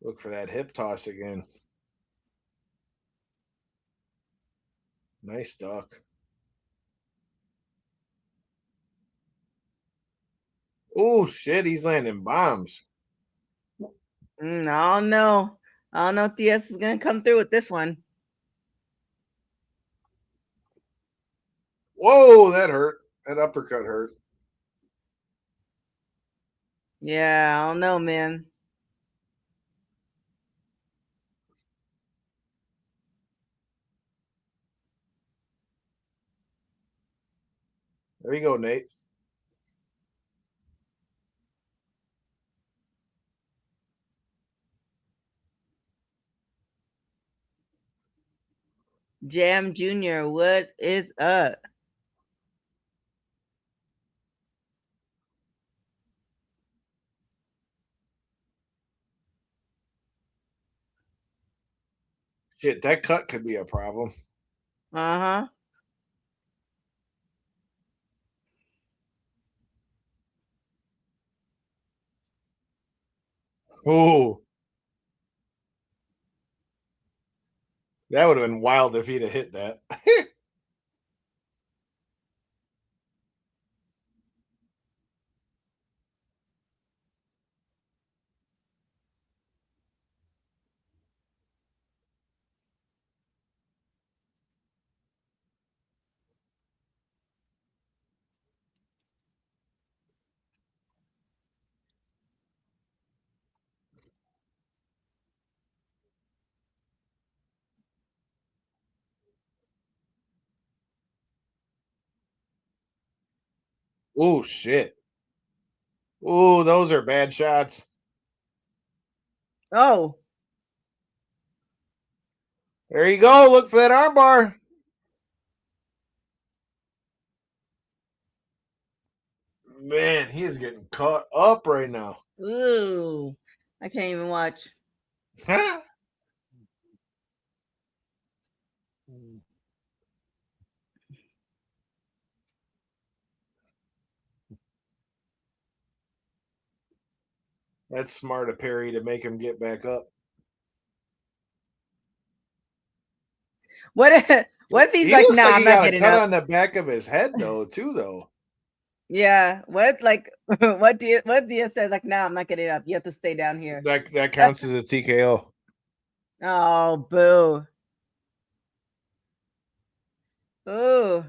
[SPEAKER 4] Look for that hip toss again. Nice duck. Oh shit, he's landing bombs.
[SPEAKER 6] I don't know. I don't know if DS is gonna come through with this one.
[SPEAKER 4] Whoa, that hurt. That uppercut hurt.
[SPEAKER 6] Yeah, I don't know, man.
[SPEAKER 4] There you go, Nate.
[SPEAKER 6] Jam Jr., what is up?
[SPEAKER 4] Shit, that cut could be a problem.
[SPEAKER 6] Uh-huh.
[SPEAKER 4] Oh, that would have been wild if he'd have hit that. Oh shit. Oh, those are bad shots.
[SPEAKER 6] Oh.
[SPEAKER 4] There you go. Look for that armbar. Man, he is getting caught up right now.
[SPEAKER 6] Ooh. I can't even watch.
[SPEAKER 4] That's smart of Perry to make him get back up.
[SPEAKER 6] What if he's
[SPEAKER 4] He
[SPEAKER 6] like,
[SPEAKER 4] looks
[SPEAKER 6] nah,
[SPEAKER 4] like
[SPEAKER 6] I'm
[SPEAKER 4] he
[SPEAKER 6] not
[SPEAKER 4] got a
[SPEAKER 6] getting
[SPEAKER 4] cut
[SPEAKER 6] up.
[SPEAKER 4] on the back of his head though, too, though.
[SPEAKER 6] Yeah. What like what Dia said, like, nah, I'm not getting up. You have to stay down here.
[SPEAKER 4] That counts as a TKO.
[SPEAKER 6] Oh, boo. Ooh.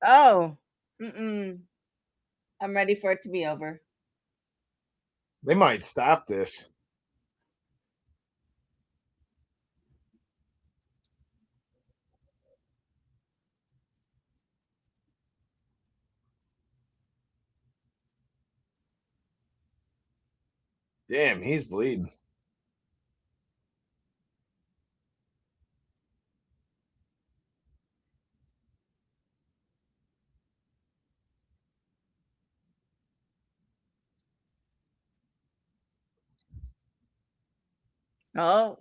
[SPEAKER 6] Oh. Mm-mm. I'm ready for it to be over.
[SPEAKER 4] They might stop this. Damn, he's bleeding.
[SPEAKER 6] Oh,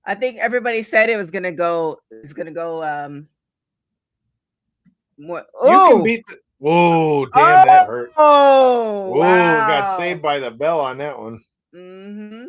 [SPEAKER 6] I think everybody said it was gonna go. It's gonna go. More.
[SPEAKER 4] You can
[SPEAKER 6] Oh.
[SPEAKER 4] beat the. Whoa, damn, that hurt.
[SPEAKER 6] Oh.
[SPEAKER 4] Whoa, got
[SPEAKER 6] Wow.
[SPEAKER 4] saved by the bell on that one.
[SPEAKER 6] Mm-hmm.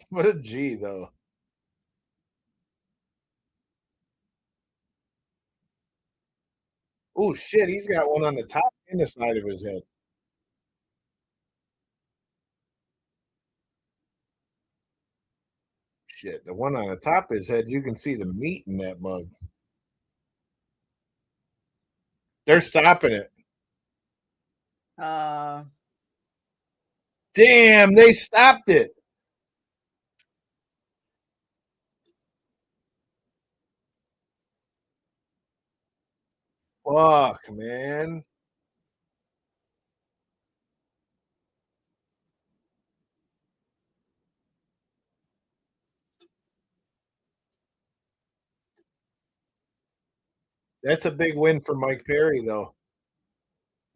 [SPEAKER 4] What a G though. Oh shit, he's got one on the top and the side of his head. Shit, the one on the top of his head, you can see the meat in that mug. They're stopping it.
[SPEAKER 6] Uh,
[SPEAKER 4] Damn, they stopped it. Fuck, man. That's a big win for Mike Perry, though.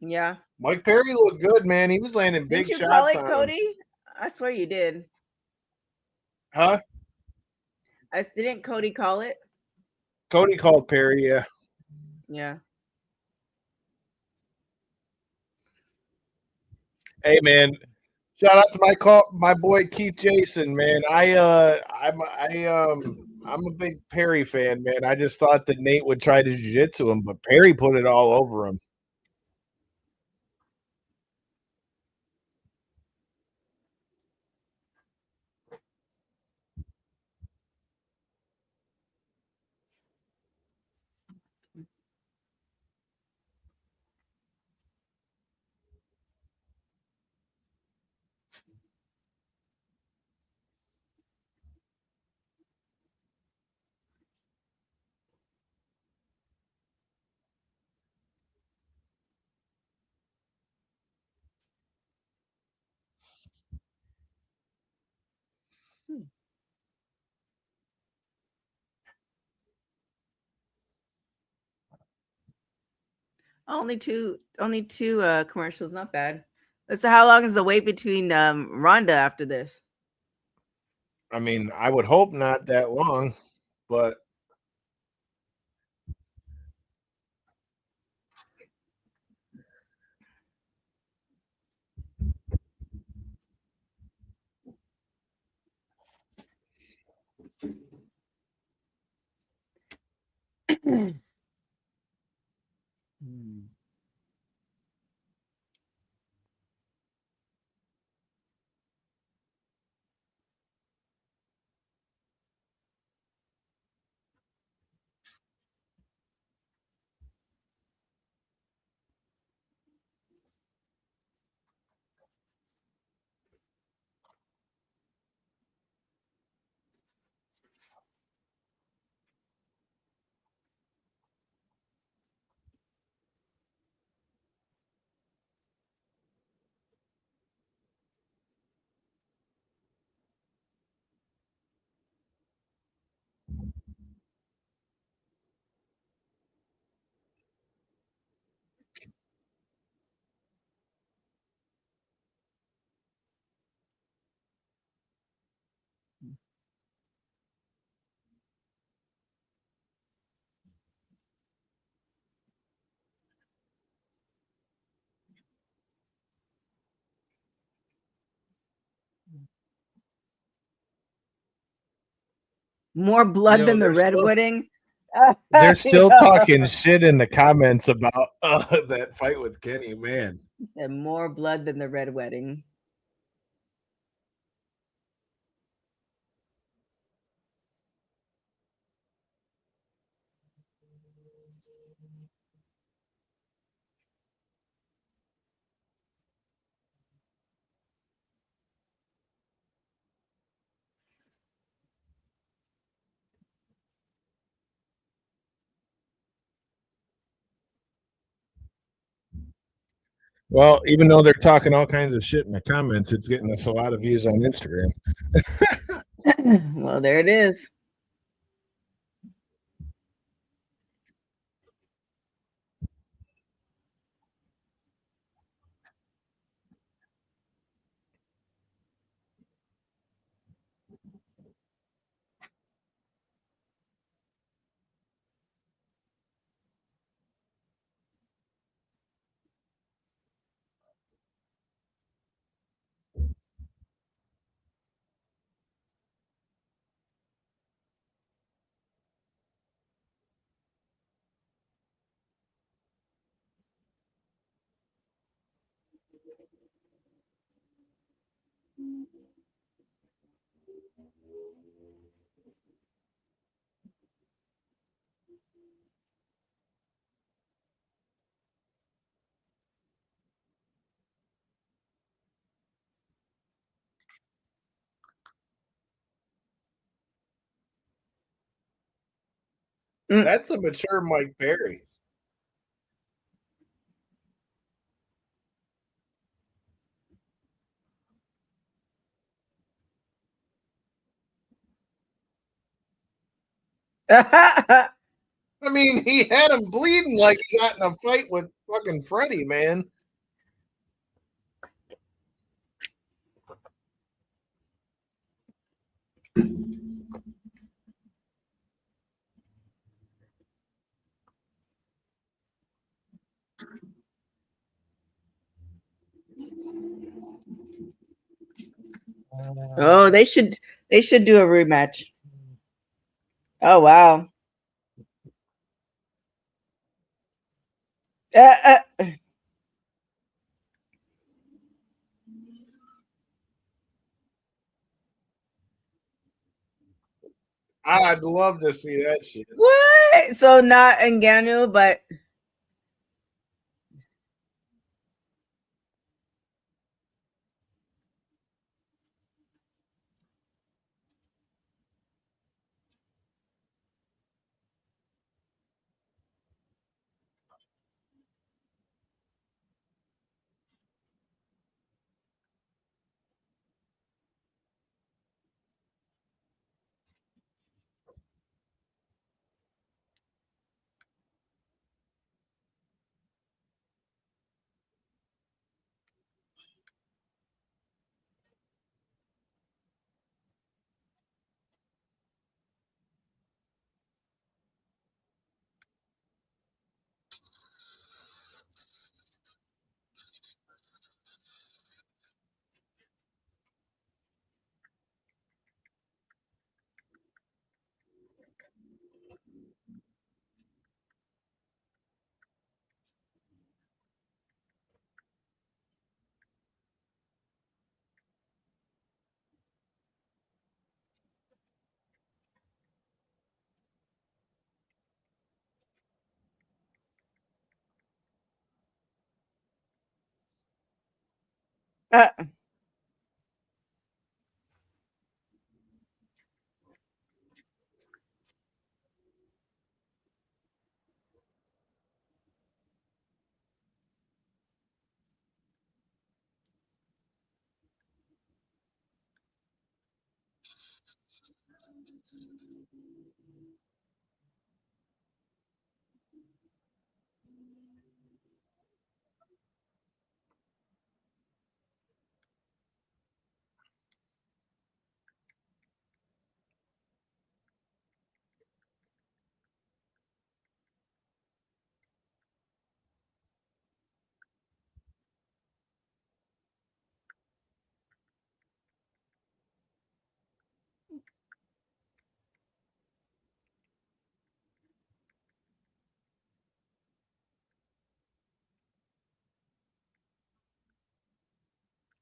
[SPEAKER 6] yeah.
[SPEAKER 4] Mike Perry looked good, man. He was landing
[SPEAKER 6] Didn't
[SPEAKER 4] big
[SPEAKER 6] you call
[SPEAKER 4] shots
[SPEAKER 6] it,
[SPEAKER 4] on him.
[SPEAKER 6] Cody? I swear you did.
[SPEAKER 4] Huh?
[SPEAKER 6] Didn't Cody call it?
[SPEAKER 4] Cody called Perry, yeah.
[SPEAKER 6] Yeah.
[SPEAKER 4] Hey, man. Shout out to my boy Keith Jason, man. I'm a big Perry fan, man. I just thought that Nate would try to jiu-jitsu him, but Perry put it all over him.
[SPEAKER 6] Only two commercials, not bad. So how long is the wait between Ronda after this?
[SPEAKER 4] I mean, I would hope not that long, but
[SPEAKER 6] More blood than the
[SPEAKER 4] they're
[SPEAKER 6] Red
[SPEAKER 4] still
[SPEAKER 6] Wedding.
[SPEAKER 4] they're still talking shit in the comments about that fight with Kenny, man.
[SPEAKER 6] He said more blood than the Red Wedding.
[SPEAKER 4] Well, even though they're talking all kinds of shit in the comments, it's getting us a lot of views on Instagram.
[SPEAKER 6] Well, there it is.
[SPEAKER 4] That's a mature Mike Perry. I mean, he had him bleeding like he got in a fight with fucking Freddie, man.
[SPEAKER 6] Oh, they should do a rematch. Oh wow. Uh,
[SPEAKER 4] I'd love to see that shit.
[SPEAKER 6] what? So not Ngannou, but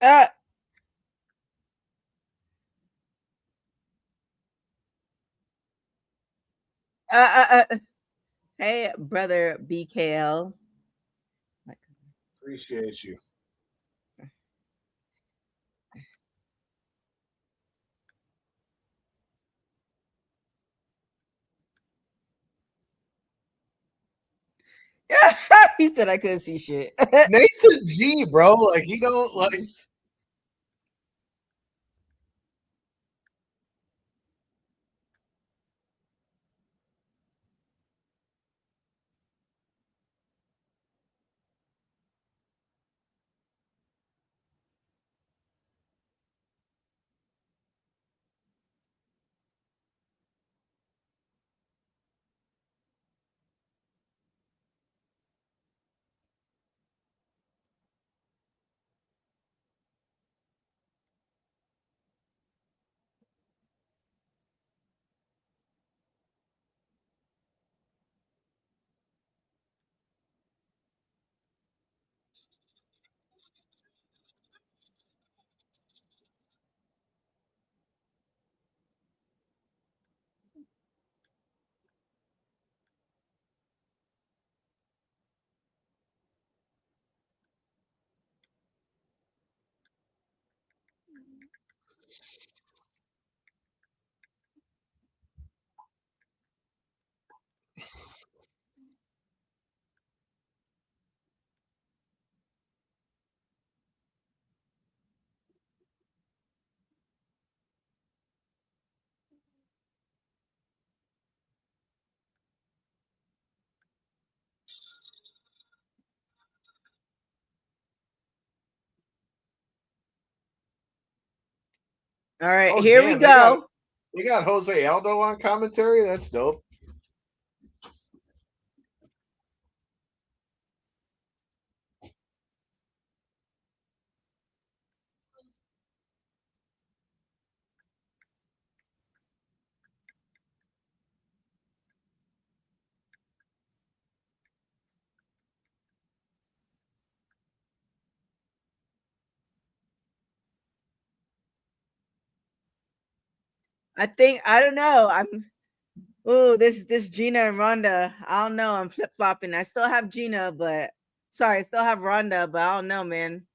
[SPEAKER 6] uh, uh, Hey, brother BKL.
[SPEAKER 4] Appreciate you.
[SPEAKER 6] He said I couldn't see shit.
[SPEAKER 4] Nate's a G, bro. Like he don't like.
[SPEAKER 6] All right,
[SPEAKER 4] Oh,
[SPEAKER 6] here we
[SPEAKER 4] damn, they got-
[SPEAKER 6] go.
[SPEAKER 4] We got Jose Aldo on commentary. That's dope.
[SPEAKER 6] I don't know. This Gina and Ronda. I don't know. I'm flip flopping. I still have Gina, but sorry, I still have Ronda, but I don't know, man.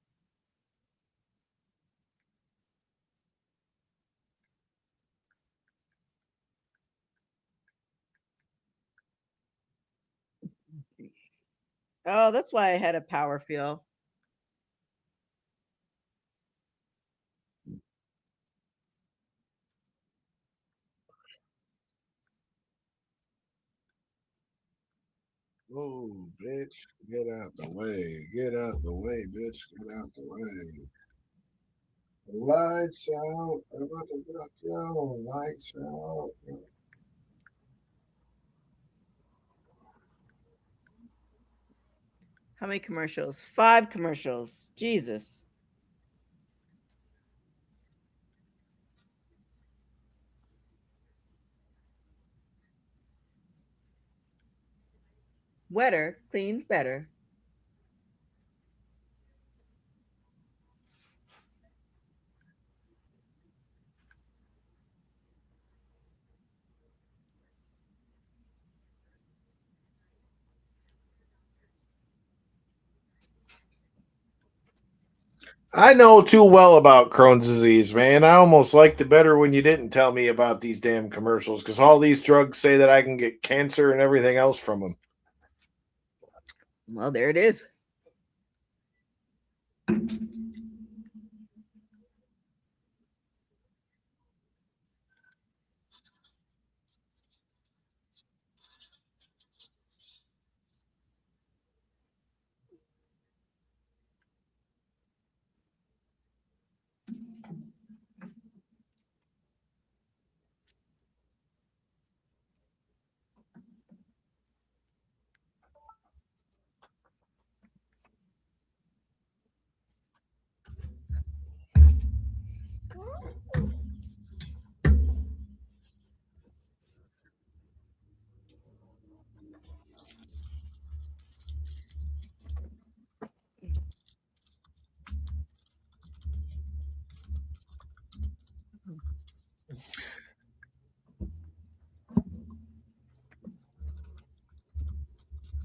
[SPEAKER 6] Oh, that's why I had a power feel.
[SPEAKER 4] Oh, bitch, get out the way. Get out the way, bitch. Get out the way. Lights out. I'm about to go. Lights out.
[SPEAKER 6] How many commercials? 5 commercials. Jesus. Wetter cleans better.
[SPEAKER 4] I know too well about Crohn's disease, man. I almost liked it better when you didn't tell me about these damn commercials because all these drugs say that I can get cancer and everything else from them.
[SPEAKER 6] Well, there it is.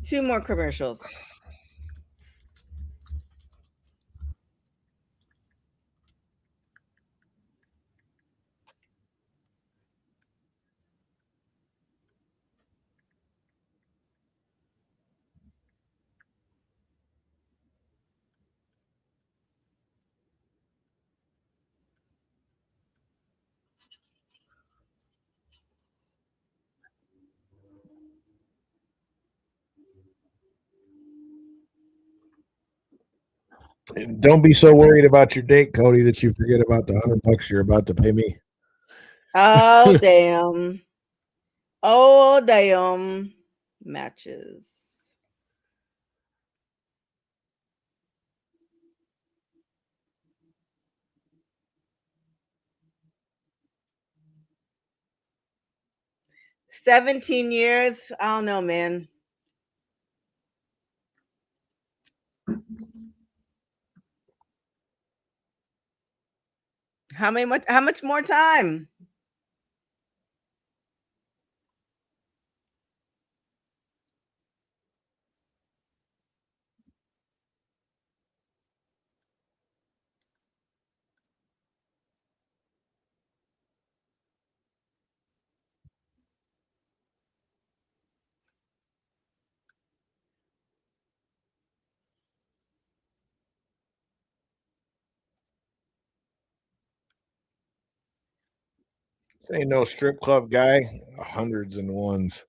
[SPEAKER 6] Two more commercials.
[SPEAKER 4] Don't be so worried about your date, Cody, that you forget about the $100 you're about to pay me.
[SPEAKER 6] Oh, damn. Oh, damn. Matches. $17 I don't know, man. How much more time?
[SPEAKER 4] Ain't no strip club guy. Hundreds and ones.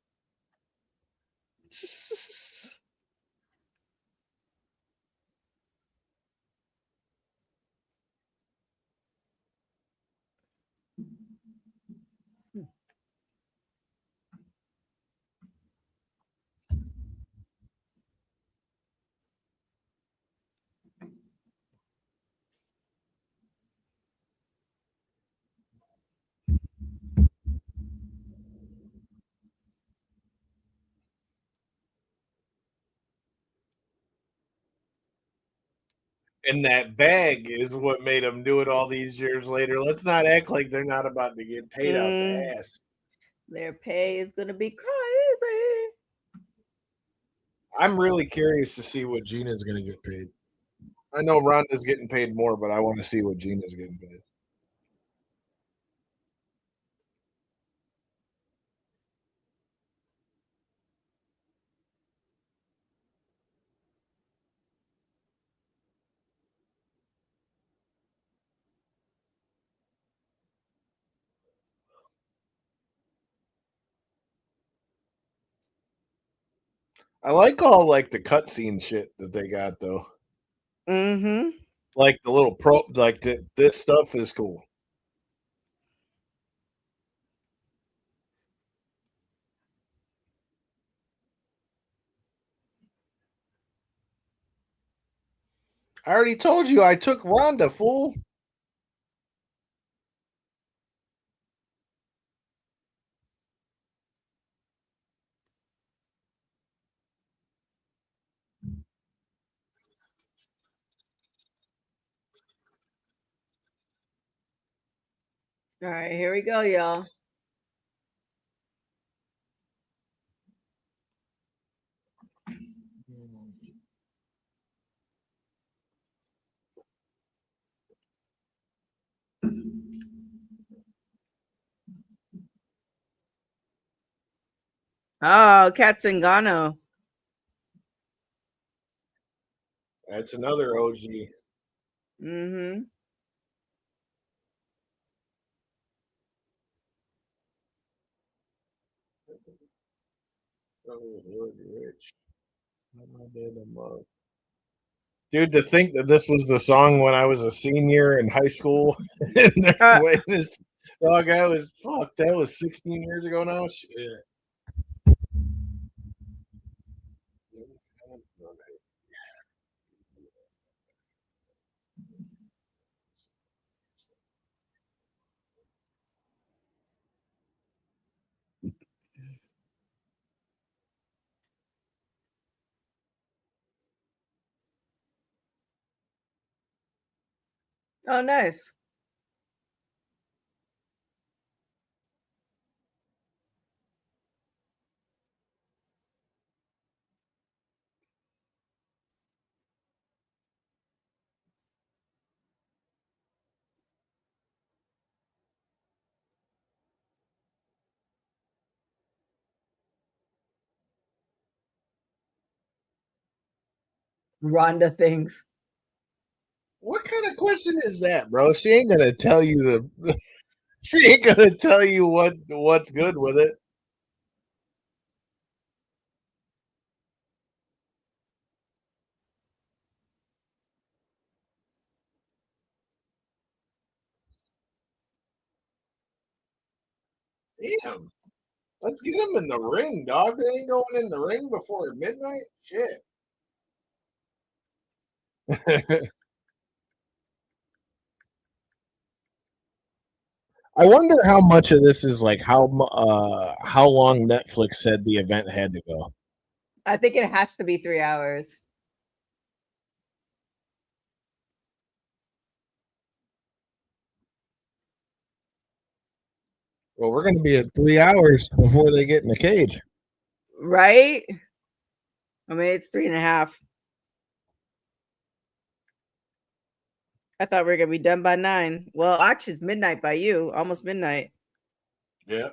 [SPEAKER 4] And that bag is what made them do it all these years later. Let's not act like they're not about to get paid out the ass.
[SPEAKER 6] Their pay is gonna be crazy.
[SPEAKER 4] I'm really curious to see what Gina's going to get paid. I know Ronda's getting paid more, but I want to see what Gina's getting paid. I like all like the cutscene shit that they got though.
[SPEAKER 6] Mm-hmm.
[SPEAKER 4] Like the little like this stuff is cool. I already told you I took Ronda, fool.
[SPEAKER 6] All right, here we go, y'all. Oh, Katzengano.
[SPEAKER 4] That's another OG.
[SPEAKER 6] Mm-hmm.
[SPEAKER 4] Dude, to think that this was the song when I was a senior in high school and they're playing this dog, I was fuck, that was 16 years ago now. Shit.
[SPEAKER 6] Oh, nice. Rhonda things.
[SPEAKER 4] What kind of question is that, bro? She ain't gonna tell you the she ain't gonna tell you what's good with it. Damn. Let's get him in the ring, dog. They ain't going in the ring before midnight. Shit. I wonder how much of this is like how long Netflix said the event had to go.
[SPEAKER 6] I think it has to be 3 hours.
[SPEAKER 4] Well, we're going to be at 3 hours before they get in the cage.
[SPEAKER 6] Right? I mean, it's 3.5. I thought we were gonna be done by 9. Well, actually, it's midnight by you, almost midnight.
[SPEAKER 4] Yeah.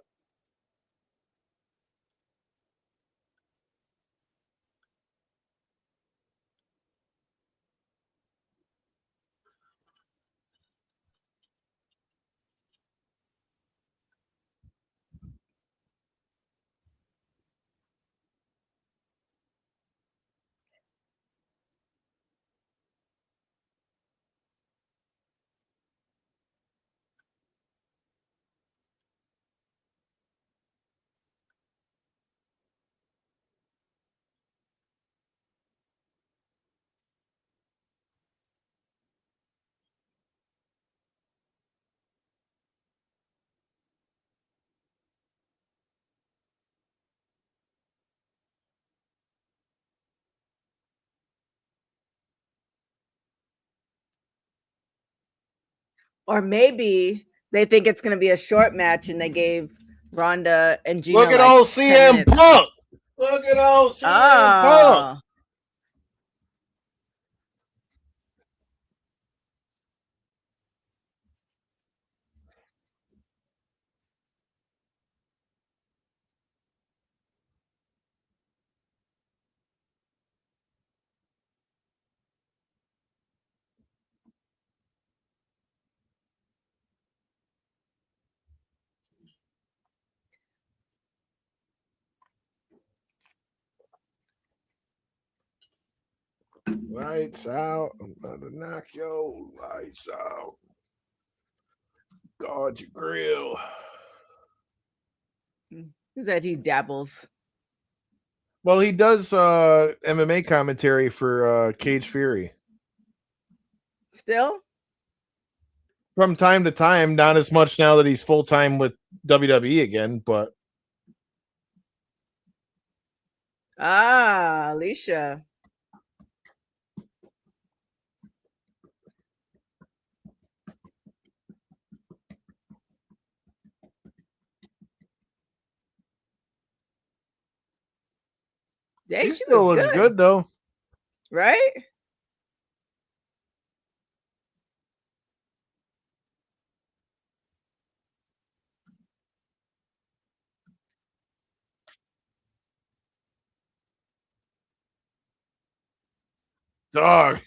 [SPEAKER 6] Or maybe they think it's going to be a short match and they gave Ronda and Gina
[SPEAKER 4] Look at
[SPEAKER 6] like
[SPEAKER 4] old
[SPEAKER 6] 10
[SPEAKER 4] CM
[SPEAKER 6] minutes.
[SPEAKER 4] Punk. Look at old CM Punk.
[SPEAKER 6] Oh.
[SPEAKER 4] Lights out. I'm gonna knock your lights out. God, your grill.
[SPEAKER 6] Who's that? He dabbles.
[SPEAKER 4] Well, he does MMA commentary for Cage Fury.
[SPEAKER 6] Still?
[SPEAKER 4] From time to time, not as much now that he's full time with WWE again, but
[SPEAKER 6] Alicia. Dang,
[SPEAKER 4] he
[SPEAKER 6] she
[SPEAKER 4] still
[SPEAKER 6] looks
[SPEAKER 4] looks good though.
[SPEAKER 6] Right?
[SPEAKER 4] Dog.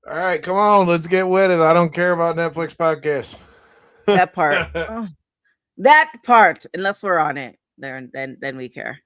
[SPEAKER 4] All right, come on, let's get with it. I don't care about Netflix podcasts.
[SPEAKER 6] That part. Oh, that part. Unless we're on it, then we care.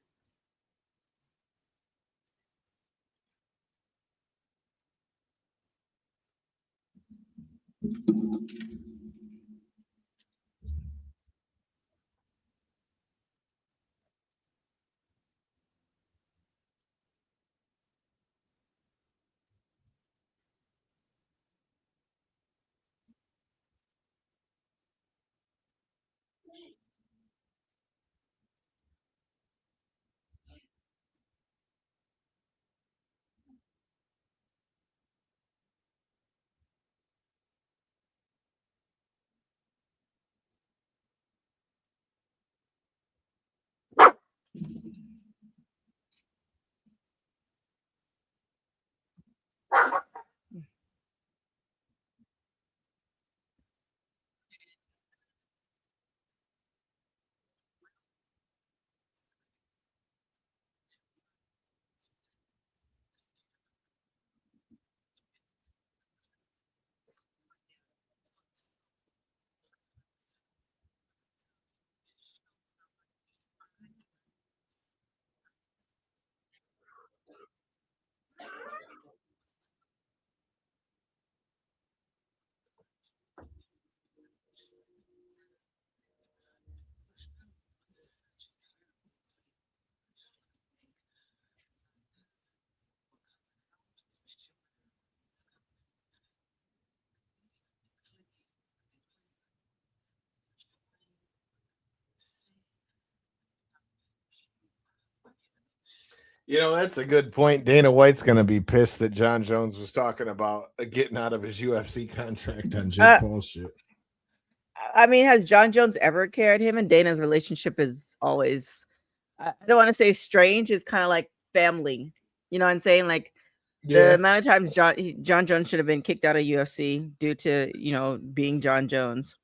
[SPEAKER 4] You know, that's a good point. Dana White's going to be pissed that John Jones was talking about getting out of his UFC contract on Jake Paul's shit.
[SPEAKER 6] I mean, has John Jones ever cared? Him and Dana's relationship is always, I don't want to say strange. It's kind of like family. You know what I'm saying? Like the amount of times John Jones should have been kicked out of UFC due to, being John Jones.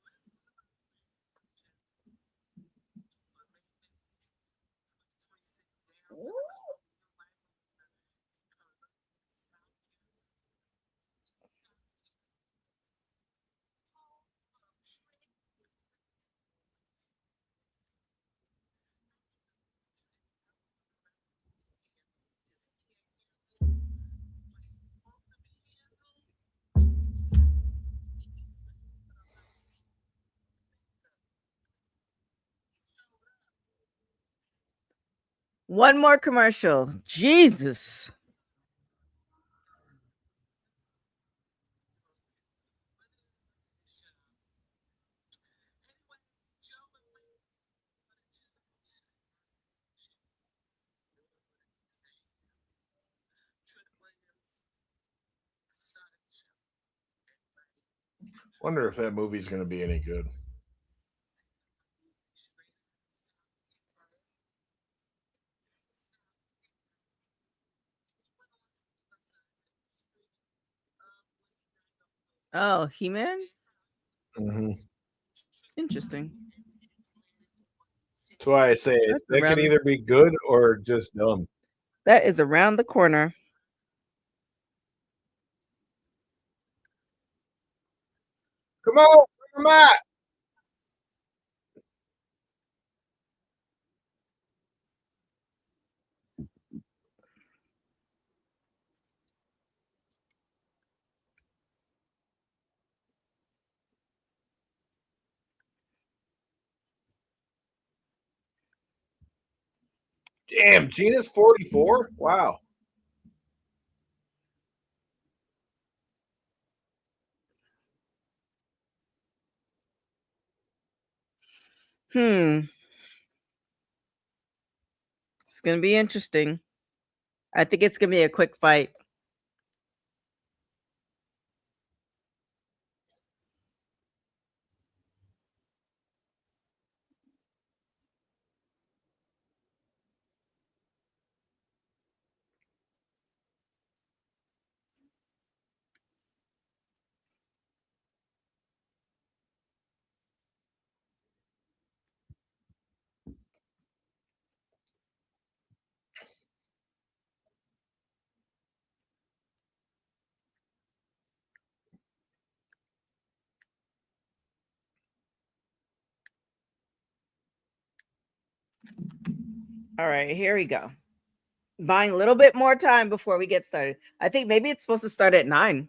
[SPEAKER 6] One more commercial. Jesus.
[SPEAKER 4] Wonder if that movie's going to be any good.
[SPEAKER 6] Oh, He-Man?
[SPEAKER 4] Mm-hmm.
[SPEAKER 6] Interesting.
[SPEAKER 4] That's why I say
[SPEAKER 6] That's
[SPEAKER 4] that can
[SPEAKER 6] around-
[SPEAKER 4] either be good or just dumb.
[SPEAKER 6] That is around the corner.
[SPEAKER 4] Come on, bring 'em out. Damn, Gina's 44? Wow.
[SPEAKER 6] It's gonna be interesting. I think it's gonna be a quick fight. All right, here we go. Buying a little bit more time before we get started. I think maybe it's supposed to start at 9.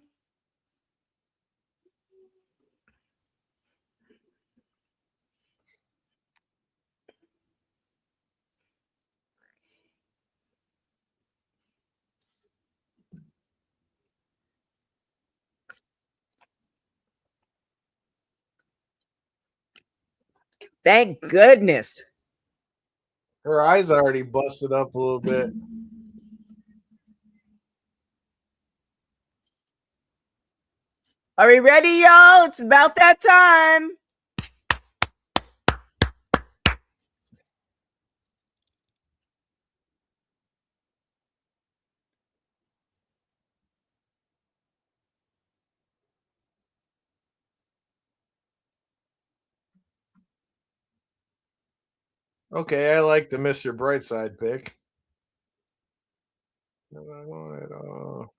[SPEAKER 6] Thank goodness.
[SPEAKER 4] Her eyes already busted up a little bit.
[SPEAKER 6] Are we ready, y'all? It's about that time.
[SPEAKER 4] Okay, I like the Mr. Brightside pick. I want it all.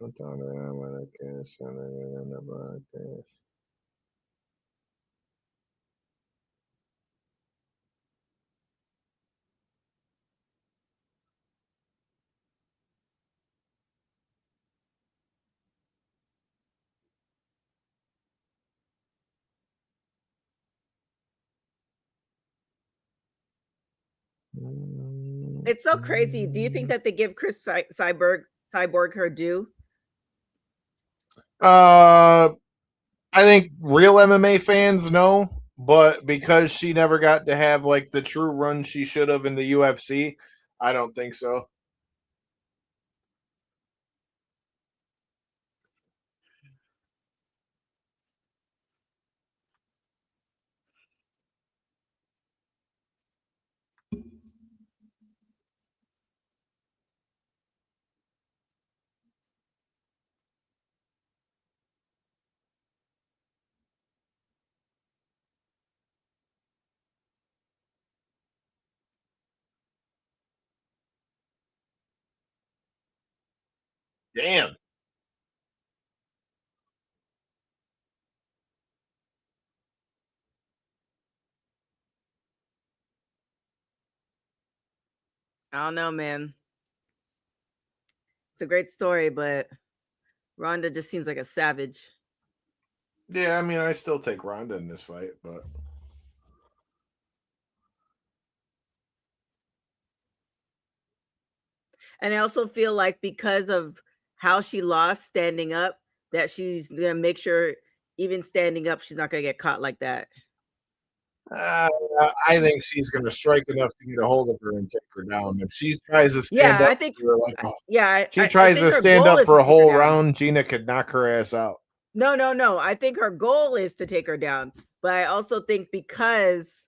[SPEAKER 6] It's so crazy. Do you think that they give Chris Cyborg her due?
[SPEAKER 4] I think real MMA fans know, but because she never got to have like the true run she should have in the UFC, I don't think so. Damn.
[SPEAKER 6] I don't know, man. It's a great story, but Ronda just seems like a savage.
[SPEAKER 4] Yeah, I mean, I still take Ronda in this fight, but
[SPEAKER 6] And I also feel like because of how she lost standing up, that she's gonna make sure even standing up, she's not gonna get caught like that.
[SPEAKER 4] Uh, I think she's going to strike enough to get a hold of her and take her down. If she tries to stand
[SPEAKER 6] Yeah,
[SPEAKER 4] up
[SPEAKER 6] I think.
[SPEAKER 4] for like
[SPEAKER 6] I
[SPEAKER 4] tries
[SPEAKER 6] think
[SPEAKER 4] to
[SPEAKER 6] her
[SPEAKER 4] stand
[SPEAKER 6] goal
[SPEAKER 4] up
[SPEAKER 6] is
[SPEAKER 4] for
[SPEAKER 6] to
[SPEAKER 4] a
[SPEAKER 6] take her
[SPEAKER 4] whole
[SPEAKER 6] down.
[SPEAKER 4] round, Gina could knock her ass out.
[SPEAKER 6] No. I think her goal is to take her down, but I also think because,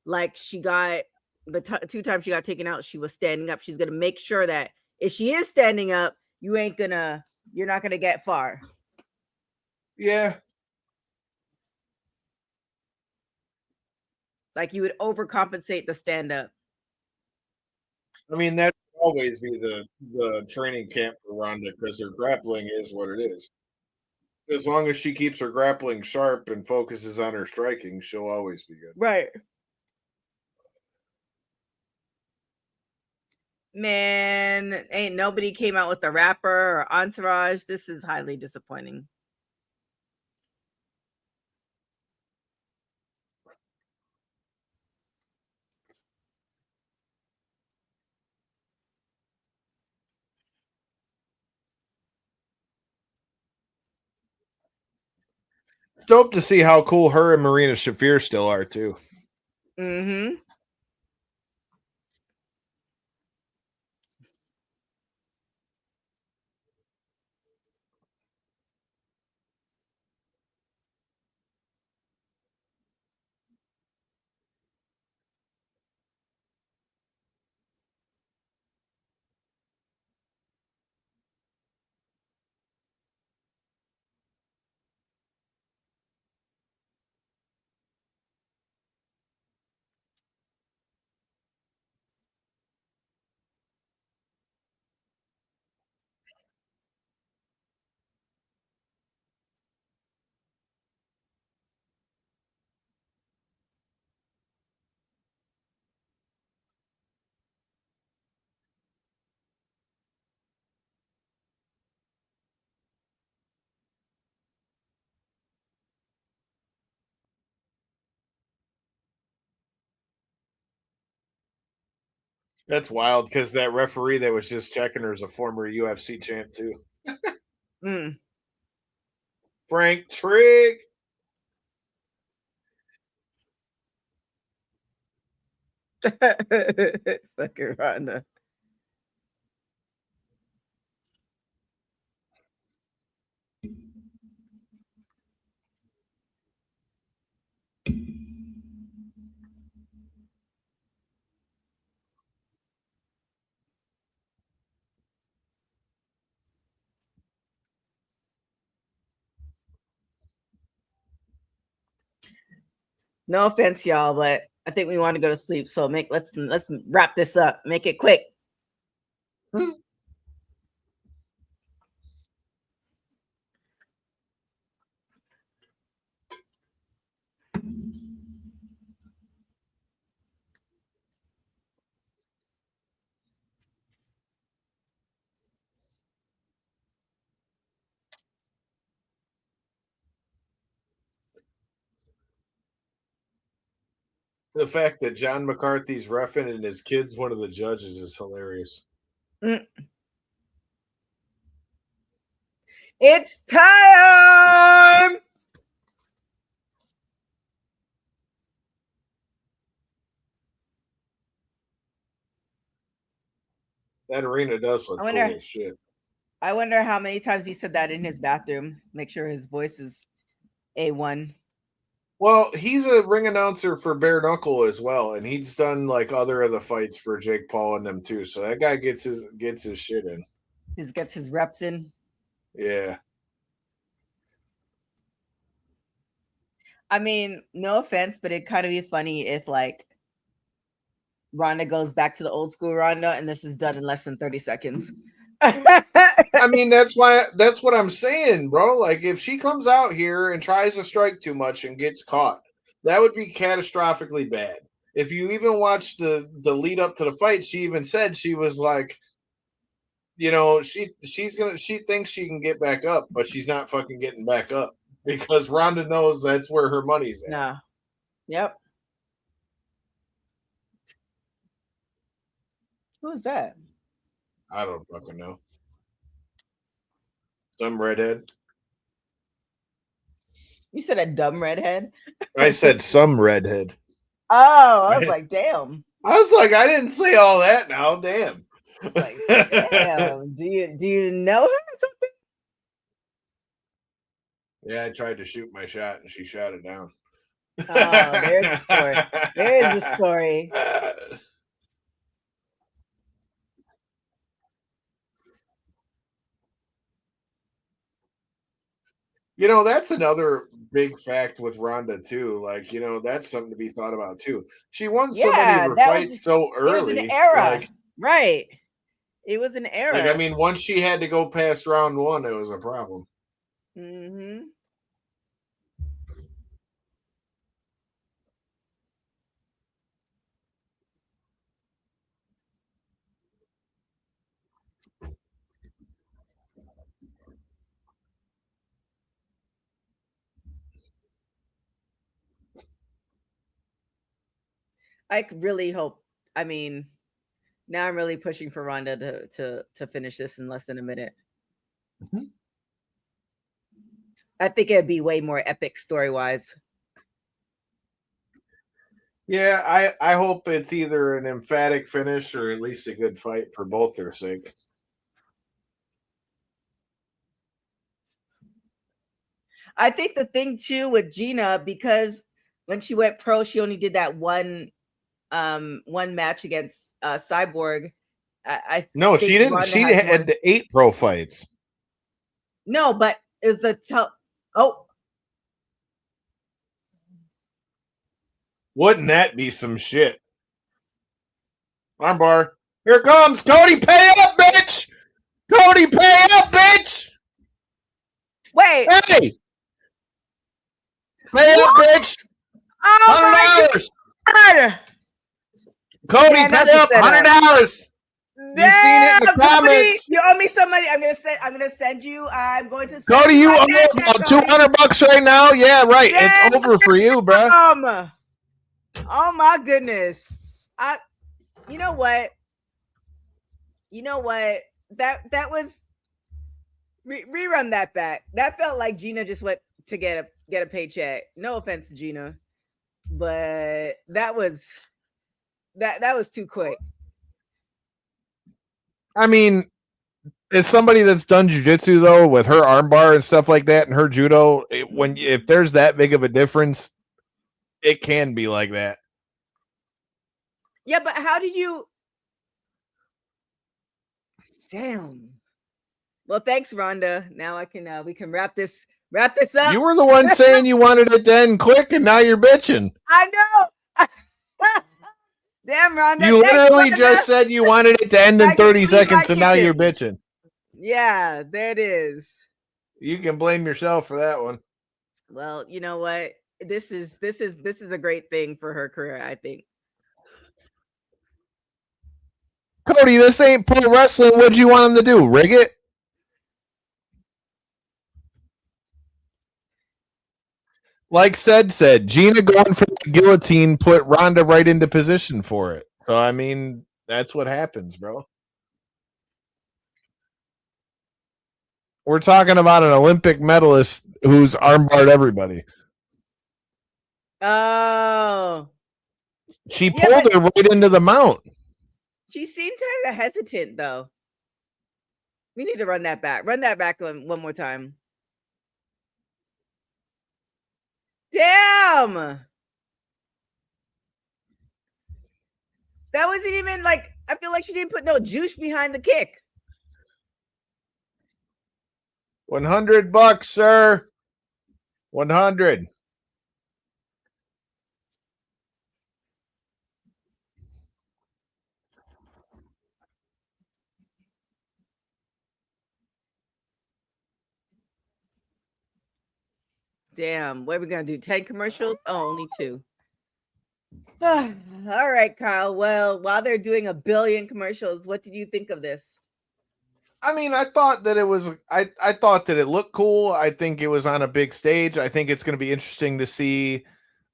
[SPEAKER 6] like, she got the 2 times she got taken out, she was standing up. She's gonna make sure that if she is standing up, you're not gonna get far.
[SPEAKER 4] Yeah.
[SPEAKER 6] Like you would overcompensate the stand up.
[SPEAKER 4] I mean, that would always be the training camp for Ronda because her grappling is what it is. As long as she keeps her grappling sharp and focuses on her striking, she'll always be good.
[SPEAKER 6] Right. Man, ain't nobody came out with a rapper or entourage. This is highly disappointing.
[SPEAKER 4] It's dope to see how cool her and Marina Shafir still are too.
[SPEAKER 6] Mm-hmm.
[SPEAKER 4] That's wild because that referee that was just checking her is a former UFC champ too.
[SPEAKER 6] Mm.
[SPEAKER 4] Frank Trigg.
[SPEAKER 6] Fucking Ronda. No offense, y'all, but I think we want to go to sleep. So let's wrap this up. Make it quick.
[SPEAKER 4] The fact that John McCarthy's reffing and his kid's one of the judges is hilarious.
[SPEAKER 6] Mm. It's time.
[SPEAKER 4] That arena does look cool as shit.
[SPEAKER 6] I wonder how many times he said that in his bathroom. Make sure his voice is A1.
[SPEAKER 4] Well, he's a ring announcer for Bare Knuckle as well, and he's done like other of the fights for Jake Paul and them too. So that guy gets his shit in.
[SPEAKER 6] He gets his reps in.
[SPEAKER 4] Yeah.
[SPEAKER 6] I mean, no offense, but it'd kind of be funny if like Ronda goes back to the old school Ronda and this is done in less than 30 seconds.
[SPEAKER 4] I mean, that's what I'm saying, bro. Like if she comes out here and tries to strike too much and gets caught, that would be catastrophically bad. If you even watch the lead up to the fight, she even said she was like, you know, she thinks she can get back up, but she's not fucking getting back up because Ronda knows that's where her money's at.
[SPEAKER 6] No. Yep. Who is that?
[SPEAKER 4] I don't fucking know. Some redhead.
[SPEAKER 6] You said a dumb redhead?
[SPEAKER 4] I said some redhead.
[SPEAKER 6] Oh, I was like, damn.
[SPEAKER 4] I was like, I didn't say all that now. Damn.
[SPEAKER 6] It's like, damn. Do you know her or something?
[SPEAKER 4] Yeah, I tried to shoot my shot and she shot it down.
[SPEAKER 6] Oh, there's the story. There's the story.
[SPEAKER 4] You know, that's another big fact with Ronda too. Like, you know, that's something to be thought about too. She won so many
[SPEAKER 6] Yeah,
[SPEAKER 4] of her
[SPEAKER 6] that
[SPEAKER 4] fights
[SPEAKER 6] was
[SPEAKER 4] so
[SPEAKER 6] it was
[SPEAKER 4] early.
[SPEAKER 6] an era.
[SPEAKER 4] Like,
[SPEAKER 6] Right. It was an era.
[SPEAKER 4] I mean, once she had to go past round one, it was a problem.
[SPEAKER 6] Mm-hmm. I really hope. I mean, now I'm really pushing for Ronda to finish this in less than a minute.
[SPEAKER 4] Mm-hmm.
[SPEAKER 6] I think it'd be way more epic story wise.
[SPEAKER 4] Yeah, I hope it's either an emphatic finish or at least a good fight for both their sake.
[SPEAKER 6] I think the thing too with Gina, because when she went pro, she only did that one match against Cyborg.
[SPEAKER 4] No, she didn't.
[SPEAKER 6] Ronda
[SPEAKER 4] She
[SPEAKER 6] has
[SPEAKER 4] had
[SPEAKER 6] more.
[SPEAKER 4] 8 pro fights.
[SPEAKER 6] No, but is the oh,
[SPEAKER 4] Wouldn't that be some shit? Armbar. Here it comes. Cody, pay up, bitch! Cody, pay up, bitch!
[SPEAKER 6] wait.
[SPEAKER 4] Hey! Pay up, bitch!
[SPEAKER 6] Oh my
[SPEAKER 4] $100!
[SPEAKER 6] God.
[SPEAKER 4] Cody,
[SPEAKER 6] Yeah, that's
[SPEAKER 4] pay up
[SPEAKER 6] the setup.
[SPEAKER 4] $100! You've seen it in the
[SPEAKER 6] Cody,
[SPEAKER 4] comments.
[SPEAKER 6] you owe me some money. I'm gonna send you. I'm going to send
[SPEAKER 4] Cody,
[SPEAKER 6] you
[SPEAKER 4] you
[SPEAKER 6] my
[SPEAKER 4] owe
[SPEAKER 6] Cash App,
[SPEAKER 4] about
[SPEAKER 6] Cody.
[SPEAKER 4] $200 right now? Yeah, right.
[SPEAKER 6] Damn.
[SPEAKER 4] It's over for you, bruh.
[SPEAKER 6] Oh my goodness. You know what? That was rerun that back. That felt like Gina just went to get a paycheck. No offense to Gina, but that was too quick.
[SPEAKER 4] I mean, as somebody that's done jiu-jitsu though, with her armbar and stuff like that and her judo, if there's that big of a difference, it can be like that.
[SPEAKER 6] Yeah, but how did you? Damn. Well, thanks, Ronda. Now I can we can wrap this up.
[SPEAKER 4] You were the one saying you wanted it to end quick, and now you're bitching.
[SPEAKER 6] I know. Damn, Ronda.
[SPEAKER 4] You literally
[SPEAKER 6] Ronda.
[SPEAKER 4] just said you wanted it to end in 30 seconds, and now you're bitching.
[SPEAKER 6] Yeah, there it is.
[SPEAKER 4] You can blame yourself for that one.
[SPEAKER 6] Well, you know what? This is a great thing for her career, I think.
[SPEAKER 4] Cody, this ain't pro wrestling. What'd you want him to do? Rig it? Like said, Gina going for the guillotine put Ronda right into position for it. So, I mean, that's what happens, bro. We're talking about an Olympic medalist who's armbarred everybody.
[SPEAKER 6] Oh.
[SPEAKER 4] She pulled her right into the mount.
[SPEAKER 6] She seemed kind of hesitant, though. We need to run that back. Run that back one more time. Damn! That wasn't even like, I feel like she didn't put no juice behind the kick.
[SPEAKER 4] $100, sir. 100.
[SPEAKER 6] Damn, what are we gonna do? 10 commercials? Oh, only 2. All right, Kyle. Well, while they're doing 1 billion commercials, what did you think of this?
[SPEAKER 4] I mean, I thought that it was. I thought that it looked cool. I think it was on a big stage. I think it's going to be interesting to see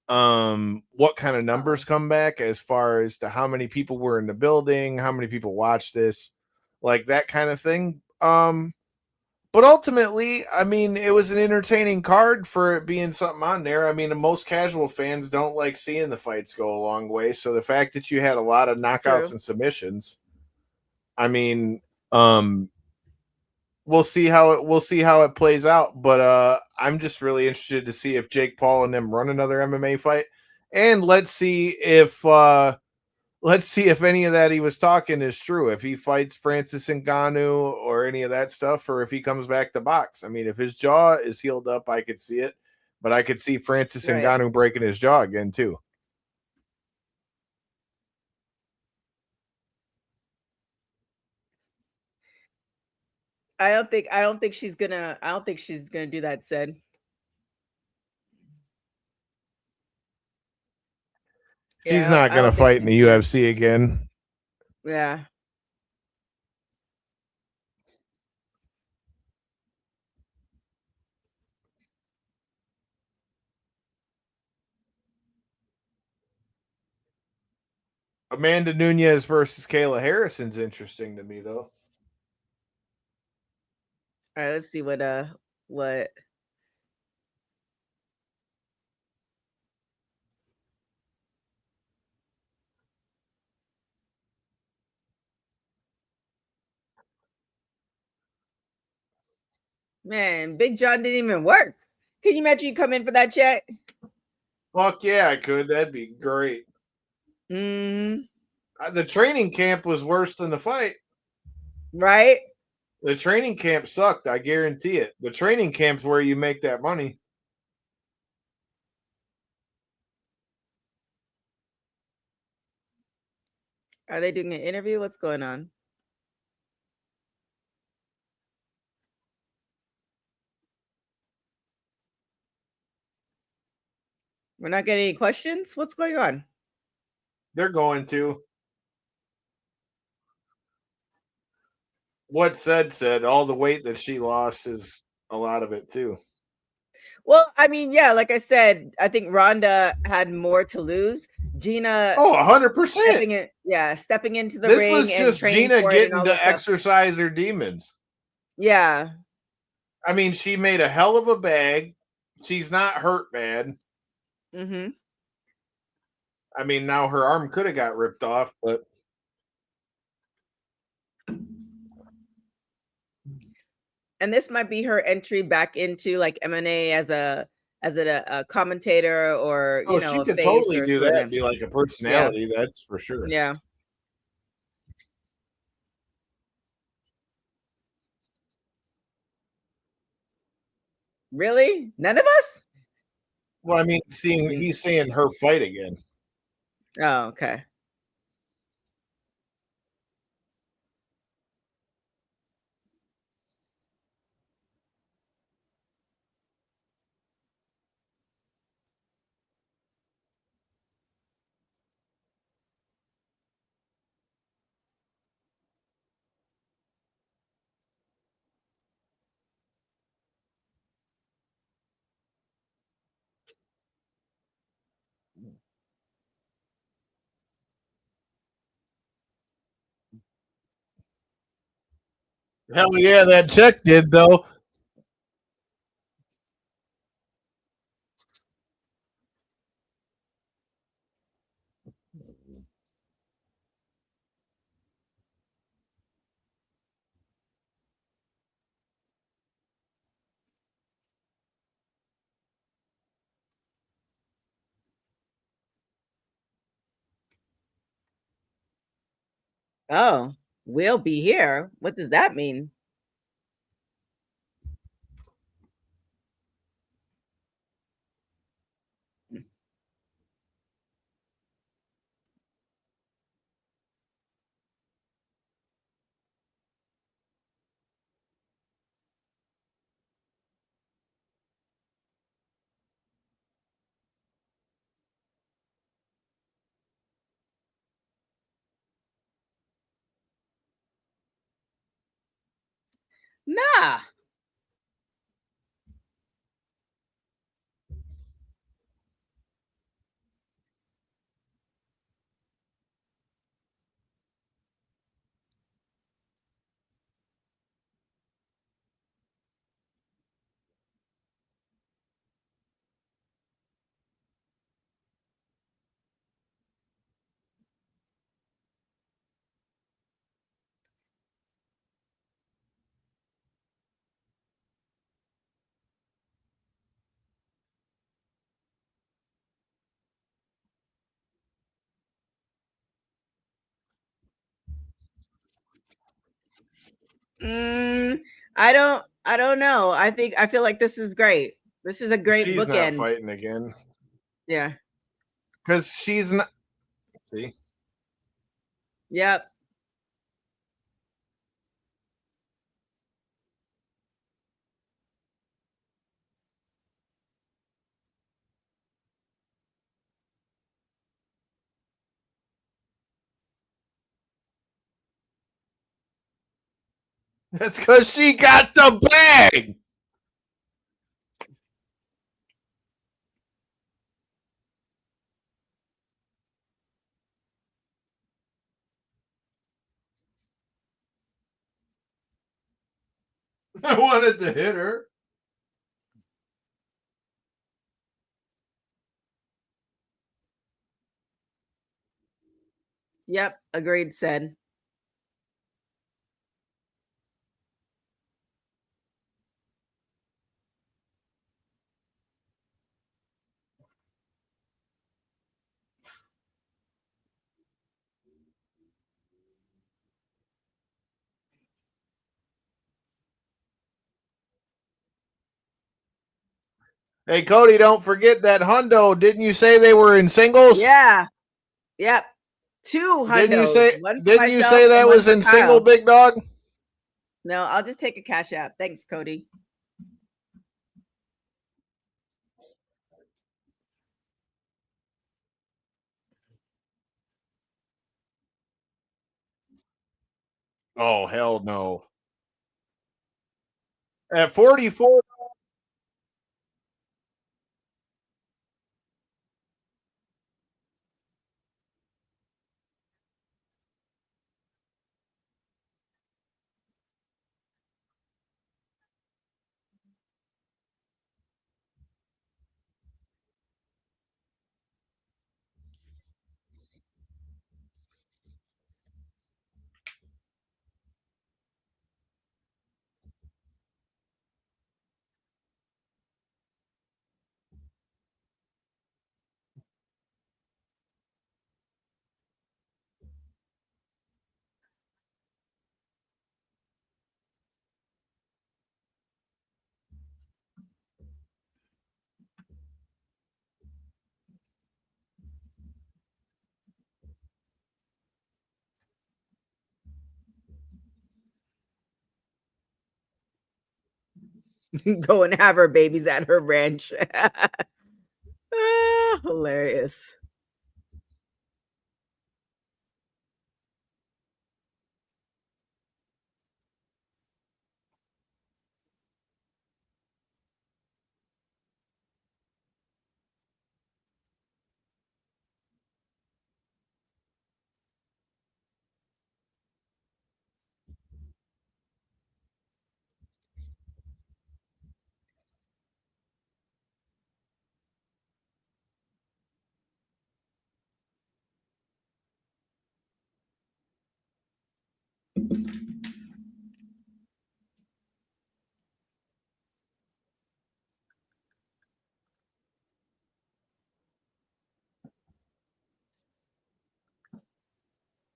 [SPEAKER 4] what kind of numbers come back as far as to how many people were in the building, how many people watched this. like that kind of thing. But ultimately, I mean, it was an entertaining card for it being something on there. I mean, most casual fans don't like seeing the fights go a long way. So the fact that you had a lot of knockouts
[SPEAKER 6] True.
[SPEAKER 4] and submissions, I mean, um, we'll see how it plays out. But I'm just really interested to see if Jake Paul and them run another MMA fight, and let's see if any of that he was talking is true. If he fights Francis Ngannou or any of that stuff, or if he comes back to box. I mean, if his jaw is healed up, I could see it, but I could see Francis
[SPEAKER 6] Right.
[SPEAKER 4] Ngannou breaking his jaw again too.
[SPEAKER 6] I don't think she's gonna do that, Sid.
[SPEAKER 4] She's
[SPEAKER 6] Yeah,
[SPEAKER 4] not
[SPEAKER 6] I
[SPEAKER 4] gonna
[SPEAKER 6] don't think
[SPEAKER 4] fight in
[SPEAKER 6] she's
[SPEAKER 4] the
[SPEAKER 6] gonna.
[SPEAKER 4] UFC again.
[SPEAKER 6] Yeah.
[SPEAKER 4] Amanda Nunes versus Kayla Harrison's interesting to me though.
[SPEAKER 6] All right, let's see what man, Big John didn't even work. Can you imagine you come in for that chat?
[SPEAKER 4] Fuck yeah, I could. That'd be great.
[SPEAKER 6] Mm,
[SPEAKER 4] The training camp was worse than the fight.
[SPEAKER 6] right?
[SPEAKER 4] The training camp sucked. I guarantee it. The training camp's where you make that money.
[SPEAKER 6] Are they doing an interview? What's going on? We're not getting any questions? What's going on?
[SPEAKER 4] They're going to. What said, all the weight that she lost is a lot of it too.
[SPEAKER 6] Well, I mean, yeah, like I said, I think Ronda had more to lose. Gina
[SPEAKER 4] Oh, 100%.
[SPEAKER 6] stepping into the
[SPEAKER 4] This
[SPEAKER 6] ring
[SPEAKER 4] was
[SPEAKER 6] and
[SPEAKER 4] just
[SPEAKER 6] training
[SPEAKER 4] Gina
[SPEAKER 6] for it and
[SPEAKER 4] getting
[SPEAKER 6] all this
[SPEAKER 4] to
[SPEAKER 6] stuff.
[SPEAKER 4] exercise her demons.
[SPEAKER 6] Yeah.
[SPEAKER 4] I mean, she made a hell of a bag. She's not hurt bad.
[SPEAKER 6] Mm-hmm.
[SPEAKER 4] I mean, now her arm could have got ripped off, but
[SPEAKER 6] And this might be her entry back into like M&A as a commentator or
[SPEAKER 4] oh, she
[SPEAKER 6] a
[SPEAKER 4] could
[SPEAKER 6] face
[SPEAKER 4] totally
[SPEAKER 6] or
[SPEAKER 4] do that.
[SPEAKER 6] something.
[SPEAKER 4] Be like a
[SPEAKER 6] Yeah.
[SPEAKER 4] personality, that's for sure.
[SPEAKER 6] Yeah. Really? None of us?
[SPEAKER 4] Well, I mean, he's seeing her fight again.
[SPEAKER 6] Oh, okay.
[SPEAKER 4] Hell yeah, that check did though.
[SPEAKER 6] Oh, we'll be here. What does that mean? Nah. I don't know. I feel like this is great. This is a great
[SPEAKER 4] She's not
[SPEAKER 6] bookend.
[SPEAKER 4] fighting again.
[SPEAKER 6] Yeah.
[SPEAKER 4] Because she's not. See?
[SPEAKER 6] Yep.
[SPEAKER 4] That's because she got the bag. I wanted to hit her.
[SPEAKER 6] Yep. Agreed, said.
[SPEAKER 4] Hey, Cody, don't forget that hundo. Didn't you say they were in singles?
[SPEAKER 6] Yeah. Yep. 2 hundos. One for
[SPEAKER 4] Didn't you
[SPEAKER 6] myself
[SPEAKER 4] say
[SPEAKER 6] and
[SPEAKER 4] that
[SPEAKER 6] one
[SPEAKER 4] was
[SPEAKER 6] for
[SPEAKER 4] in
[SPEAKER 6] Kyle.
[SPEAKER 4] single, big dog?
[SPEAKER 6] No, I'll just take a cash app. Thanks, Cody.
[SPEAKER 4] Oh, hell no. At 44.
[SPEAKER 6] Go and have her babies at her ranch. Hilarious.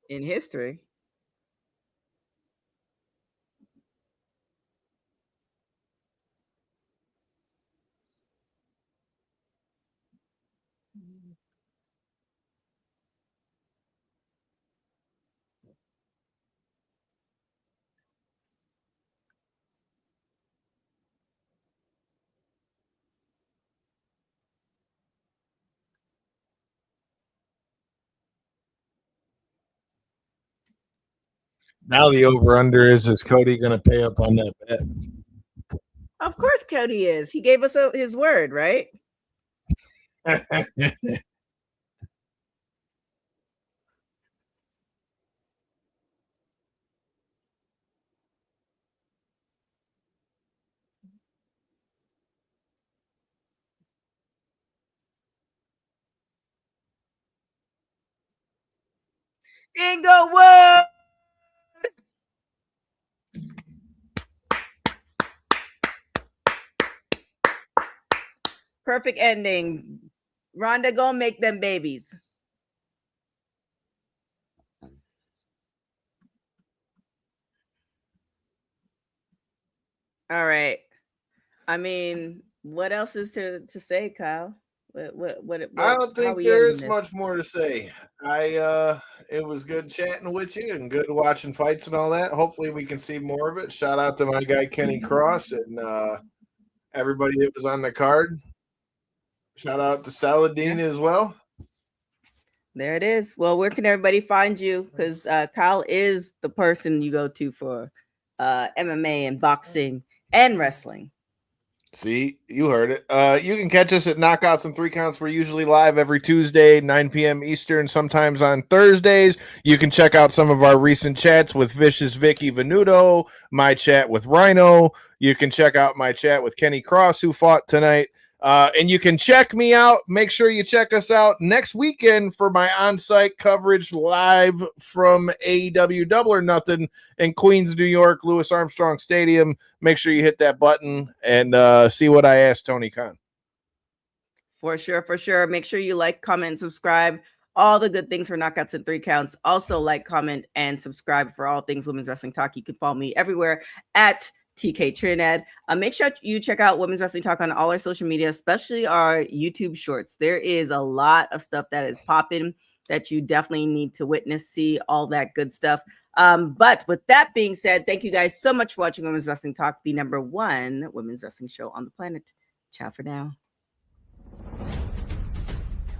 [SPEAKER 6] In history.
[SPEAKER 4] Now the over under is Cody going to pay up on that bet?
[SPEAKER 6] Of course, Cody is. He gave us his word, right? Inglewood. Perfect ending. Ronda, go make them babies. All right. I mean, what else is to say, Kyle? What
[SPEAKER 4] I don't
[SPEAKER 6] how
[SPEAKER 4] think
[SPEAKER 6] we
[SPEAKER 4] there
[SPEAKER 6] ending
[SPEAKER 4] is
[SPEAKER 6] this?
[SPEAKER 4] much more to say. It was good chatting with you and good watching fights and all that. Hopefully we can see more of it. Shout out to my guy Kenny Cross and everybody that was on the card. Shout out to Saladin as well.
[SPEAKER 6] There it is. Well, where can everybody find you? Because Kyle is the person you go to for MMA and boxing and wrestling.
[SPEAKER 4] See, you heard it. You can catch us at Knockouts and 3 Counts. We're usually live every Tuesday, 9 p.m. Eastern, sometimes on Thursdays. You can check out some of our recent chats with Vicious Vicky Venuto, my chat with Rhino. You can check out my chat with Kenny Cross, who fought tonight. And you can check me out. Make sure you check us out next weekend for my on-site coverage live from AEW Double or Nothing in Queens, New York, Louis Armstrong Stadium. Make sure you hit that button and see what I asked Tony Khan.
[SPEAKER 6] For sure, for sure. Make sure you like, comment, and subscribe. All the good things for Knockouts and 3 Counts. Also like, comment, and subscribe for all things Women's Wrestling Talk. You can follow me everywhere at TK Trinidad. Make sure you check out Women's Wrestling Talk on all our social media, especially our YouTube shorts. There is a lot of stuff that is popping that you definitely need to witness, see all that good stuff. But with that being said, thank you guys so much for watching Women's Wrestling Talk, the #1 women's wrestling show on the planet. Ciao for now.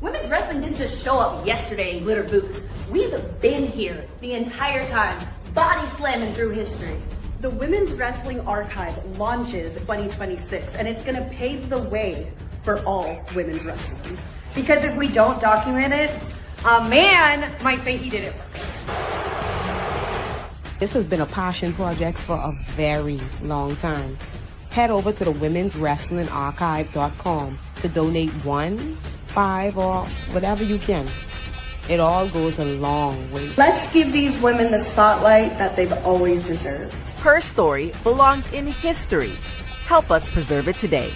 [SPEAKER 8] Women's wrestling didn't just show up yesterday in glitter boots. We've been here the entire time, body slamming through history.
[SPEAKER 9] The Women's Wrestling Archive launches 2026, and it's going to pave the way for all women's wrestling.
[SPEAKER 10] Because if we don't document it, a man might say he did it first.
[SPEAKER 11] This has been a passion project for a very long time. Head over to the womenswrestlingarchive.com to donate 1, 5, or whatever you can. It all goes a long way.
[SPEAKER 9] Let's give these women the spotlight that they've always deserved.
[SPEAKER 6] Her story belongs in history. Help us preserve it today.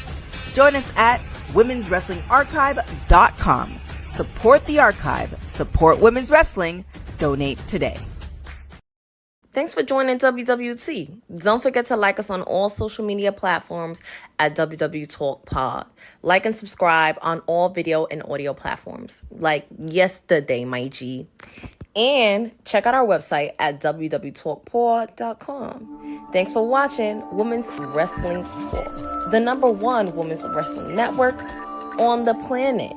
[SPEAKER 6] Join us at womenswrestlingarchive.com. Support the archive. Support women's wrestling. Donate today.
[SPEAKER 2] Thanks for joining WWT. Don't forget to like us on all social media platforms at WW Talk Pod. Like and subscribe on all video and audio platforms, like yesterday, my G. And check out our website at www.talkpod.com. Thanks for watching Women's Wrestling Talk, the #1 women's wrestling network on the planet.